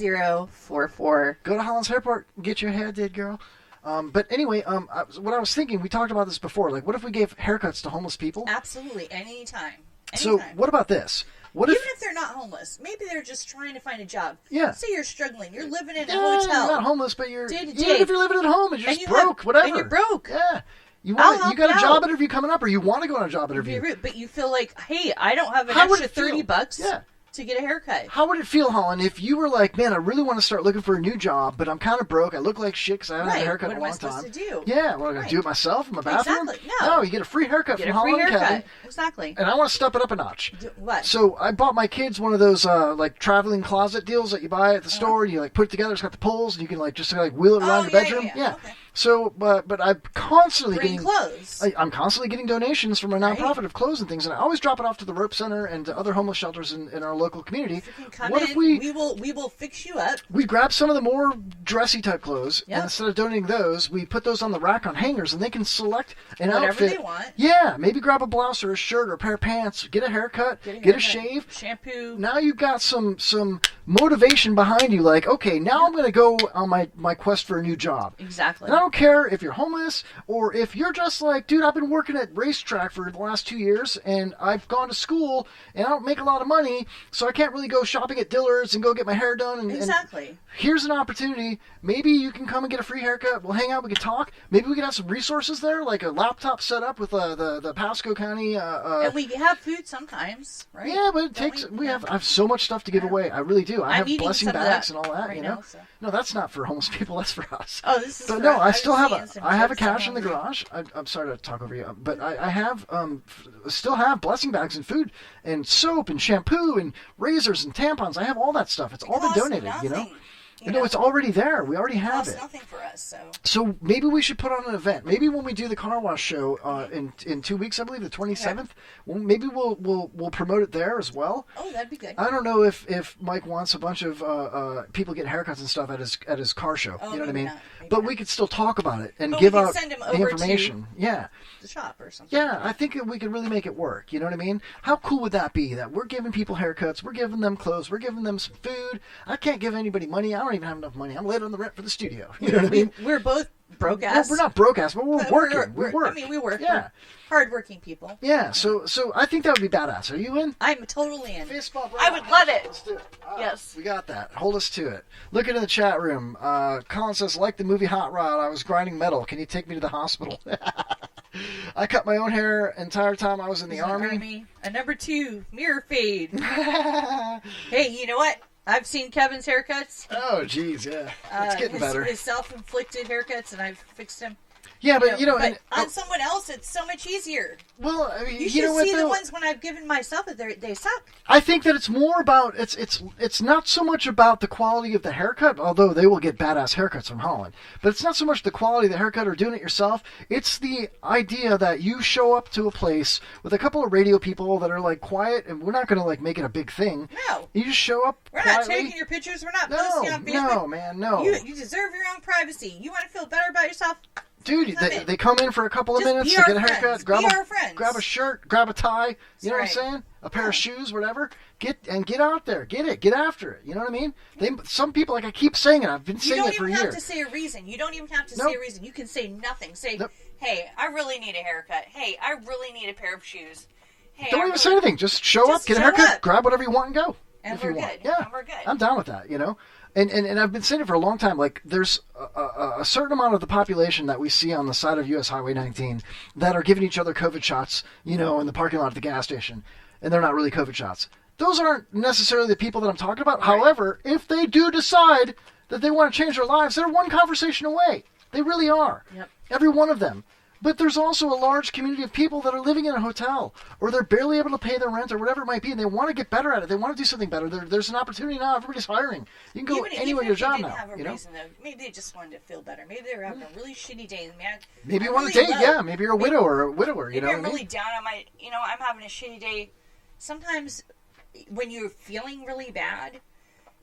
727-505-2044. Go to Holland's Hairport and get your hair did, girl. But anyway, what I was thinking, we talked about this before. Like, what if we gave haircuts to homeless people? Absolutely, anytime. So, what about this? What Even if they're not homeless, maybe they're just trying to find a job. Yeah. Say you're struggling, you're living in a Yeah, hotel. you're not homeless, but you're Day to even day. if you're living at home and you're And just you have- broke, whatever. and you're broke. Yeah. You I'll want help you got you a job out. interview coming up, or you want to go on a job Be interview? rude, but you feel like, hey, I don't have an How would extra it feel? $30 Yeah. to get a haircut. How would it feel, Holland, if you were like, man, I really want to start looking for a new job, but I'm kind of broke. I look like shit because I haven't had a Right. haircut What in am a I long supposed time. to do? Yeah, well, I Right. do it myself in my bathroom. Exactly. No. You get a free haircut Get from a free Holland haircut. Kelly. Exactly. And I want to step it up a notch. What? So I bought my kids one of those like traveling closet deals that you buy at the store, and you like put it together. It's got the poles, and you can like just like wheel it around your bedroom. yeah. Okay. So, but I'm constantly Bring getting clothes. I'm constantly getting donations from a nonprofit of clothes and things, and I always drop it off to the Rope Center and to other homeless shelters in our local community. Come What in, if we will fix you up. we grab some of the more dressy type clothes, Yep. and instead of donating those, we put those on the rack on hangers, and they can select an Whatever outfit. they want. Yeah, maybe grab a blouse or a shirt or a pair of pants, get a haircut, get a haircut, shave, shampoo. Now you've got some motivation behind you. Like, okay, now I'm going to go on my quest for a new job. Exactly. And I don't care if you're homeless or if you're just like, dude, I've been working at racetrack for the last 2 years and I've gone to school and I don't make a lot of money, so I can't really go shopping at Dillard's and go get my hair done. And Exactly. here's an opportunity. Maybe you can come and get a free haircut. We'll hang out. We can talk. Maybe we can have some resources there, like a laptop set up with the Pasco County. And we have food sometimes, right? Yeah, but it takes. I have so much stuff to give away. I really do. I I'm have eating blessing some of bags that and all that. right you know. now, so. No, that's not for homeless people. That's for us. Oh, this is. But for no, us. I still have was seeing I have a some tips cache in the on- garage. I'm sorry to talk over you, but I have still have blessing bags and food and soap and shampoo and razors and tampons. I have all that stuff. It's all been costs donated. You know. nothing, No, it's already there. We already have Costs it. nothing for us, so. So maybe we should put on an event. Maybe when we do the car wash show in 2 weeks, I believe the 27th. Well, maybe we'll promote it there as well. Oh, that'd be good. I don't know if Mike wants a bunch of people get haircuts and stuff at his car show. Oh, you know what I maybe mean? not, But we could still talk about it and But give we could out send him the over information. Yeah. The shop or something. Yeah, I think that we could really make it work. You know what I mean? How cool would that be? That we're giving people haircuts, we're giving them clothes, we're giving them some food. I can't give anybody money. I don't even have enough money. I'm late on the rent for the studio. You know what I mean? We're both broke Well, ass. we're not broke ass, but we're working. We work. I mean, we work. Yeah. We're hardworking people. Yeah. So I think that would be badass. Are you in? I'm totally in. Fist bump I would love it. Let's do it. Yes. We got that. Hold us to it. Looking in the chat room. Colin says, like the movie Hot Rod, I was grinding metal. Can you take me to the hospital? I cut my own hair entire time I was in the army. A number 2 mirror fade. Hey, you know what? I've seen Kevin's haircuts. Oh, geez, yeah. It's getting better. His self-inflicted haircuts, and I've fixed them. Yeah, but but and- on someone else, it's so much easier. Well, I mean, you should know what, see the though? ones when I've given myself it. They suck. I think that it's more about it's not so much about the quality of the haircut, although they will get badass haircuts from Holland. But it's not so much the quality of the haircut or doing it yourself. It's the idea that you show up to a place with a couple of radio people that are like quiet, and we're not going to like make it a big thing. No, you just show up. We're quietly. not taking your pictures. We're not posting on Facebook. No, man, no. You deserve your own privacy. You want to feel better about yourself? Dude, they come in for a couple of minutes, they get a haircut, grab a shirt, grab a tie, you know what I'm saying? A pair of shoes, whatever. Get out there. Get after it. You know what I mean? Some people, like I keep saying it, I've been saying it for years. You don't even have to say a reason. You don't even have to say a reason. You can say nothing. Say, hey, I really need a haircut. Hey, I really need a pair of shoes. Hey, don't even say anything. Just show up, get a haircut, grab whatever you want and go. And if we're you want. good. Yeah, and we're good. I'm down with that, you know? And I've been saying it for a long time. Like, there's a certain amount of the population that we see on the side of U.S. Highway 19 that are giving each other COVID shots, you know, in the parking lot at the gas station. And they're not really COVID shots. Those aren't necessarily the people that I'm talking about. Right. However, if they do decide that they want to change their lives, they're one conversation away. They really are. Yep. Every one of them. But there's also a large community of people that are living in a hotel, or they're barely able to pay their rent, or whatever it might be, and they want to get better at it. They want to do something better. There's an opportunity now. Everybody's hiring. You can go anywhere your job now. Have a you know? reason, though. Maybe they just wanted to feel better. Maybe they were having a really shitty day. Man, maybe you want to date. Yeah, maybe you're a widow or a widower. You know, maybe I'm really down on my. You know, I'm having a shitty day. Sometimes, when you're feeling really bad,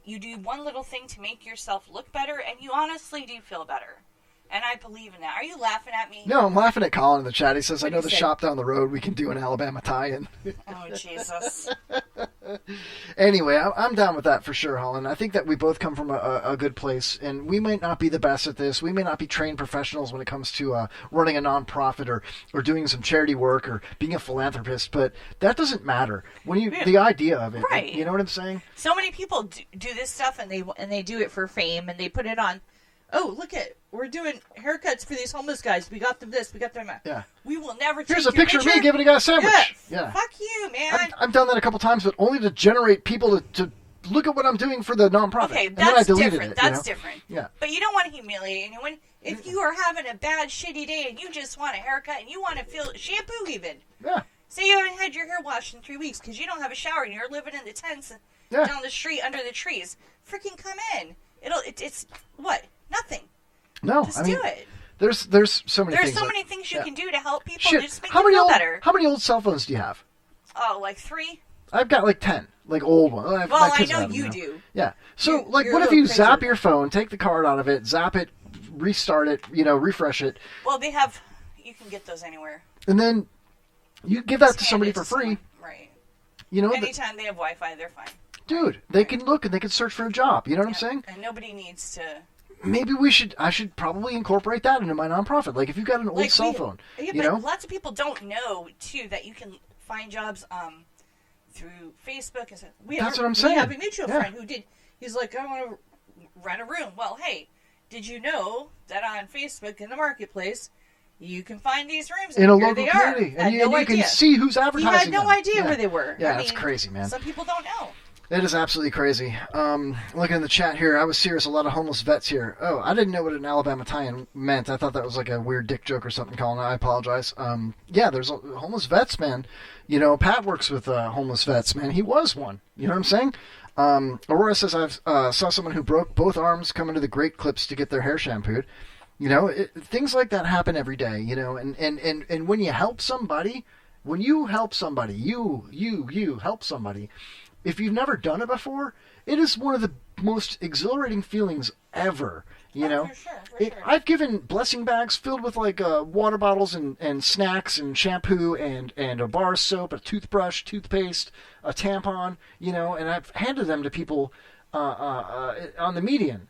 you do one little thing to make yourself look better, and you honestly do feel better. And I believe in that. Are you laughing at me? No, I'm laughing at Colin in the chat. He says, I know the shop down the road. We can do an Alabama tie-in. Oh, Jesus. Anyway, I'm down with that for sure, Holland. I think that we both come from a good place, and we might not be the best at this. We may not be trained professionals when it comes to running a nonprofit or doing some charity work or being a philanthropist, but that doesn't matter. The idea of it, right. You know what I'm saying? So many people do this stuff, and they do it for fame, and they put it on. Oh, look we're doing haircuts for these homeless guys. We got them this, we got them that. Yeah. We will never Here's take a picture of me giving a guy a sandwich. Yeah. Fuck you, man. I've done that a couple times, but only to generate people to look at what I'm doing for the nonprofit. Okay, and then I that's deleted different. It, That's different. Yeah. But you don't want to humiliate anyone. If you are having a bad, shitty day and you just want a haircut and you want to feel shampoo even. Yeah. Say you haven't had your hair washed in 3 weeks because you don't have a shower and you're living in the tents down the street under the trees. Freaking come in. It's what? Nothing. No, just do it. There's so many things. There's so many things you can do to help people. Shit. Just make them feel better. How many old cell phones do you have? Oh, like 3? I've got like 10, like old ones. Well, I know you do. Yeah. So, what if you zap your phone, take the card out of it, zap it, restart it, refresh it? Well, you can get those anywhere. And then you give that to somebody for free. Right. Anytime they have Wi-Fi, they're fine. Dude, they can look and they can search for a job. You know what I'm saying? And nobody needs to. Maybe I should probably incorporate that into my nonprofit. Like if you've got an old cell phone, but lots of people don't know too that you can find jobs through Facebook. And That's what I'm saying. We have a mutual friend who did. He's like, I want to rent a room. Well, hey, did you know that on Facebook in the marketplace you can find these rooms in a here local they community, are. and you can see who's advertising. He had no them. idea where they were. Yeah, that's crazy, man. Some people don't know. It is absolutely crazy. Looking in the chat here, I was serious. A lot of homeless vets here. Oh, I didn't know what an Alabama tie-in meant. I thought that was like a weird dick joke or something, Colin. I apologize. Yeah, there's homeless vets, man. Pat works with homeless vets, man. He was one. You know what I'm saying? Aurora says, I saw someone who broke both arms coming to the Great Clips to get their hair shampooed. Things like that happen every day, and when you help somebody, you help somebody, if you've never done it before, it is one of the most exhilarating feelings ever, For sure. I've given blessing bags filled with water bottles and snacks and shampoo and a bar of soap, a toothbrush, toothpaste, a tampon, and I've handed them to people on the median,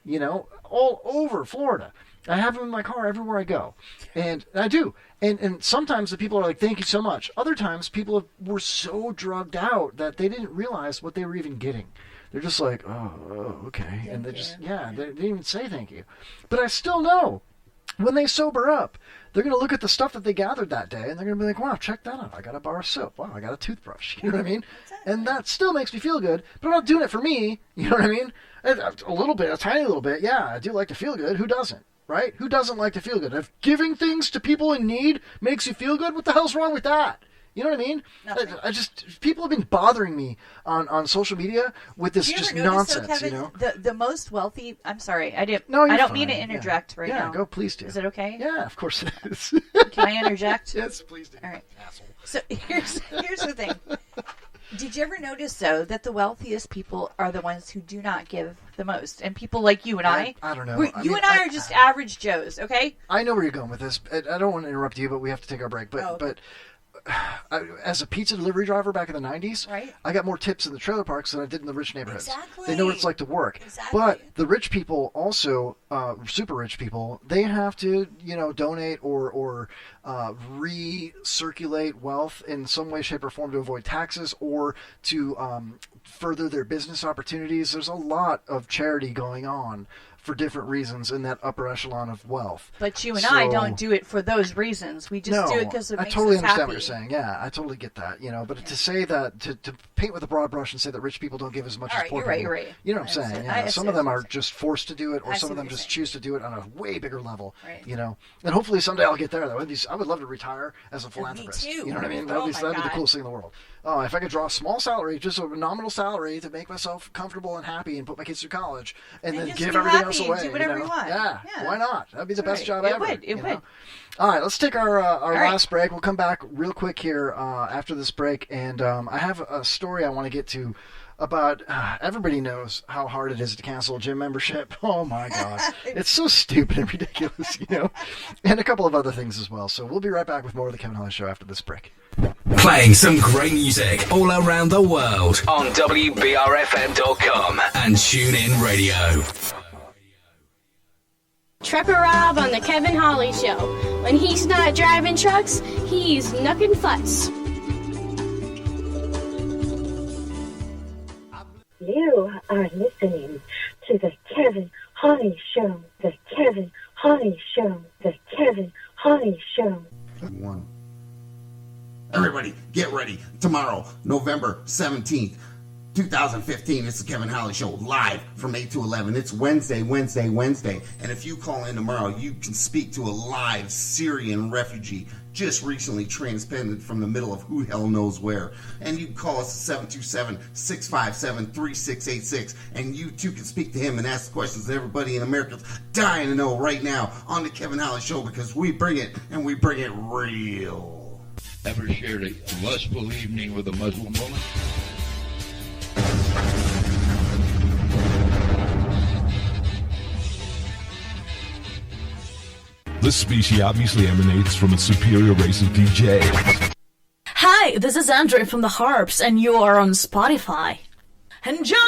all over Florida. I have them in my car everywhere I go, and I do. And sometimes the people are like, "Thank you so much." Other times, people were so drugged out that they didn't realize what they were even getting. They're just like, "Oh, okay," and they didn't even say thank you. But I still know when they sober up, they're going to look at the stuff that they gathered that day, and they're going to be like, "Wow, check that out! I got a bar of soap. Wow, I got a toothbrush." You know what I mean? Exactly. And that still makes me feel good. But I'm not doing it for me. You know what I mean? A little bit, a tiny little bit. Yeah, I do like to feel good. Who doesn't? Right? Who doesn't like to feel good? If giving things to people in need makes you feel good, what the hell's wrong with that? You know what I mean? People have been bothering me on social media with this just nonsense. So, Kevin, the most wealthy. I'm sorry, I didn't. No, I don't mean to interject right now. Yeah, go, please do. Is it okay? Yeah, of course it is. Can I interject? Yes, please do. All right. Asshole. So here's the thing. Did you ever notice, though, that the wealthiest people are the ones who do not give the most? And people like you and I don't know. You and I are just average Joes, okay? I know where you're going with this. I don't want to interrupt you, but we have to take our break. But as a pizza delivery driver back in the 90s, right. I got more tips in the trailer parks than I did in the rich neighborhoods. Exactly. They know what it's like to work. Exactly. But the rich people also, super rich people, they have to, donate or recirculate wealth in some way, shape, or form to avoid taxes or to further their business opportunities. There's a lot of charity going on for different reasons in that upper echelon of wealth. But you and I don't do it for those reasons. We just do it because it makes us happy. I totally understand what you're saying. Yeah, I totally get that. But to say that, to paint with a broad brush and say that rich people don't give as much as poor people. You're right. You know what I'm saying? Some of them are just forced to do it, or some of them just choose to do it on a way bigger level. Right. And hopefully someday I'll get there. Though I would love to retire as a philanthropist. Me too. You know what I mean? That'd be the coolest thing in the world. Oh, if I could draw a small salary, just a nominal salary, to make myself comfortable and happy and put my kids through college, and then give everything else away. Do whatever you want. Yeah, why not? That'd be the best job ever. It would. All right, let's take our last break. We'll come back real quick here after this break, and I have a story I want to get to about everybody knows how hard it is to cancel a gym membership. Oh my God. It's so stupid and ridiculous, and a couple of other things as well. So we'll be right back with more of the Kevin Holly Show after this break. Playing some great music all around the world on WBRFM.com and TuneIn Radio. Trucker Rob on the Kevin Holly Show. When he's not driving trucks, he's knucking futs. You are listening to the Kevin Holly Show. The Kevin Holly Show. The Kevin Holly Show. One. Everybody, get ready. Tomorrow, November 17th, 2015, it's the Kevin Holly Show, live from 8 to 11. It's Wednesday. And if you call in tomorrow, you can speak to a live Syrian refugee just recently transplanted from the middle of who hell knows where. And you can call us at 727-657-3686. And you too can speak to him and ask questions that everybody in America's dying to know right now on the Kevin Holly Show, because we bring it, and we bring it real. Ever shared a lustful evening with a Muslim woman? This species obviously emanates from a superior race of DJs. Hi, this is Andre from the Harps, and you are on Spotify. Enjoy it!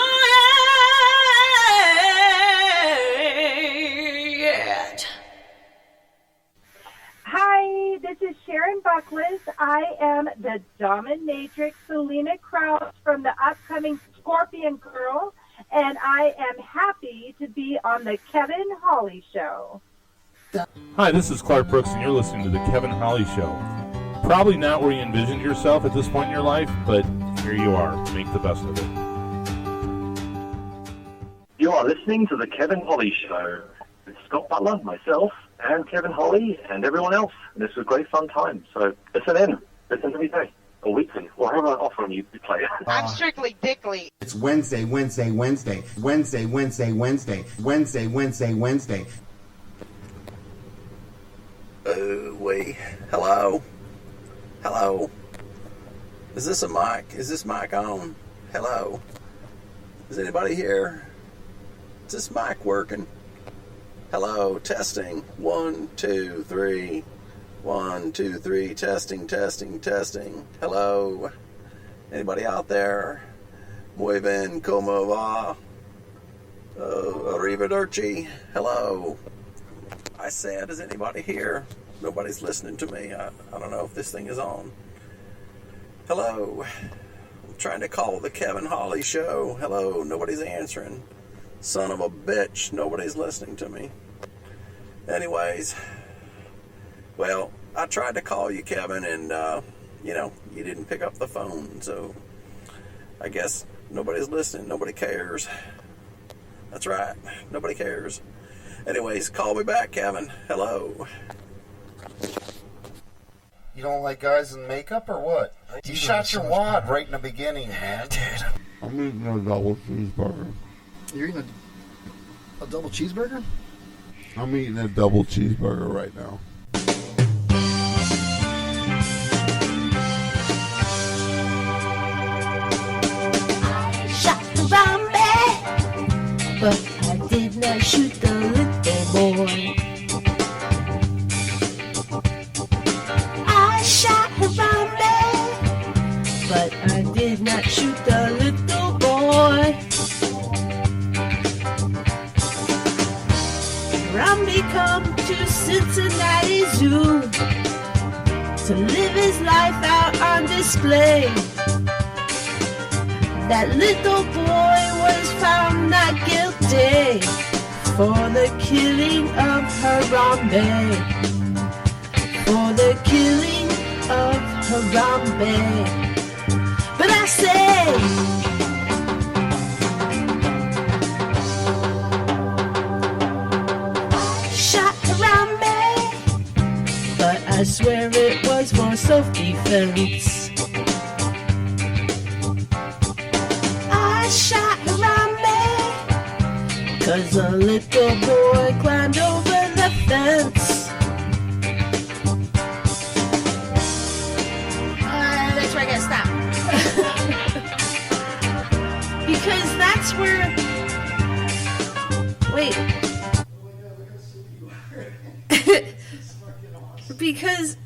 Hi, this is Sharon Buckles. I am the dominatrix Selena Krause from the upcoming Scorpion Girl, and I am happy to be on the Kevin Holly Show. Hi, this is Clark Brooks, and you're listening to the Kevin Holly Show. Probably not where you envisioned yourself at this point in your life, but here you are. Make the best of it. You are listening to the Kevin Holly Show with Scott Butler, myself, and Kevin Holly, and everyone else. And this is a great fun time. So listen in. Listen every day, or weekly, or however often you play it. I'm strictly dickly. It's Wednesday. Oh, wait. Hello? Hello? Is this a mic? Is this mic on? Hello? Is anybody here? Is this mic working? Hello? Testing. 1, 2, 3. 1, 2, 3. Testing. Hello? Anybody out there? Muy bien, como va? Arrivederci. Hello? I said, is anybody here? Nobody's listening to me. I don't know if this thing is on. Hello? I'm trying to call the Kevin Holly Show. Hello? Nobody's answering. Son of a bitch. Nobody's listening to me. Anyways, well, I tried to call you, Kevin, and, you didn't pick up the phone, so I guess nobody's listening. Nobody cares. That's right. Nobody cares. Anyways, call me back, Kevin. Hello. You don't like guys in makeup or what? You shot your wad right in the beginning, man. Dude. I'm eating a double cheeseburger. You're eating a double cheeseburger? I'm eating a double cheeseburger right now. not shoot the little boy. I shot Harambe, but I did not shoot the little boy. Harambe come to Cincinnati Zoo to live his life out on display. That little boy was found not guilty for the killing of Harambe. For the killing of Harambe. But I say, shot Harambe, but I swear it was for self-defense. I shot Harambe, 'cause a little boy climbed over the fence. That's where I gotta stop. Because that's where... Wait. Because...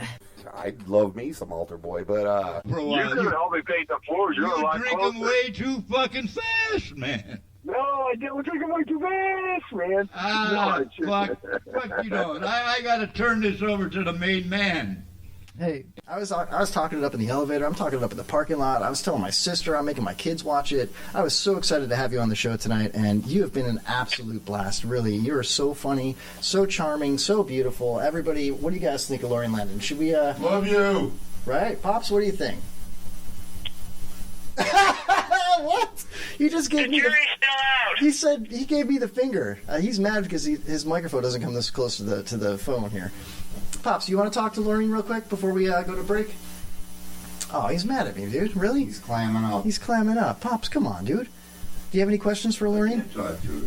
I love me some altar boy, but Bro, you could have helped me paint the floors. You're a lot drinking closer. way too fucking fast, man. No, I didn't. We're drinking way too fast, man. Fuck you don't. I gotta turn this over to the main man. Hey, I was talking it up in the elevator. I'm talking it up in the parking lot. I was telling my sister. I'm making my kids watch it. I was so excited to have you on the show tonight, and you have been an absolute blast. Really, you are so funny, so charming, so beautiful. Everybody, what do you guys think of Lori Landon? Should we? Love you. Right, Pops. What do you think? What? You just gave me. The jury's still out. He said he gave me the finger. He's mad because his microphone doesn't come this close to the phone here. Pops, you want to talk to Lorraine real quick before we go to break? Oh, he's mad at me, dude. Really? he's clamming up. He's clamming up. Pops, come on, dude. Do you have any questions for Lorraine?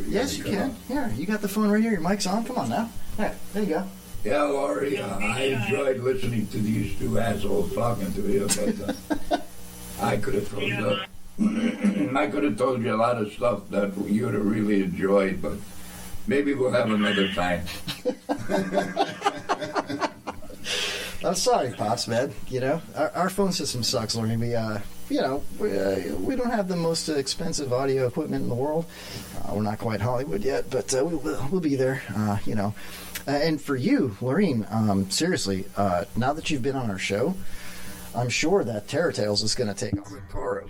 Yes, you can. Here, you got the phone right here. Your mic's on. Come on now. There you go. Yeah, Laurie, I enjoyed listening to these two assholes talking to you, but I could have told you. I could have told you a lot of stuff that you'd have really enjoyed, but maybe we'll have another time. I'm sorry, Pops, man. You know, our phone system sucks, Lorraine. We don't have the most expensive audio equipment in the world. We're not quite Hollywood yet, but we'll be there. And for you, Lorraine, seriously, now that you've been on our show, I'm sure that Terror Tales is going to take off. Taurus.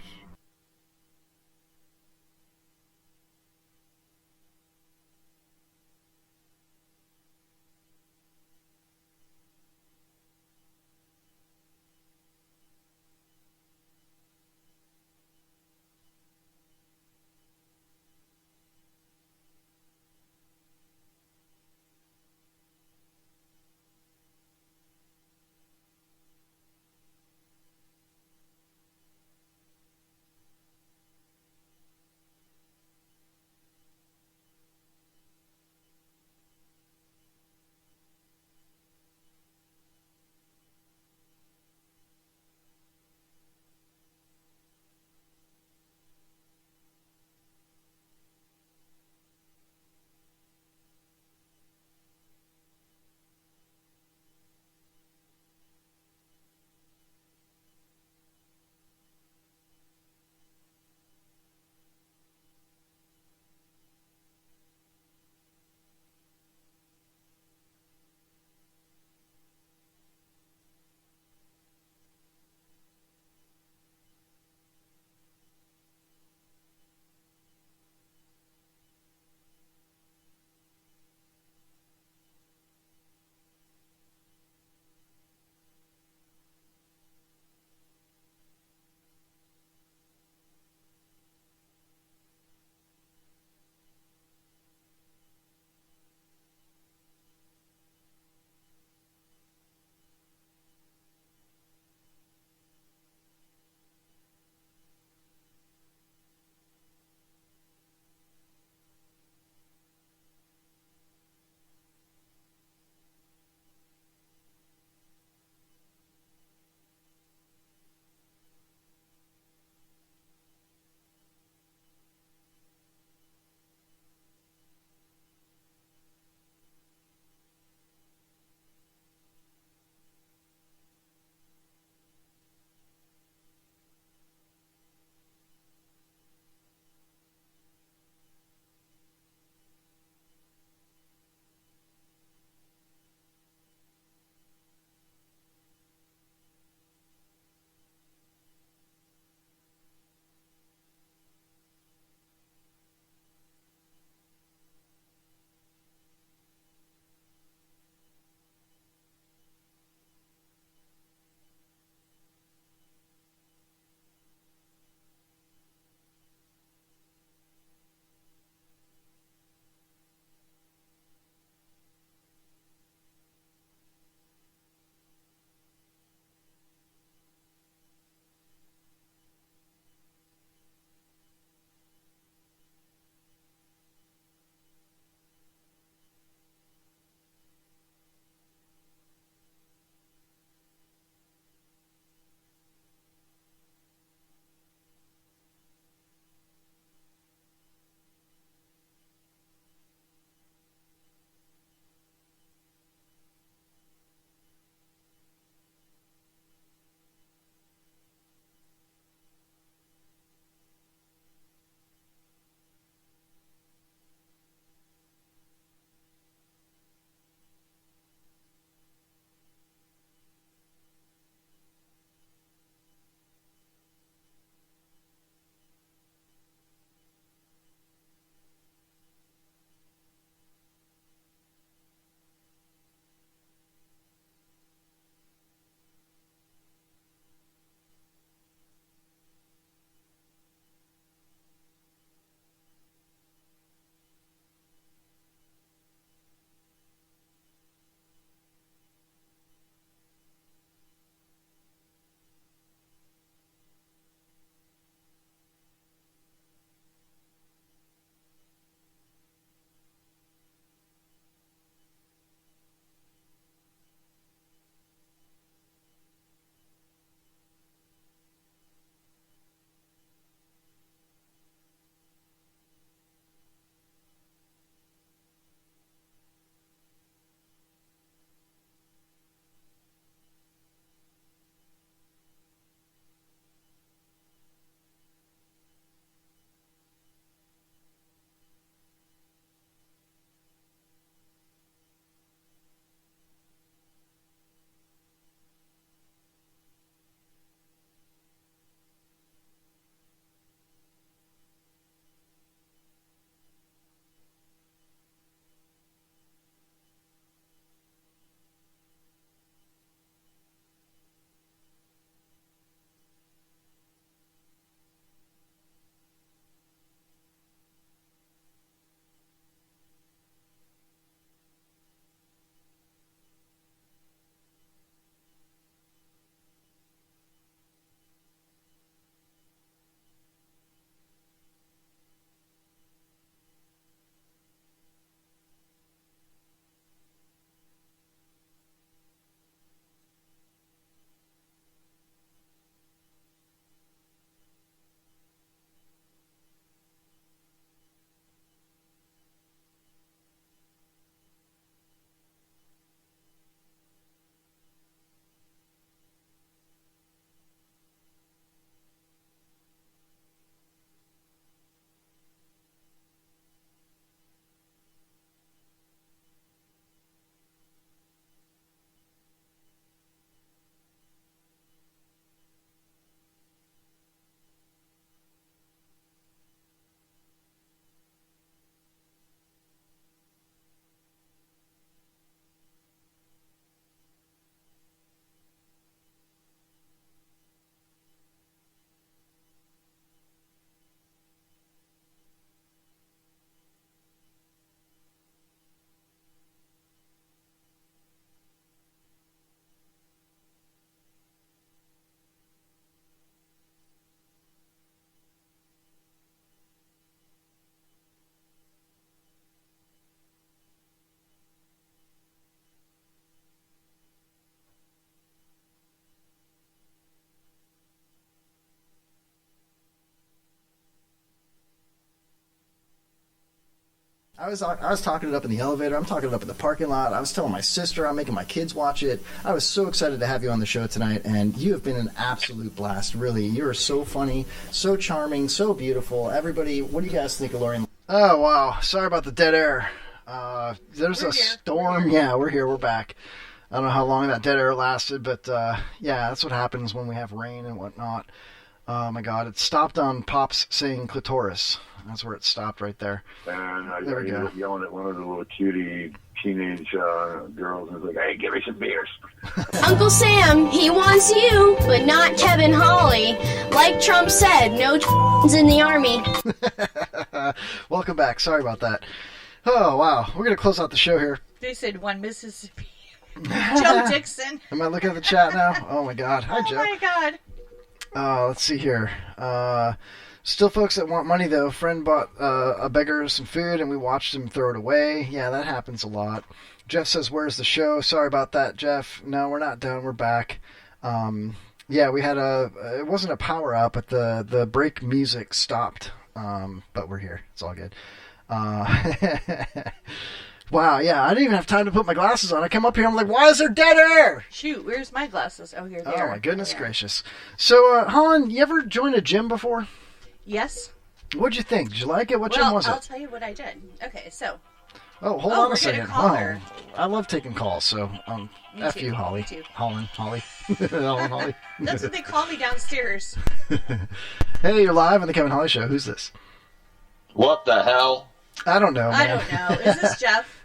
I was talking it up in the elevator. I'm talking it up in the parking lot. I was telling my sister. I'm making my kids watch it. I was so excited to have you on the show tonight, and you have been an absolute blast. Really, you are so funny, so charming, so beautiful. Everybody, what do you guys think of Lori? Oh wow, sorry about the dead air. There's a storm. Yeah, we're here. We're back. I don't know how long that dead air lasted, but yeah, that's what happens when we have rain and whatnot. Oh my God, it stopped on Pops saying clitoris. That's where it stopped right there. And I There we ended go. up yelling at one of the little cutie teenage girls and was like, hey, give me some beers. Uncle Sam, he wants you, but not Kevin Hawley. Like Trump said, no in the army. Welcome back. Sorry about that. Oh, wow. We're going to close out the show here. They said one Mississippi. Joe Dixon. Am I looking at the chat now? Oh, my God. Hi, Joe. Oh my God. Let's see here. Still folks that want money, though. Friend bought a beggar some food, and we watched him throw it away. Yeah, that happens a lot. Jeff says, where's the show? Sorry about that, Jeff. No, we're not done. We're back. Yeah, we had it wasn't a power out, but the break music stopped. But we're here. It's all good. Wow, yeah, I didn't even have time to put my glasses on. I come up here, I'm like, why is there dead air? Shoot, where's my glasses? Oh, here they Oh, are. my goodness gracious. So, Holland, you ever joined a gym before? Yes. What'd you think? Did you like it? What gym was I'll it? tell you what I did. Okay, so. Oh, hold Oh, on we're a getting a second. caller. I love taking calls, so Me F too, you, Holly. me too. Holly. Holly. That's what they call me downstairs. Hey, you're live on the Kevin Holly Show. Who's this? What the hell? I don't know, I man. don't know. Is this Jeff?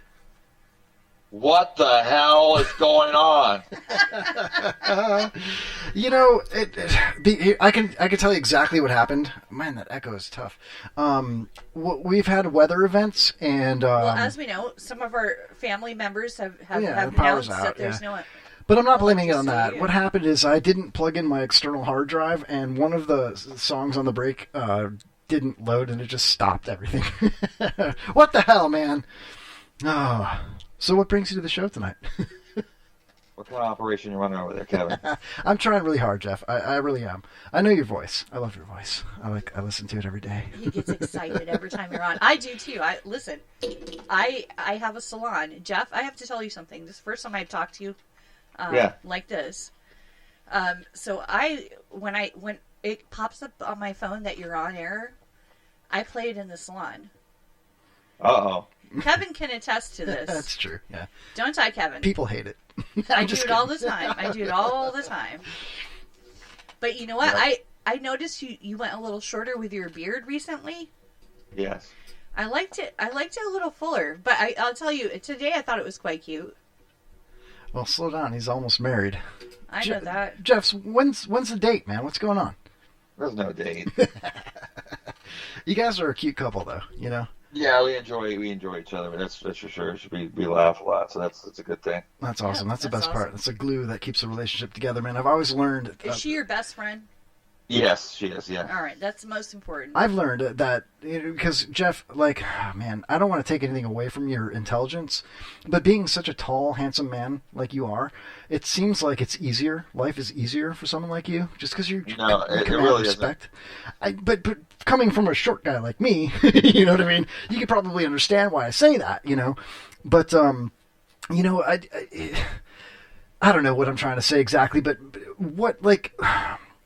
What the hell is going on? You know, I can tell you exactly what happened. Man, that echo is tough. We've had weather events, and Well, as we know, some of our family members have the power's announced out, that there's yeah. no. But I'm not blaming it on electricity. that. What happened is I didn't plug in my external hard drive, and one of the songs on the break didn't load, and it just stopped everything. What the hell, man? Oh. So what brings you to the show tonight? What kind of operation you running over there, Kevin? I'm trying really hard, Jeff. I really am. I know your voice. I love your voice. I listen to it every day. He gets excited every time you're on. I do too. I have a salon. Jeff, I have to tell you something. This is the first time I've talked to you like this. So when it pops up on my phone that you're on air, I play it in the salon. Uh-oh. Kevin can attest to this. That's true, yeah. Don't I, Kevin? People hate it. I do it all the time. I do it all the time. But you know what? Yeah. I noticed you went a little shorter with your beard recently. Yes. I liked it a little fuller. But I'll tell you, today I thought it was quite cute. Well, slow down. He's almost married. I know that. Jeff, when's the date, man? What's going on? There's no date. You guys are a cute couple, though, you know? Yeah, we enjoy each other, but that's for sure. We laugh a lot, so that's a good thing. That's awesome. That's the best awesome. part. That's the glue that keeps the relationship together, man. I've always learned... Is she your best friend? Yes, she is, yeah. All right, that's the most important. I've learned that, because Jeff, like, man, I don't want to take anything away from your intelligence, but being such a tall, handsome man like you are, it seems like it's easier. Life is easier for someone like you, just because you it command really respect. But coming from a short guy like me, you know what I mean? You could probably understand why I say that, you know? But, you know, I don't know what I'm trying to say exactly, but what, like...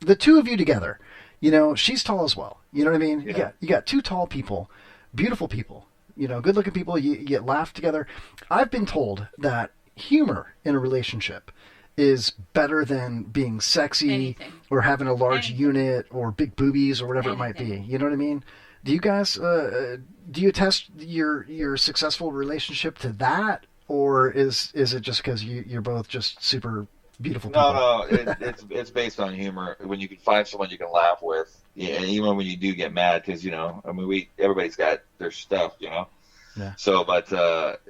The two of you together, you know, she's tall as well. You know what I mean? Yeah. You got two tall people, beautiful people, you know, good looking people. You laugh together. I've been told that humor in a relationship is better than being sexy or having a large unit or big boobies or whatever it might be. You know what I mean? Do you guys, do you attest your successful relationship to that? Or is it just because you're both just super beautiful people? No, it's based on humor. When you can find someone you can laugh with, yeah, and even when you do get mad, because I mean, everybody's got their stuff, you know. Yeah. So, but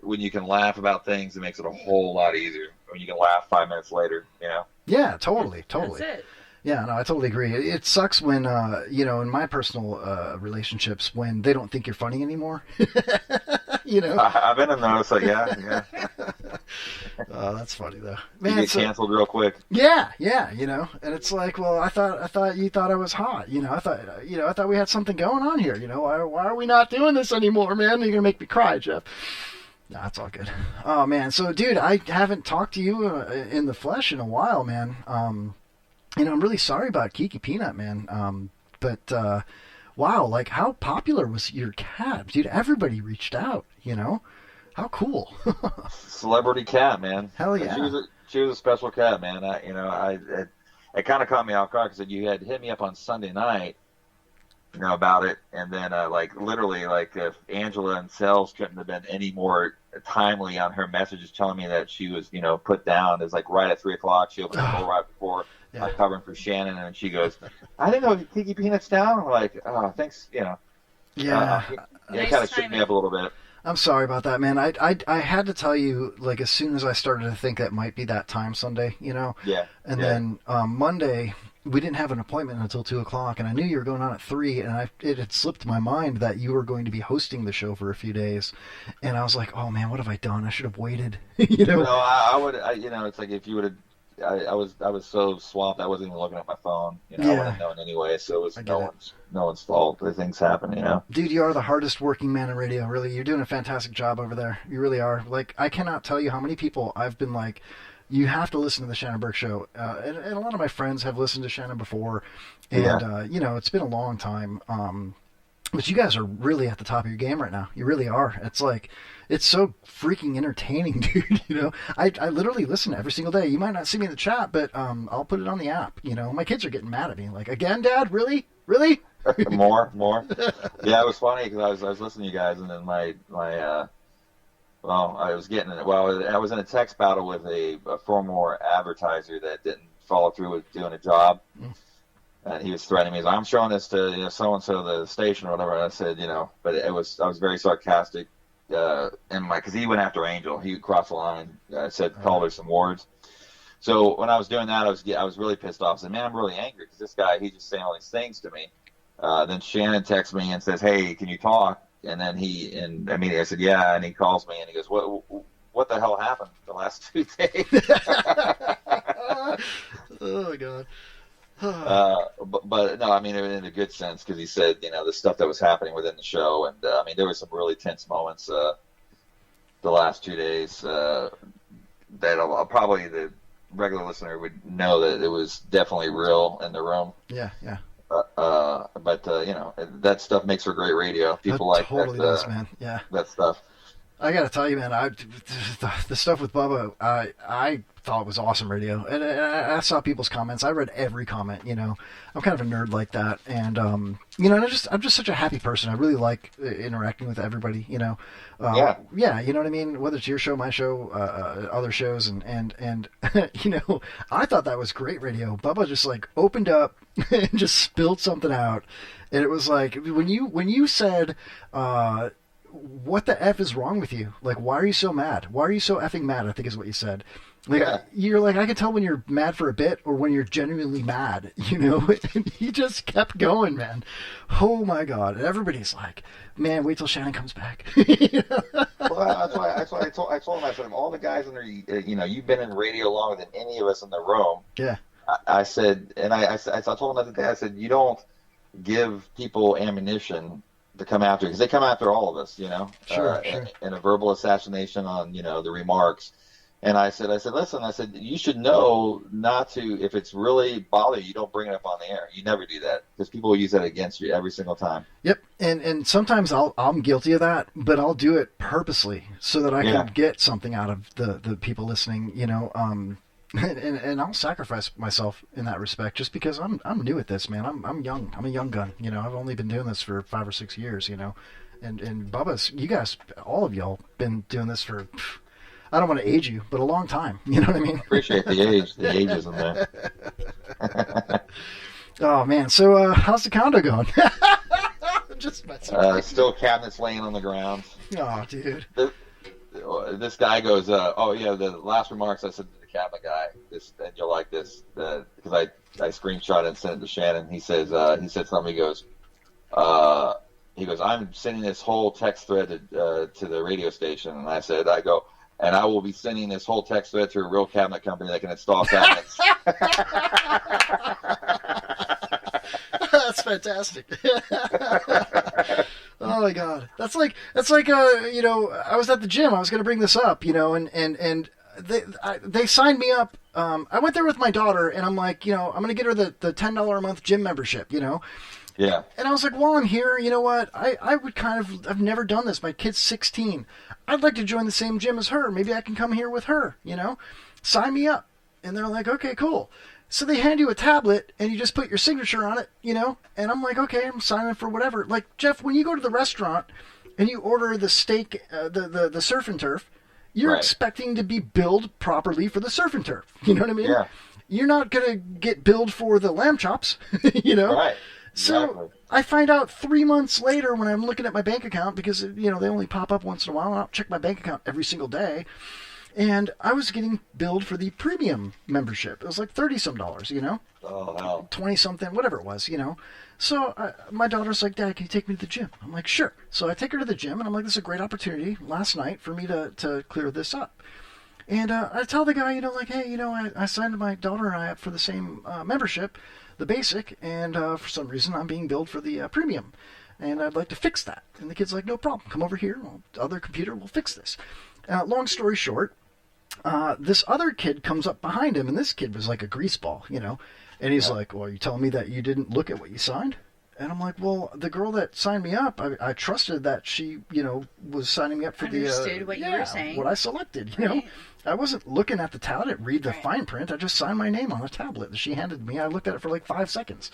when you can laugh about things, it makes it a whole lot easier. When you can laugh 5 minutes later, you know. Yeah, totally. That's it. Yeah, no, I totally agree. It sucks when, you know, in my personal relationships, when they don't think you're funny anymore. You know, I've been in those, so yeah. Oh, that's funny though. You get canceled real quick. Yeah, you know, and it's like, well, I thought you thought I was hot, you know, I thought we had something going on here, you know, why are we not doing this anymore, man? You're gonna make me cry, Jeff. Nah, it's all good. Oh man, so dude, I haven't talked to you in the flesh in a while, man. You know, I'm really sorry about Kiki Peanut, man. But wow, like how popular was your cat, dude? Everybody reached out, you know. How cool. Celebrity cat, man. Hell yeah. She was a special cat, man. It kind of caught me off guard because you had hit me up on Sunday night, you know, about it, and then literally if Angela and Sells couldn't have been any more timely on her messages telling me that she was, you know, put down. It was like right at 3:00. She opened the door right before covering for Shannon, and she goes, "I didn't know Kiki Peanut's down." I'm like, "Oh, thanks," you know. Yeah. It kind of shook me up a little bit. I'm sorry about that, man. I had to tell you, like, as soon as I started to think that might be that time Sunday, you know? Yeah. And then Monday, we didn't have an appointment until 2:00, and I knew you were going on at 3, and it had slipped my mind that you were going to be hosting the show for a few days. And I was like, oh, man, what have I done? I should have waited, you know? No, I would, you know, it's like if you would have, I was so swamped I wasn't even looking at my phone. You know, I wouldn't have known anyway, so it was no one's fault. The things happen, you know. Dude, you are the hardest working man in radio. Really, you're doing a fantastic job over there. You really are. Like, I cannot tell you how many people I've been like, you have to listen to the Shannon Burke Show. And a lot of my friends have listened to Shannon before, and you know, it's been a long time. But you guys are really at the top of your game right now. You really are. It's like, it's so freaking entertaining, dude. You know, I literally listen every single day. You might not see me in the chat, but I'll put it on the app. You know, my kids are getting mad at me. Like, again, Dad? Really? more. Yeah, it was funny because I was listening to you guys, and then I was in a text battle with a former advertiser that didn't follow through with doing a job. And he was threatening me. He's like, I'm showing this to, you know, so-and-so the station or whatever. And I said, you know, but I was very sarcastic. Because he went after Angel. He crossed the line. Called her some words. So when I was doing that, I was really pissed off. I said, man, I'm really angry because this guy, he's just saying all these things to me. Then Shannon texts me and says, hey, can you talk? And then immediately I said, yeah. And he calls me and he goes, what the hell happened the last 2 days? Oh, God. But no, I mean, in a good sense, because he said, you know, the stuff that was happening within the show, and I mean, there were some really tense moments the last 2 days that probably the regular listener would know that it was definitely real in the room. Yeah. But you know, that stuff makes for great radio. People like totally that. Does, man. Yeah. That stuff. I gotta tell you, man, the stuff with Bubba, I thought was awesome radio, and I saw people's comments. I read every comment. You know, I'm kind of a nerd like that, and you know, I'm just such a happy person. I really like interacting with everybody. You know, yeah, you know what I mean. Whether it's your show, my show, other shows, and you know, I thought that was great radio. Bubba just like opened up and just spilled something out, and it was like when you said. What the F is wrong with you? Like, why are you so mad? Why are you so effing mad? I think is what you said. Like, you're like, I can tell when you're mad for a bit or when you're genuinely mad, you know? And he just kept going, man. Oh my God. And everybody's like, man, wait till Shannon comes back. Well, that's why I told him, I said, all the guys in there, you know, you've been in radio longer than any of us in the room. Yeah. I said, and I told him the other day, I said, you don't give people ammunition to come after, because they come after all of us, you know, sure. And a verbal assassination on, you know, the remarks. And I said, listen, you should know not to, if it's really bothering you, don't bring it up on the air. You never do that, because people will use that against you every single time. Yep. And sometimes I'm guilty of that, but I'll do it purposely so that I can get something out of the people listening, you know, and I'll sacrifice myself in that respect just because I'm new at this, man. I'm young. I'm a young gun. You know, I've only been doing this for 5 or 6 years, you know, and Bubba's, you guys, all of y'all been doing this for, I don't want to age you, but a long time. You know what I mean? Appreciate the age. The age isn't there. Oh man. So, how's the condo going? Just still cabinets laying on the ground. Oh, dude. This guy goes, oh yeah, the last remarks I said to the cabinet guy, and you'll like this, because I screenshot it and sent it to Shannon. He said something. He goes, I'm sending this whole text thread to the radio station, and I go, and I will be sending this whole text thread to a real cabinet company that can install cabinets. That's fantastic. Oh my God, that's like you know, I was at the gym. I was going to bring this up, you know, and they signed me up. I went there with my daughter, and I'm like, you know, I'm going to get her the $10 a month gym membership, you know. Yeah. And I was like, while I'm here, you know what? I would I've never done this. My kid's 16. I'd like to join the same gym as her. Maybe I can come here with her, you know? Sign me up. And they're like, okay, cool. So they hand you a tablet, and you just put your signature on it, you know? And I'm like, okay, I'm signing for whatever. Like, Jeff, when you go to the restaurant and you order the steak, the surf and turf, you're expecting to be billed properly for the surf and turf. You know what I mean? Yeah. You're not going to get billed for the lamb chops, you know? Right. So I find out 3 months later when I'm looking at my bank account, because, you know, they only pop up once in a while. I don't check my bank account every single day. And I was getting billed for the premium membership. It was like $30-some, you know? Oh, hell. 20-something, whatever it was, you know? So my daughter's like, Dad, can you take me to the gym? I'm like, sure. So I take her to the gym, and I'm like, this is a great opportunity last night for me to clear this up. And I tell the guy, you know, like, hey, you know, I signed my daughter and I up for the same membership, the basic, and for some reason I'm being billed for the premium, and I'd like to fix that. And the kid's like, no problem, come over here, other computer, we'll fix this. Long story short, this other kid comes up behind him, and this kid was like a greaseball, you know, and he's like, well, are you telling me that you didn't look at what you signed? And I'm like, well, the girl that signed me up, I trusted that she, you know, was signing me up for Understood what you were saying. what I selected, you know. I wasn't looking at the tablet, read the fine print. I just signed my name on a tablet that she handed me. I looked at it for like 5 seconds.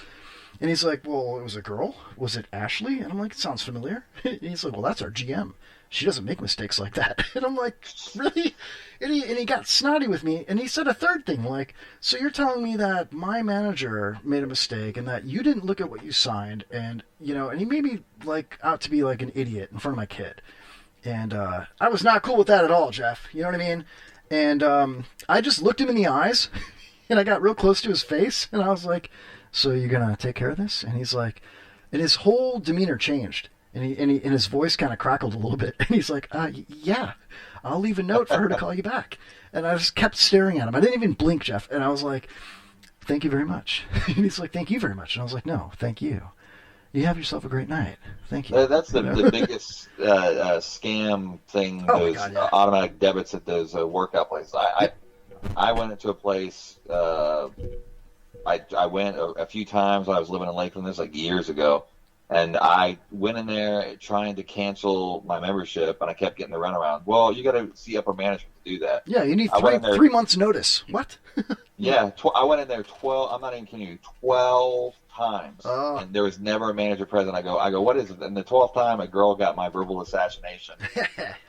And he's like, well, it was a girl. Was it Ashley? And I'm like, it sounds familiar. And he's like, well, that's our GM. She doesn't make mistakes like that. And I'm like, really? And he got snotty with me. And he said a third thing, like, so you're telling me that my manager made a mistake and that you didn't look at what you signed. And, you know, and he made me like out to be like an idiot in front of my kid. And I was not cool with that at all, Jeff. You know what I mean? And I just looked him in the eyes, and I got real close to his face, and I was like, so you're going to take care of this? And he's like, and his whole demeanor changed, and his voice kind of crackled a little bit. And he's like, yeah, I'll leave a note for her to call you back. And I just kept staring at him. I didn't even blink, Jeff. And I was like, thank you very much. And he's like, thank you very much. And I was like, no, thank you. You have yourself a great night. Thank you. That's the biggest scam thing, those automatic debits at those workout places. I went into a place, I went a few times when I was living in Lakeland, this like years ago, and I went in there trying to cancel my membership, and I kept getting the runaround. Well, you got to see upper management to do that. Yeah, you need 3 months notice. What? Yeah, I went in there 12, I'm not even kidding you, 12 times, and there was never a manager present. I go, what is it? And the 12th time, a girl got my verbal assassination.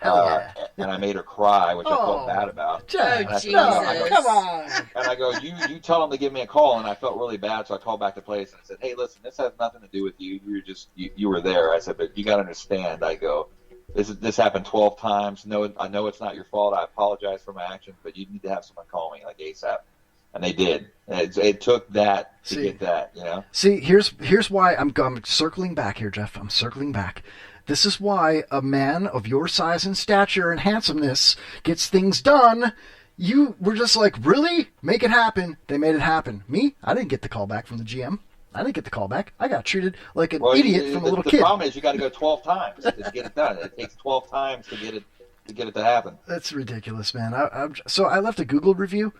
And I made her cry, which I felt bad about. Jesus. Come on. And I go, you tell them to give me a call. And I felt really bad, so I called back the place and I said, hey, listen, this has nothing to do with you. You were there. I said, but you got to understand. I go, this happened 12 times. No, I know it's not your fault. I apologize for my actions, but you need to have someone call me like ASAP. And they did. It took that to get that, you know? See, here's why I'm circling back here, Jeff. I'm circling back. This is why a man of your size and stature and handsomeness gets things done. You were just like, really? Make it happen. They made it happen. Me? I didn't get the call back from the GM. I didn't get the call back. I got treated like an idiot from a little kid. The problem is you got to go 12 times to get it done. It takes 12 times to get it to happen. That's ridiculous, man. So I left a Google review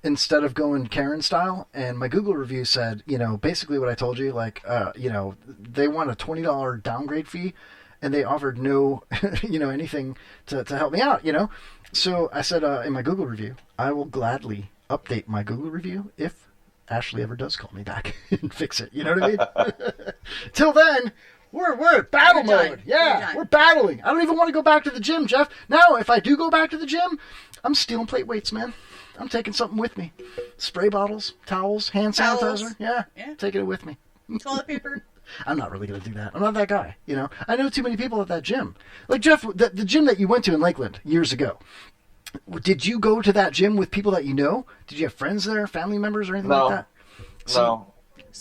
instead of going Karen style, and my Google review said, you know, basically what I told you, like, you know, they want a $20 downgrade fee, and they offered no, you know, anything to help me out, you know. So I said in my Google review, I will gladly update my Google review if Ashley ever does call me back and fix it. You know what I mean? Till then, we're battle mode. Yeah, we're battling. I don't even want to go back to the gym, Jeff. Now, if I do go back to the gym, I'm stealing plate weights, man. I'm taking something with me. Spray bottles, towels, hand sanitizer. Yeah, taking it with me. Toilet paper. I'm not really going to do that. I'm not that guy, you know. I know too many people at that gym. Like, Jeff, the gym that you went to in Lakeland years ago, did you go to that gym with people that you know? Did you have friends there, family members, or anything like that? No.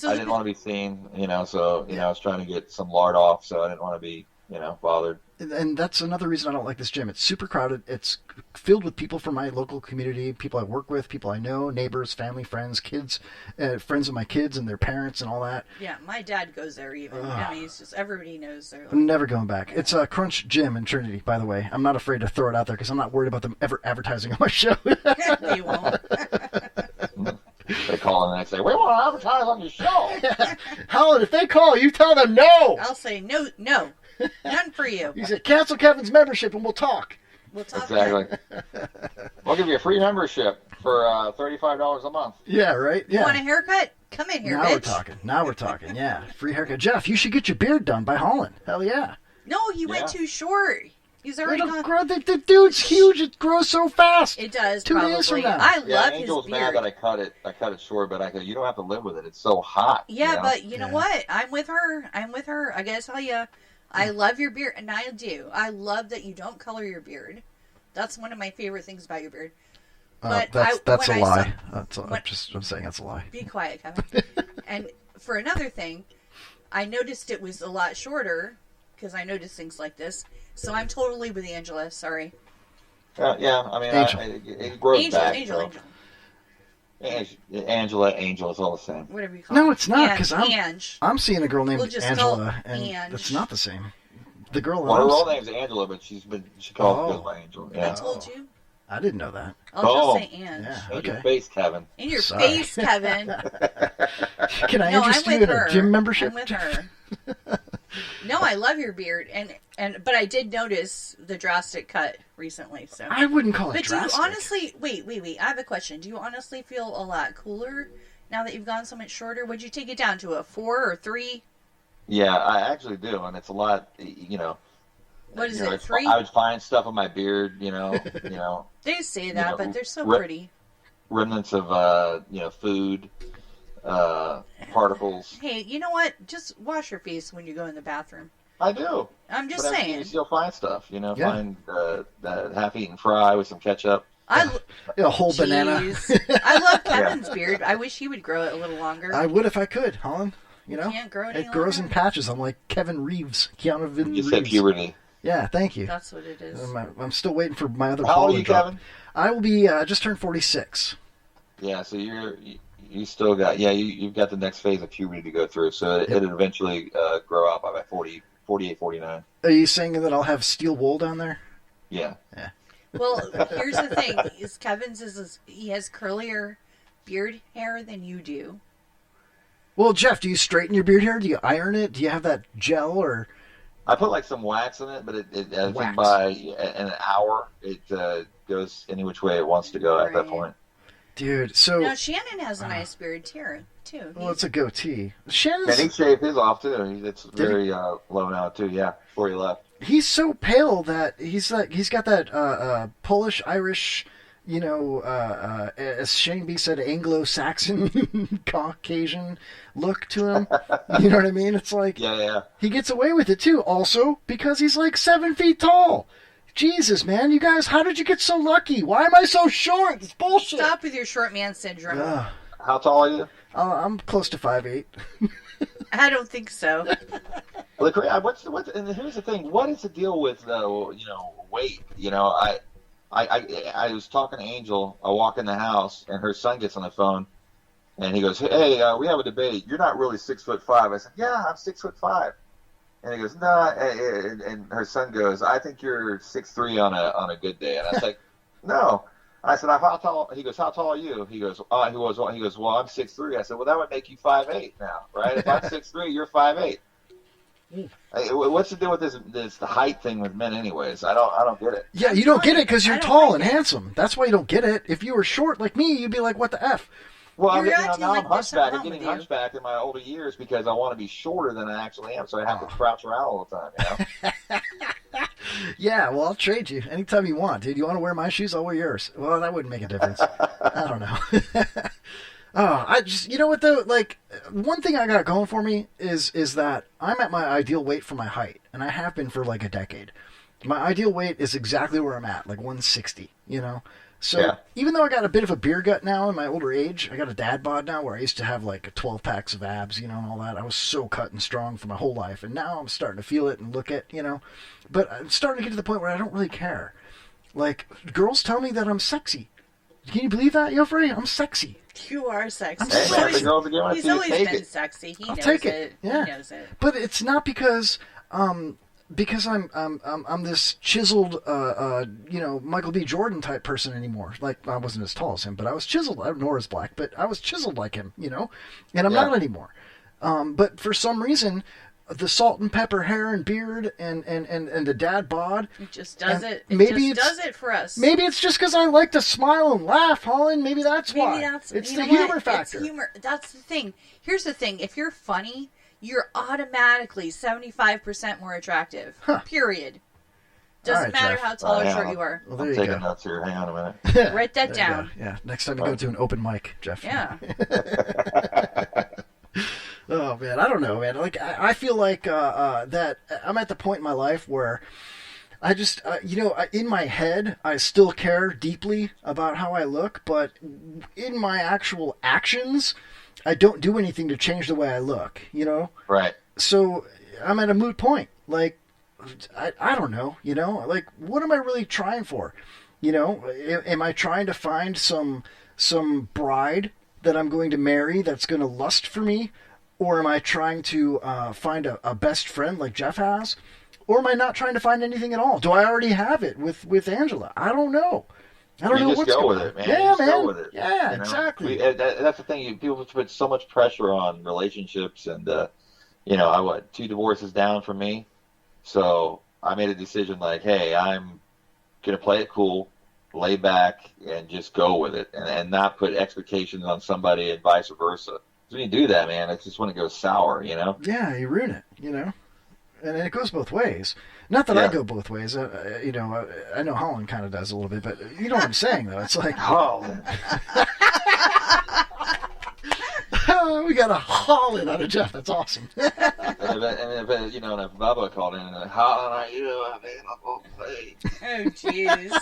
I didn't want to be seen, you know, so, you know, I was trying to get some lard off, so I didn't want to be, you know, bothered. And that's another reason I don't like this gym. It's super crowded. It's filled with people from my local community, people I work with, people I know, neighbors, family, friends, kids, friends of my kids and their parents and all that. Yeah, my dad goes there even. I mean, it's just everybody knows there. I'm never going back. It's a Crunch Gym in Trinity, by the way. I'm not afraid to throw it out there because I'm not worried about them ever advertising on my show. They won't. They call in the next day, we want to advertise on your show. Howard, if they call, you tell them no. I'll say no, none for you. You said cancel Kevin's membership and we'll talk. We'll talk. Exactly. We'll give you a free membership for $35 a month. Yeah, right? Yeah. You want a haircut? Come in here, now bitch. Now we're talking. Yeah, free haircut. Jeff, you should get your beard done by Holland. Hell yeah. No, he went too short. He's already It'll gone. grow, the dude's huge. It grows so fast. It does. 2 days from now. I love Angel's his mad beard. that I cut it short, but I go, you don't have to live with it. It's so hot. Yeah, you know? but you know what? I'm with her. I gotta tell you, I love your beard, and I do. I love that you don't color your beard. That's one of my favorite things about your beard. But that's a lie. I'm saying that's a lie. Be quiet, Kevin. And for another thing, I noticed it was a lot shorter because I noticed things like this. So I'm totally with Angela. Sorry. Yeah, I mean, it grows back. Angel. Angela, it's all the same. Whatever you call it. No, it's not, because Ange. I'm seeing a girl named We'll just Angela, call and Ange. it's not the same. The girl. Well, her real name's Angela, but she goes by Angel. Yeah. I told you. I didn't know that. I'll just say Ange. Yeah, In your face, Kevin. In your face, Kevin. Can I interest you in a gym membership? I'm with her. No, I love your beard, but I did notice the drastic cut recently. So I wouldn't call it but drastic. Do you honestly? Wait. I have a question. Do you honestly feel a lot cooler now that you've gone so much shorter? Would you take it down to a 4 or 3? Yeah, I actually do, and it's a lot. What is it? 3? I would find stuff on my beard. They say that, but they're so pretty. Remnants of food. Particles. Hey, you know what? Just wash your face when you go in the bathroom. I do. I'm just but saying. You still find stuff, find that half-eaten fry with some ketchup. A whole banana. I love Kevin's beard. I wish he would grow it a little longer. I would if I could, Holland. You can't grow it any grows longer? in patches. I'm like Kevin Reeves, Keanu Reeves. You said puberty. Yeah, thank you. That's what it is. I'm still waiting for my other. How old are you, Kevin? I will be just turned 46. Yeah, so you still got you've got the next phase of puberty to go through, so it'll eventually grow out by about 48, 49. Are you saying that I'll have steel wool down there? Yeah. Well, here's the thing: Kevin's he has curlier beard hair than you do. Well, Jeff, do you straighten your beard hair? Do you iron it? Do you have that gel or? I put like some wax in it, but I think by an hour it goes any which way it wants to go at that point. Dude, so now Shannon has a nice beard too. Well, it's a goatee. And he shaved his off too. It's very low now too. Yeah, before he left. He's so pale that he's got that Polish, Irish, as Shane B said, Anglo-Saxon, Caucasian look to him. You know what I mean? It's like he gets away with it too. Also because he's like 7 feet tall. Jesus, man, you guys, how did you get so lucky? Why am I so short? It's bullshit. Stop with your short man syndrome. How tall are you? I'm close to 5'8". I don't think so. Look, and here's the thing. What is the deal with weight? I was talking to Angel. I walk in the house, and her son gets on the phone, and he goes, "Hey, we have a debate. You're not really 6'5". I said, "Yeah, I'm 6'5". And he goes, "No," and her son goes, "I think you're 6'3" on a good day." And I was like, "No." I said, "How tall?" He goes, "How tall are you?" He goes, "Well, I'm 6'3". I said, "Well, that would make you 5'8" now, right? If I'm 6'3", you're 5'8". What's the deal with this the height thing with men, anyways? I don't get it. Yeah, you don't get it because you're tall and handsome. That's why you don't get it. If you were short like me, you'd be like, "What the f?" Well, now I'm hunchback. I'm getting hunchback in my older years because I want to be shorter than I actually am, so I have to crouch around all the time. Yeah, well, I'll trade you anytime you want, dude. You want to wear my shoes? I'll wear yours. Well, that wouldn't make a difference. I don't know. I just, you know what though? Like, one thing I got going for me is that I'm at my ideal weight for my height, and I have been for like a decade. My ideal weight is exactly where I'm at, like 160. So even though I got a bit of a beer gut now in my older age, I got a dad bod now where I used to have like 12 packs of abs, and all that. I was so cut and strong for my whole life, and now I'm starting to feel it and look at, but I'm starting to get to the point where I don't really care. Like, girls tell me that I'm sexy. Can you believe that, Yofrey? I'm sexy. You are sexy. He's always been sexy. He knows it. Yeah. He knows it. But it's not because I'm this chiseled Michael B. Jordan type person anymore. Like, I wasn't as tall as him, but I was chiseled. Nor as black, but I was chiseled like him, and I'm not anymore. But for some reason, the salt and pepper hair and beard and the dad bod. It just does it. Maybe does it for us. Maybe it's just because I like to smile and laugh, Holland. Maybe that's why. It's the humor factor. It's humor. That's the thing. Here's the thing. If you're funny, you're automatically 75% more attractive. Period. Doesn't matter how tall or short you are. Well, there I'm you taking go. notes here. Hang on a minute. Write that down. Yeah. Next time you go to an open mic, Jeff. Yeah. Oh man, I don't know, man. Like I feel like that I'm at the point in my life where I just, in my head, I still care deeply about how I look, but in my actual actions, I don't do anything to change the way I look. Right. So I'm at a moot point. Like I don't know. Like what am I really trying for? Am I trying to find some bride that I'm going to marry that's going to lust for me? Or am I trying to find a best friend like Jeff has? Or am I not trying to find anything at all? Do I already have it with Angela? I don't know. I don't know what's going on. Just go with it, man. Yeah, just man. Go with it. Yeah, exactly. That's the thing. People put so much pressure on relationships, and I 2 divorces down from me. So I made a decision like, hey, I'm gonna play it cool, lay back, and just go with it, and not put expectations on somebody, and vice versa. When you do that, man, it's just when it goes sour, Yeah, you ruin it, and it goes both ways. Not that I go both ways. I know Holland kind of does a little bit, but you know what I'm saying, though. It's like, we got a Holland out of Jeff. That's awesome. and if Bubba called in and how are you available? Oh, jeez.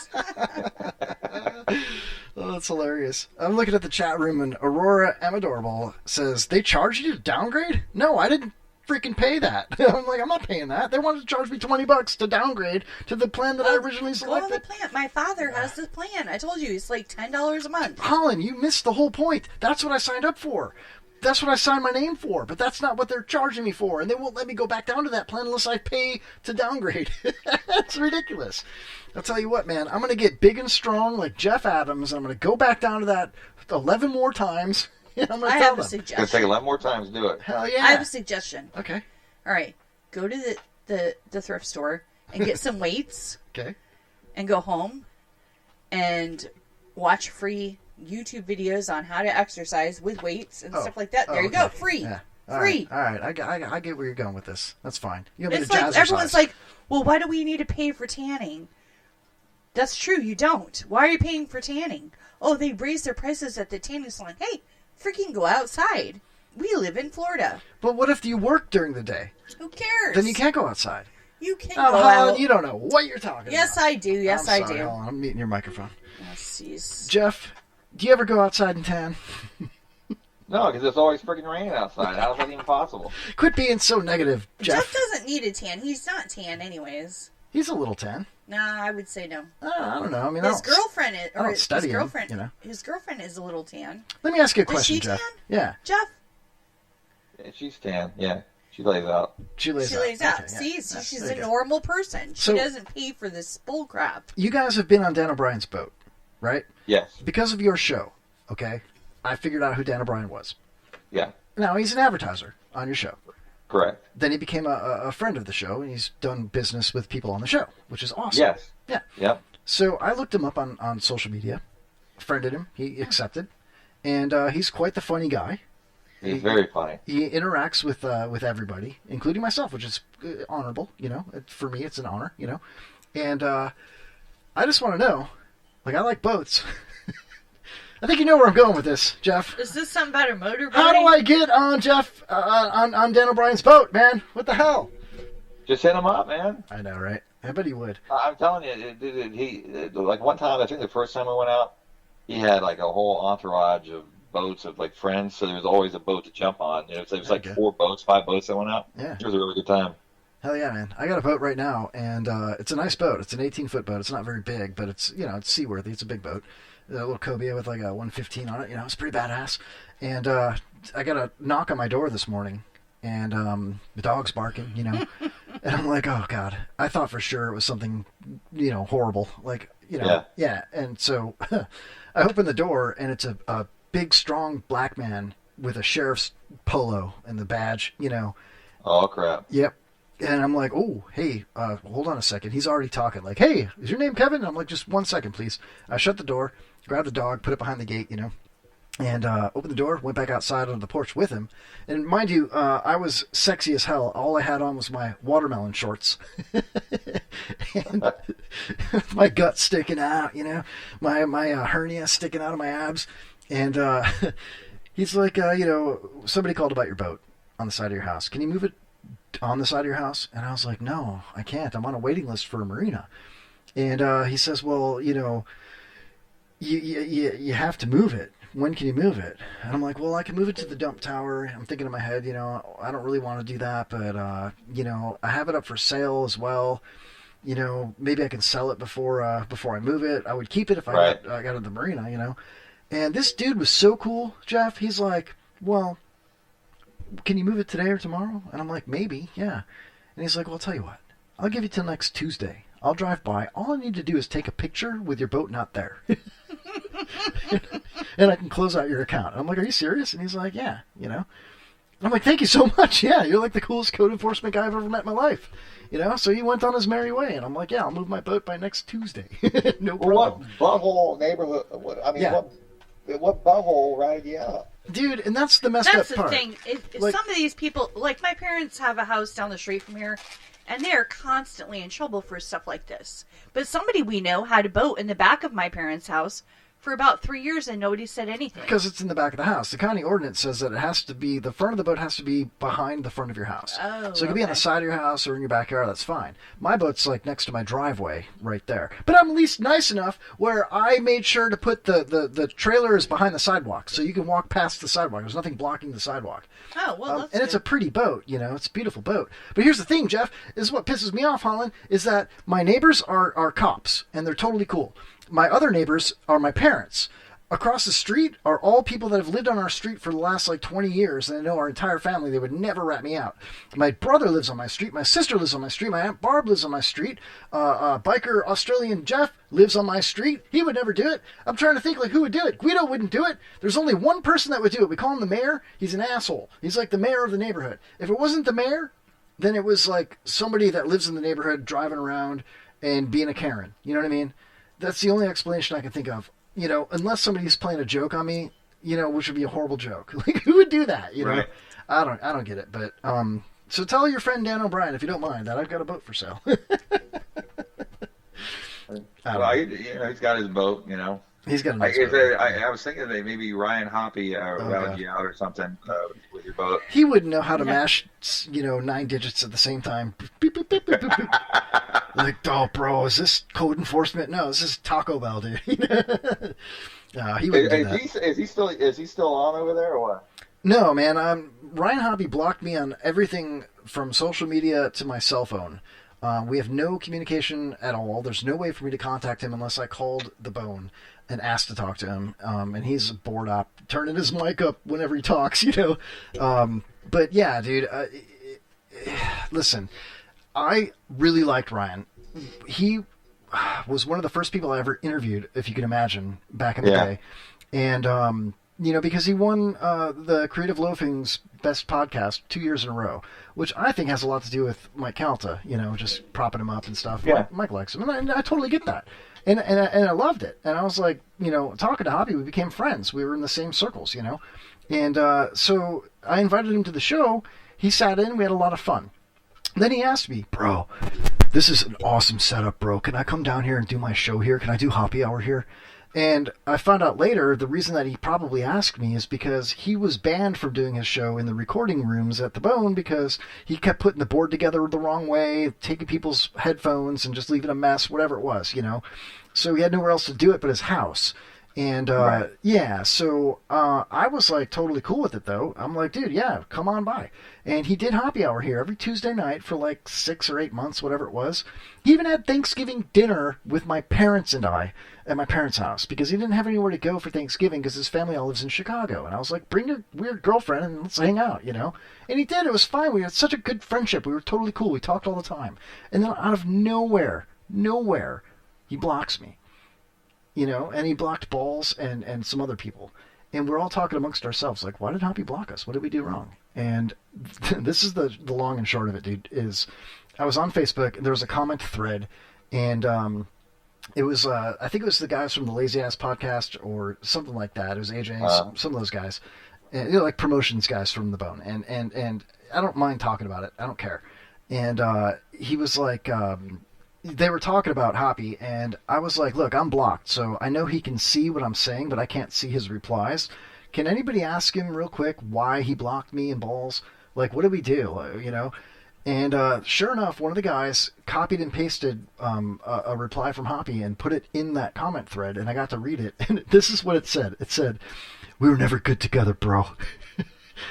Oh, that's hilarious. I'm looking at the chat room, and Aurora Amadorable says, they charged you to downgrade? No, I didn't freaking pay that. I'm like, I'm not paying that. They wanted to charge me $20 to downgrade to the plan that I originally selected. Go on the plan. My father has this plan. I told you, it's like $10 a month. Holland, you missed the whole point. That's what I signed up for. That's what I signed my name for, but that's not what they're charging me for, and they won't let me go back down to that plan unless I pay to downgrade. That's ridiculous. I'll tell you what, man, I'm going to get big and strong like Jeff Adams, and I'm going to go back down to that 11 more times, and I'm going to tell them. It's going to take 11 more times to do it. Hell yeah. I have a suggestion. Okay. All right, go to the thrift store and get some weights. Okay. And go home and watch free YouTube videos on how to exercise with weights and stuff like that. There you go, free. Yeah. Free. All right. I get where you're going with this. That's fine. You want me It's to like jazzercise. everyone's like, well, why do we need to pay for tanning? That's true, you don't. Why are you paying for tanning? Oh, they raised their prices at the tanning salon. Hey, freaking go outside. We live in Florida. But what if you work during the day? Who cares? Then you can't go outside. You can Oh, go Holland, out. you don't know what you're talking about. Yes, I do. Yes, I'm I sorry, do. Holland, I'm meeting your microphone. Oh, jeez. Jeff, do you ever go outside and tan? No, because it's always freaking raining outside. How's that even possible? Quit being so negative, Jeff. Jeff doesn't need a tan. He's not tan anyways. He's a little tan. Nah, I would say no. I don't know. I mean, his girlfriend is, I don't study his him, girlfriend, you know. His girlfriend is a little tan. Let me ask you a Is question, she Jeff. tan? Yeah. Jeff? Yeah, she's tan. Yeah, she lays out. She lays She out. lays out. Okay, yeah. See, Yeah, she's there a you go. normal person. She So- doesn't pay for this bull crap. You guys have been on Dan O'Brien's boat, right? Yes. Because of your show, okay? I figured out who Dan O'Brien was. Yeah. Now, he's an advertiser on your show. Correct. Then he became a friend of the show, and he's done business with people on the show, which is awesome. Yes. Yeah. Yep. So I looked him up on social media, friended him, he accepted, and he's quite the funny guy. He's very funny. He interacts with everybody, including myself, which is honorable, you know. For me, it's an honor, you know. And I just want to know, like, I like boats. I think you know where I'm going with this, Jeff. Is this something about a motorboat? How do I get on on Dan O'Brien's boat, man? What the hell? Just hit him up, man. I know, right? I bet he would. I'm telling you, he like one time. I think the first time we went out, he had like a whole entourage of boats of like friends. So there was always a boat to jump on. You know, so it was like 5 boats that went out. Yeah, it was a really good time. Hell yeah, man! I got a boat right now, and it's a nice boat. It's an 18-foot boat. It's not very big, but it's it's seaworthy. It's a big boat. A little cobia with like a 115 on it. You know, it's pretty badass. And I got a knock on my door this morning, and the dog's barking. You know, and I'm like, oh god! I thought for sure it was something, horrible. Like, yeah. And so I open the door, and it's a big, strong black man with a sheriff's polo and the badge. You know. Oh crap! Yep. And I'm like, oh, hey, hold on a second. He's already talking. Like, hey, is your name Kevin? And I'm like, just 1 second, please. I shut the door, grabbed the dog, put it behind the gate, and opened the door, went back outside onto the porch with him. And mind you, I was sexy as hell. All I had on was my watermelon shorts. And my gut sticking out, my hernia sticking out of my abs. And he's like, somebody called about your boat on the side of your house. Can you move it on the side of your house? And I was like, no, I can't. I'm on a waiting list for a marina. And he says, well, you have to move it. When can you move it? And I'm like, well, I can move it to the dump tower. I'm thinking in my head, I don't really want to do that, but I have it up for sale as well. Maybe I can sell it before I move it. I would keep it if I got to the marina, And this dude was so cool, Jeff. He's like, well, can you move it today or tomorrow? And I'm like, maybe, yeah. And he's like, well, I'll tell you what. I'll give you till next Tuesday. I'll drive by. All I need to do is take a picture with your boat not there. And I can close out your account. And I'm like, are you serious? And he's like, yeah, I'm like, thank you so much. Yeah, you're like the coolest code enforcement guy I've ever met in my life. So he went on his merry way. And I'm like, yeah, I'll move my boat by next Tuesday. No problem. What butthole neighborhood? What butthole ride you out? Dude, and that's the messed up part. That's the thing. Some of these people, like my parents have a house down the street from here, and they're constantly in trouble for stuff like this. But somebody we know had a boat in the back of my parents' house for about 3 years, and nobody said anything. Because it's in the back of the house. The county ordinance says that it has to be, the front of the boat has to be behind the front of your house. Oh, so it can be on the side of your house or in your backyard, that's fine. My boat's like next to my driveway right there. But I'm at least nice enough where I made sure to put the trailer is behind the sidewalk, so you can walk past the sidewalk. There's nothing blocking the sidewalk. Oh, well, that's and it's a pretty boat, it's a beautiful boat. But here's the thing, Jeff, is what pisses me off, Holland, is that my neighbors are cops, and they're totally cool. My other neighbors are my parents. Across the street are all people that have lived on our street for the last 20 years, and I know our entire family. They would never rat me out. My brother lives on my street. My sister lives on my street. My Aunt Barb lives on my street. Biker Australian Jeff lives on my street. He would never do it. I'm trying to think who would do it. Guido wouldn't do it. There's only one person that would do it. We call him the mayor. He's an asshole. He's like the mayor of the neighborhood. If it wasn't the mayor, then it was like somebody that lives in the neighborhood driving around and being a Karen. You know what I mean? That's the only explanation I can think of. Unless somebody's playing a joke on me, which would be a horrible joke. Who would do that? Right. I don't get it. But so tell your friend Dan O'Brien, if you don't mind, that I've got a boat for sale. He's got his boat. He's got a nice boat. I was thinking that maybe Ryan Hoppy routed you out or something with your boat. He wouldn't know how to mash, 9 digits at the same time. Beep, beep, beep, beep, beep, beep. Like, oh, bro, is this code enforcement? No, this is Taco Bell, dude. No, he wouldn't do that. Is he still on over there or what? No, man. Ryan Hobby blocked me on everything from social media to my cell phone. We have no communication at all. There's no way for me to contact him unless I called the Bone and asked to talk to him. And he's a bored op, turning his mic up whenever he talks, But yeah, dude, listen, I really liked Ryan. He was one of the first people I ever interviewed, if you can imagine, back in the day. And, because he won the Creative Loafing's Best Podcast 2 years in a row, which I think has a lot to do with Mike Calta, just propping him up and stuff. Yeah. Mike likes him, and I totally get that. And I loved it. And I was like, talking to Hobby, we became friends. We were in the same circles, And so I invited him to the show. He sat in. We had a lot of fun. Then he asked me, bro, this is an awesome setup, bro. Can I come down here and do my show here? Can I do Hoppy Hour here? And I found out later the reason that he probably asked me is because he was banned from doing his show in the recording rooms at the Bone because he kept putting the board together the wrong way, taking people's headphones and just leaving a mess, whatever it was, you know. So he had nowhere else to do it but his house. And, yeah, so I was, like, totally cool with it, though. I'm like, dude, yeah, come on by. And he did Happy Hour here every Tuesday night for, like, 6 or 8 months, whatever it was. He even had Thanksgiving dinner with my parents and I at my parents' house because he didn't have anywhere to go for Thanksgiving because his family all lives in Chicago. And I was like, bring your weird girlfriend and let's hang out, you know? And he did. It was fine. We had such a good friendship. We were totally cool. We talked all the time. And then out of nowhere, he blocks me. You know, and he blocked Balls and some other people. And we're all talking amongst ourselves, like, why did Hoppy block us? What did we do wrong? And this is the long and short of it, dude, is I was on Facebook, and there was a comment thread, and it was, I think it was the guys from the Lazy Ass Podcast or something like that. It was AJ, some of those guys, and, you know, like promotions guys from the Bone. And I don't mind talking about it. I don't care. And he was like... they were talking about Hoppy, and I was like, look, I'm blocked, so I know he can see what I'm saying, but I can't see his replies. Can anybody ask him real quick why he blocked me and Balls? Like, what did we do, you know? And sure enough, one of the guys copied and pasted a reply from Hoppy and put it in that comment thread, and I got to read it, and this is what it said. It said, we were never good together, bro.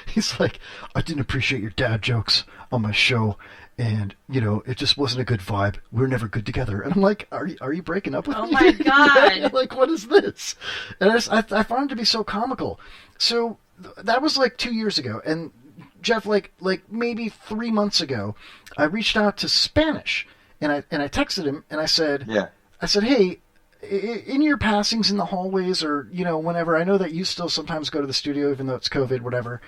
He's like, I didn't appreciate your dad jokes on my show. And, you know, it just wasn't a good vibe. We're never good together. And I'm like, are you breaking up with me? Oh, my God. Like, what is this? And I found it to be so comical. So that was like 2 years ago. And, Jeff, like maybe 3 months ago, I reached out to Spanish. And I texted him, and I said, hey, in your passings in the hallways or, you know, whenever, I know that you still sometimes go to the studio, even though it's COVID, whatever.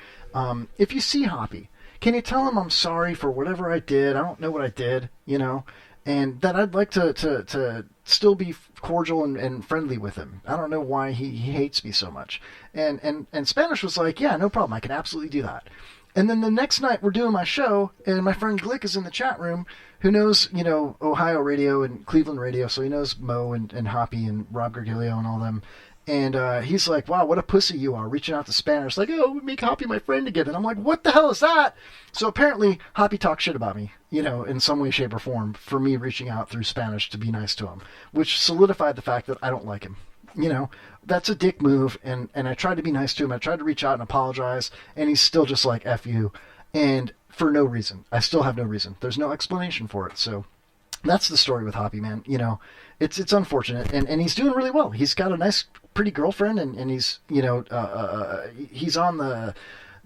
If you see Hoppy, can you tell him I'm sorry for whatever I did? I don't know what I did, you know, and that I'd like to still be cordial and friendly with him. I don't know why he hates me so much. And Spanish was like, yeah, no problem. I can absolutely do that. And then the next night we're doing my show, and my friend Glick is in the chat room, who knows, you know, Ohio radio and Cleveland radio, so he knows Mo and Hoppy and Rob Gergilio and all them. And he's like, wow, what a pussy you are, reaching out to Spanish, like, oh, make Hoppy my friend again. And I'm like, what the hell is that? So apparently Hoppy talked shit about me, you know, in some way, shape, or form for me reaching out through Spanish to be nice to him, which solidified the fact that I don't like him. You know, that's a dick move, and I tried to be nice to him. I tried to reach out and apologize, and he's still just like, F you. And for no reason. I still have no reason. There's no explanation for it, so... That's the story with Hoppy, man. You know, it's unfortunate, and he's doing really well. He's got a nice, pretty girlfriend, and he's, you know, he's on the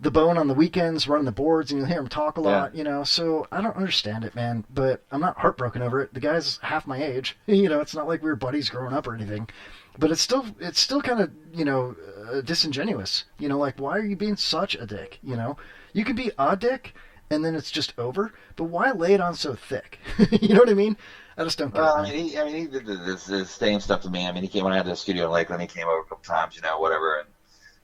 Bone on the weekends, running the boards, and you'll hear him talk a lot, you know. So I don't understand it, man, but I'm not heartbroken over it. The guy's half my age. You know, it's not like we were buddies growing up or anything, but it's still kind of, you know, disingenuous. You know, like, why are you being such a dick? You know, you can be a dick, and then it's just over. But why lay it on so thick? You know what I mean? I just don't get it. I mean, he did the same stuff to me. I mean, he came when I had the studio in Lakeland. He came over a couple times, you know, whatever,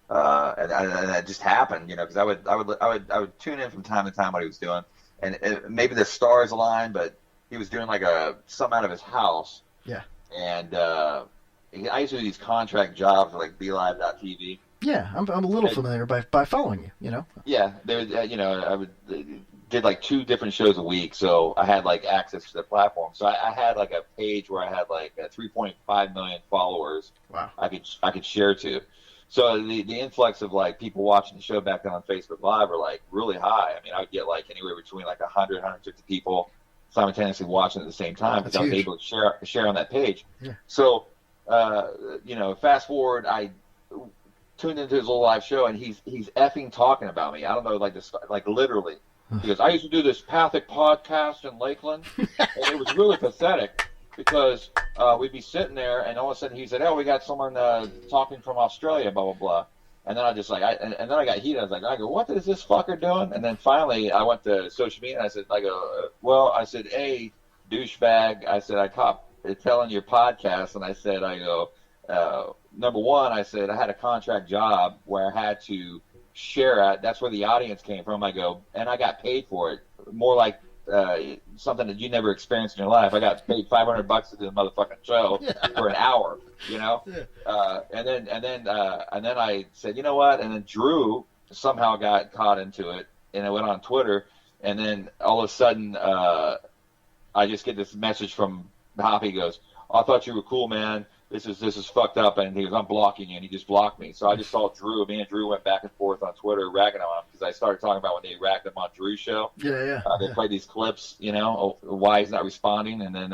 and that just happened, you know, because I would tune in from time to time what he was doing, and maybe the stars aligned, but he was doing like something out of his house. Yeah. And I used to do these contract jobs like BeLive.tv. Yeah, I'm a little familiar by following you, you know? Yeah, there was, you know, I did like 2 different shows a week, so I had like access to the platform. So I had like a page where I had like 3.5 million followers. Wow. I could share to. So the influx of like people watching the show back then on Facebook Live were like really high. I mean, I would get like anywhere between like 100, 150 people simultaneously watching at the same time because I was able to share on that page. Yeah. So, you know, fast forward, I tuned into his little live show, and he's effing talking about me. I don't know, like this, like literally. He goes, I used to do this Pathic podcast in Lakeland, and it was really pathetic because we'd be sitting there, and all of a sudden he said, oh, we got someone talking from Australia, blah, blah, blah. And then I just like, and then I got heated. I go, what is this fucker doing? And then finally I went to social media, and I said, hey, douchebag. I said, I caught telling your podcast, and I said, number one, I said I had a contract job where I had to share it. That's where the audience came from. I go, and I got paid for it. More like something that you never experienced in your life. I got paid $500 to do the motherfucking show for an hour, you know. And then I said, you know what? And then Drew somehow got caught into it, and I went on Twitter, and then all of a sudden I just get this message from Hoppy. He goes, I thought you were cool, man. This is fucked up, and he goes, I'm blocking you, and he just blocked me. So I just saw Drew. Me and Drew went back and forth on Twitter, ragging on him, because I started talking about when they ragged him on Drew's show. Yeah. They played these clips, you know, why he's not responding, and then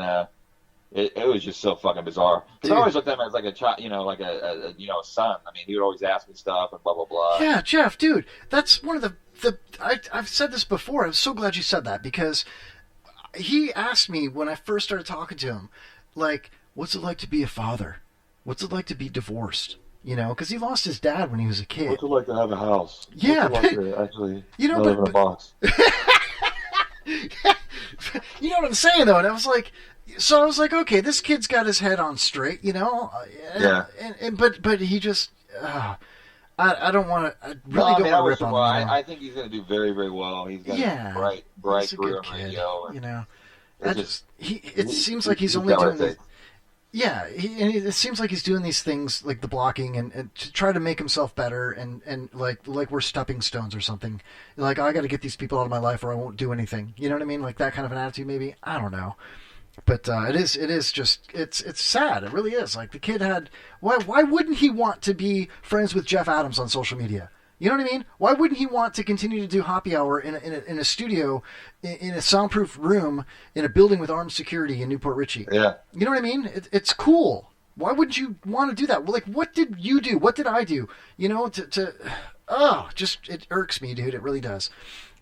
it was just so fucking bizarre. Because I always looked at him as like a child, you know, like a son. I mean, he would always ask me stuff and blah blah blah. Yeah, Jeff, dude, that's one of the I've said this before. I'm so glad you said that, because he asked me when I first started talking to him, like, what's it like to be a father? What's it like to be divorced? You know, because he lost his dad when he was a kid. What's it like to have a house? Yeah, what's it like to actually live in a box? You know what I'm saying, though? And I was like, okay, this kid's got his head on straight, you know? Yeah. But he just, I don't want to, I really No, I don't mean, want to rip on him. I think he's going to do very, very well. He's got a bright he's a career good on kid, radio. you know. It seems like he's only doing this. Yeah, it seems like he's doing these things, like the blocking, and to try to make himself better, and like we're stepping stones or something. Like, I got to get these people out of my life, or I won't do anything. You know what I mean? Like that kind of an attitude, maybe. I don't know, but it is just it's sad. It really is. Like, the kid had why wouldn't he want to be friends with Jeff Adams on social media? You know what I mean? Why wouldn't he want to continue to do Hoppy Hour in a studio, in a soundproof room, in a building with armed security in Newport Richie? Yeah. You know what I mean? It's cool. Why wouldn't you want to do that? Well, like, what did you do? What did I do? You know, it irks me, dude. It really does.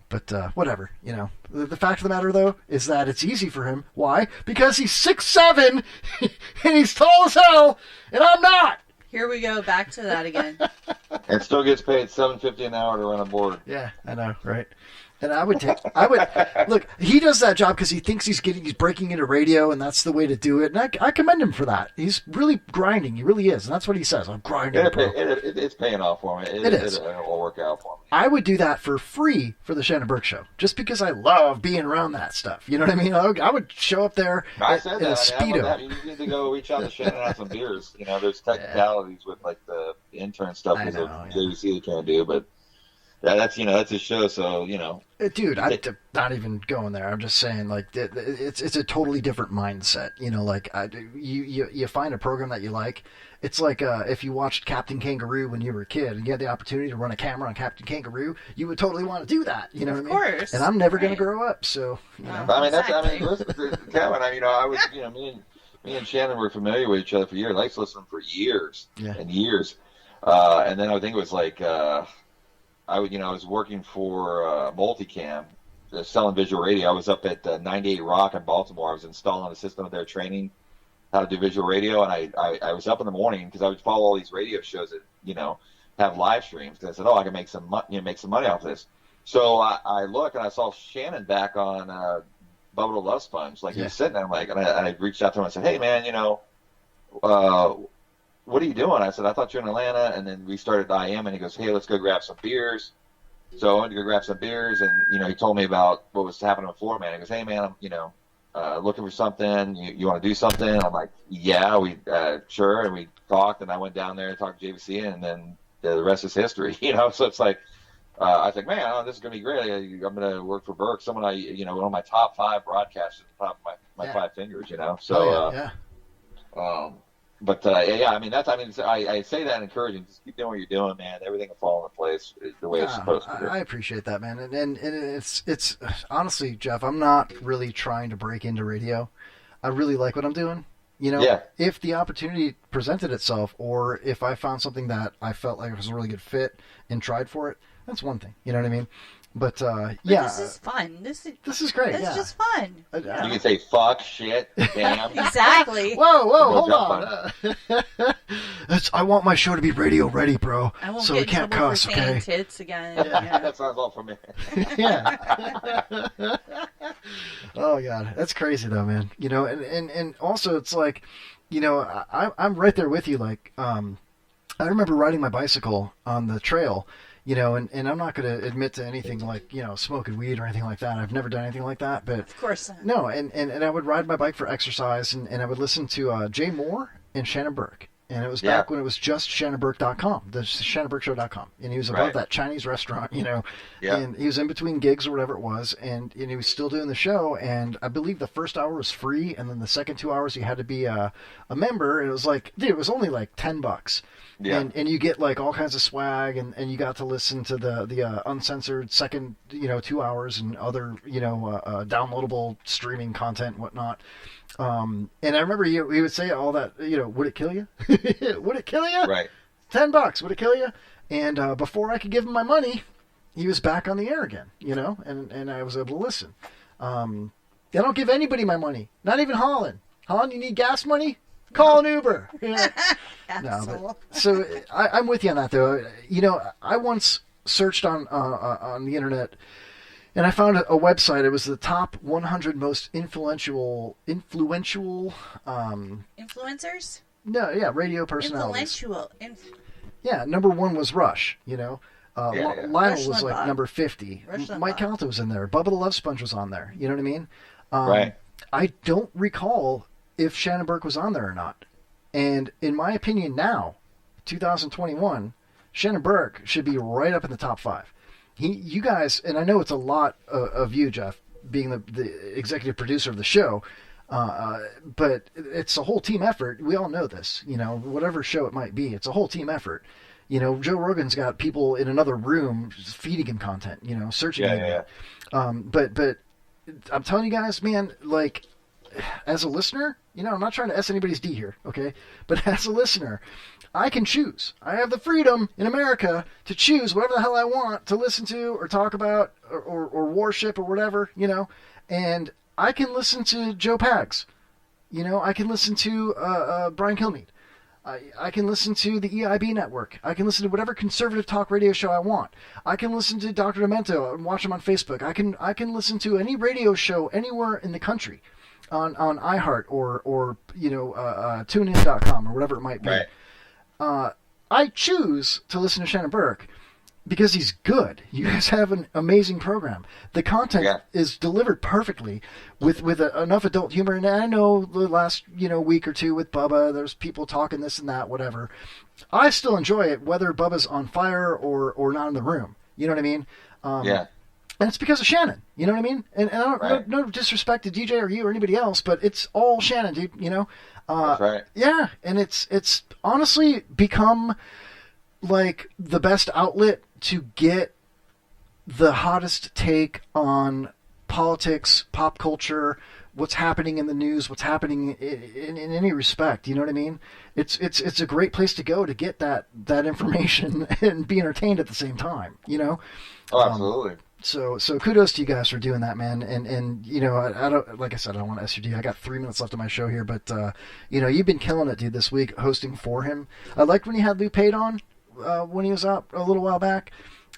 But whatever, you know. The fact of the matter, though, is that it's easy for him. Why? Because he's 6'7", and he's tall as hell, and I'm not. Here we go, back to that again. And still gets paid $7.50 an hour to run a board. Yeah, I know, right? And I would look. He does that job because he thinks he's breaking into radio, and that's the way to do it. And I commend him for that. He's really grinding. He really is, and that's what he says. I'm grinding. It's paying off for me. It is. It'll work out for me. I would do that for free for the Shannon Burke Show, just because I love being around that stuff. You know what I mean? I would show up there in a Speedo. You need to go reach out to Shannon and have some beers. You know, there's technicalities with like the intern stuff because of JVC they can't do, but. Yeah, that's his show, so, you know. Dude, I'm not even going there. I'm just saying, like, it's a totally different mindset. You know, like, you find a program that you like. It's like if you watched Captain Kangaroo when you were a kid and you had the opportunity to run a camera on Captain Kangaroo, you would totally want to do that. You know what I mean? Of course. And I'm never going to grow up, so, you know. Listen, Kevin, I was, you know, me and Shannon were familiar with each other for years. I used to listen to them for years and years. And then I think it was like... I was working for Multicam, selling visual radio. I was up at 98 Rock in Baltimore. I was installing a system of their training how to do visual radio, and I was up in the morning because I would follow all these radio shows that, you know, have live streams. And I said, I can make some money off this. So I look and I saw Shannon back on Bubba the Love Sponge. Like, he was sitting there, and I reached out to him and I said, hey man, you know, what are you doing? I said, I thought you were in Atlanta. And then we started IM, and he goes, hey, let's go grab some beers. So I went to go grab some beers, and, you know, he told me about what was happening with Floor Man. He goes, hey, man, I'm, you know, looking for something. You want to do something? I'm like, yeah, sure. And we talked, and I went down there and talked to JVC, and then the rest is history, you know? So it's like, I think, man, this is going to be great. I'm going to work for Burke. Someone one of my top 5 broadcasters at the top of my 5 fingers, you know? So, But I mean, I say that encouraging. Just keep doing what you're doing, man. Everything will fall into place the way it's supposed to. I appreciate that, man. And it's honestly, Jeff, I'm not really trying to break into radio. I really like what I'm doing. You know, if the opportunity presented itself, or if I found something that I felt like was a really good fit and tried for it, that's one thing. You know what I mean? But this is fun. This is great. It's just fun. You can say fuck, shit, damn. Exactly. Whoa, hold on. I want my show to be radio ready, bro. I won't so get we can't in trouble cuss, for saying okay? tits again. That sounds all for me. Oh God, that's crazy though, man. You know, and also it's like, you know, I'm right there with you. Like, I remember riding my bicycle on the trail. You know, and I'm not going to admit to anything like, smoking weed or anything like that. I've never done anything like that. But Of course not. No, and I would ride my bike for exercise, and I would listen to Jay Moore and Shannon Burke. And it was back when it was just ShannonBurke.com, the ShannonBurkeShow.com. And he was above that Chinese restaurant, Yeah. And he was in between gigs or whatever it was, and he was still doing the show. And I believe the first hour was free, and then the second 2 hours you had to be a member. And it was like, dude, it was only like $10. Yeah. And you get like all kinds of swag, and you got to listen to the uncensored second 2 hours and other downloadable streaming content and whatnot. And I remember he would say all that, would it kill you? Would it kill you? Right. $10, would it kill you? And before I could give him my money, he was back on the air again, and I was able to listen. I don't give anybody my money, not even Holland. Holland, you need gas money? Call an Uber. No, but, so I'm with you on that, though. I once searched on the internet, and I found a website. It was the top 100 most influential Influencers? No, yeah, radio personalities. Yeah, number 1 was Rush. Lionel Rush was like Limbaugh. number 50. Mike Calta was in there. Bubba the Love Sponge was on there. You know what I mean? Right. I don't recall if Shannon Burke was on there or not. And in my opinion now, 2021, Shannon Burke should be right up in the top 5. You guys, and I know it's a lot of you, Jeff, being the executive producer of the show, but it's a whole team effort. We all know this, whatever show it might be, it's a whole team effort. Joe Rogan's got people in another room feeding him content, searching him. But I'm telling you guys, man, like, as a listener, I'm not trying to S anybody's D here, okay? But as a listener, I can choose. I have the freedom in America to choose whatever the hell I want to listen to or talk about or worship or whatever, and I can listen to Joe Pags. I can listen to Brian Kilmeade. I can listen to the EIB network. I can listen to whatever conservative talk radio show I want. I can listen to Dr. Demento and watch him on Facebook. I can listen to any radio show anywhere in the country on iHeart or TuneIn.com or whatever it might be. Right. I choose to listen to Shannon Burke because he's good. You guys have an amazing program. The content is delivered perfectly with enough adult humor. And I know the last week or two with Bubba, there's people talking this and that, whatever. I still enjoy it, whether Bubba's on fire or not in the room. You know what I mean? And it's because of Shannon. You know what I mean? And I don't no disrespect to DJ or you or anybody else, but it's all Shannon, dude. That's right. Yeah, and it's honestly become like the best outlet to get the hottest take on politics, pop culture, what's happening in the news, what's happening in any respect. You know what I mean? It's a great place to go to get that information and be entertained at the same time. Oh, absolutely. So kudos to you guys for doing that, man. And I don't, like I said, I don't want to SUD. I got 3 minutes left of my show here, but you've been killing it, dude, this week hosting for him. I liked when you had Lou Pate on when he was up a little while back.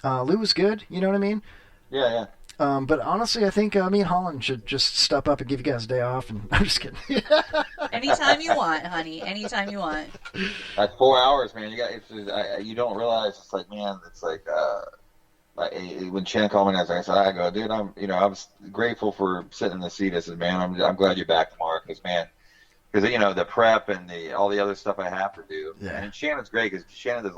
Lou was good. You know what I mean? Yeah. But honestly, I think me and Holland should just step up and give you guys a day off. And I'm just kidding. Anytime you want, honey. Anytime you want. Like 4 hours, man. You don't realize it's like, man, it's like. When Shannon called me, I said, I go, dude, I was grateful for sitting in the seat. I said, man, I'm glad you're back tomorrow because the prep and all the other stuff I have to do. Yeah. And Shannon's great because Shannon does,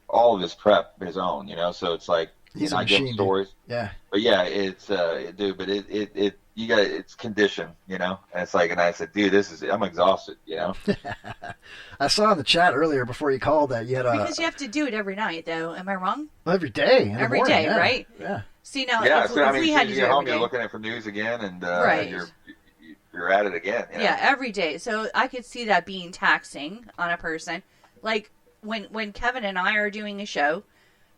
all of his prep his own, so it's like, I give him stories. Dude. Yeah. But yeah, it's, dude, but it's condition, and it's like, and I said, dude, I'm exhausted, I saw in the chat earlier before you called that you had because you have to do it every night, though. Am I wrong? Well, every day. Every day, right? Yeah. See, now, if we had to do it home, every day. you're looking at for news again, and right. you're at it again. Yeah, every day. So I could see that being taxing on a person. Like when Kevin and I are doing a show,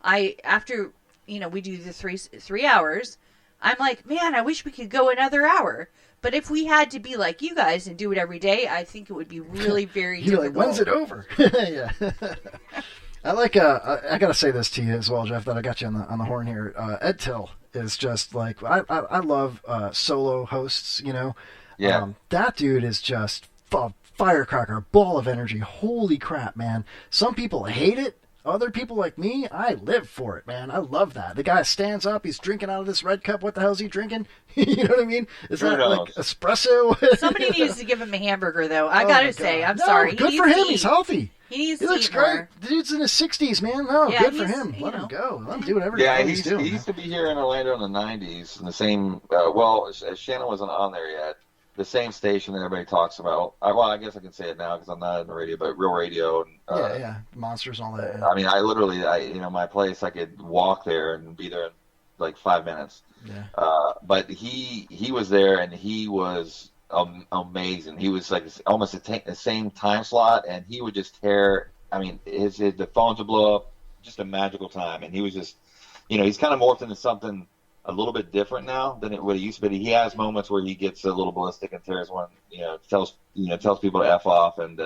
after we do the 3 hours, I'm like, man, I wish we could go another hour. But if we had to be like you guys and do it every day, I think it would be really very difficult. Like, when's it over? Yeah. I like. I gotta say this to you as well, Jeff. That I got you on the horn here. Ed Till is just like I love solo hosts. Yeah. That dude is just a firecracker, ball of energy. Holy crap, man! Some people hate it. Other people like me, I live for it, man. I love that. The guy stands up, he's drinking out of this red cup. What the hell is he drinking? You know what I mean? Is that like espresso? Somebody needs to give him a hamburger, though. I gotta say, I'm No, sorry. good for him. He's healthy. He needs He to looks eat great. more. The dude's in his 60s, man. No, Yeah, good for he's- him. you Let him know. go. Let him do whatever Yeah, he's doing. he used to be here in Orlando in the 90s, in the same, well, Shannon wasn't on there yet, the same station that everybody talks about. Well, I guess I can say it now because I'm not in the radio, but Real Radio. And, yeah. Monsters and all that. Yeah. I mean, I literally, my place, I could walk there and be there in like 5 minutes. Yeah. But he was there, and he was amazing. He was like almost the same time slot, and he would just tear. I mean, the phones would blow up. Just a magical time, and he was just, he's kind of morphed into something a little bit different now than what he used to be. He has moments where he gets a little ballistic and tears one, tells people to F off and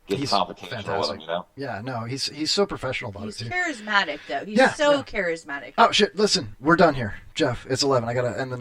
gets confrontational with them, Yeah, no, he's so professional about He's it, too. charismatic, though. He's Yeah, so charismatic. Oh, shit, listen, we're done here. Jeff, it's 11. I gotta end the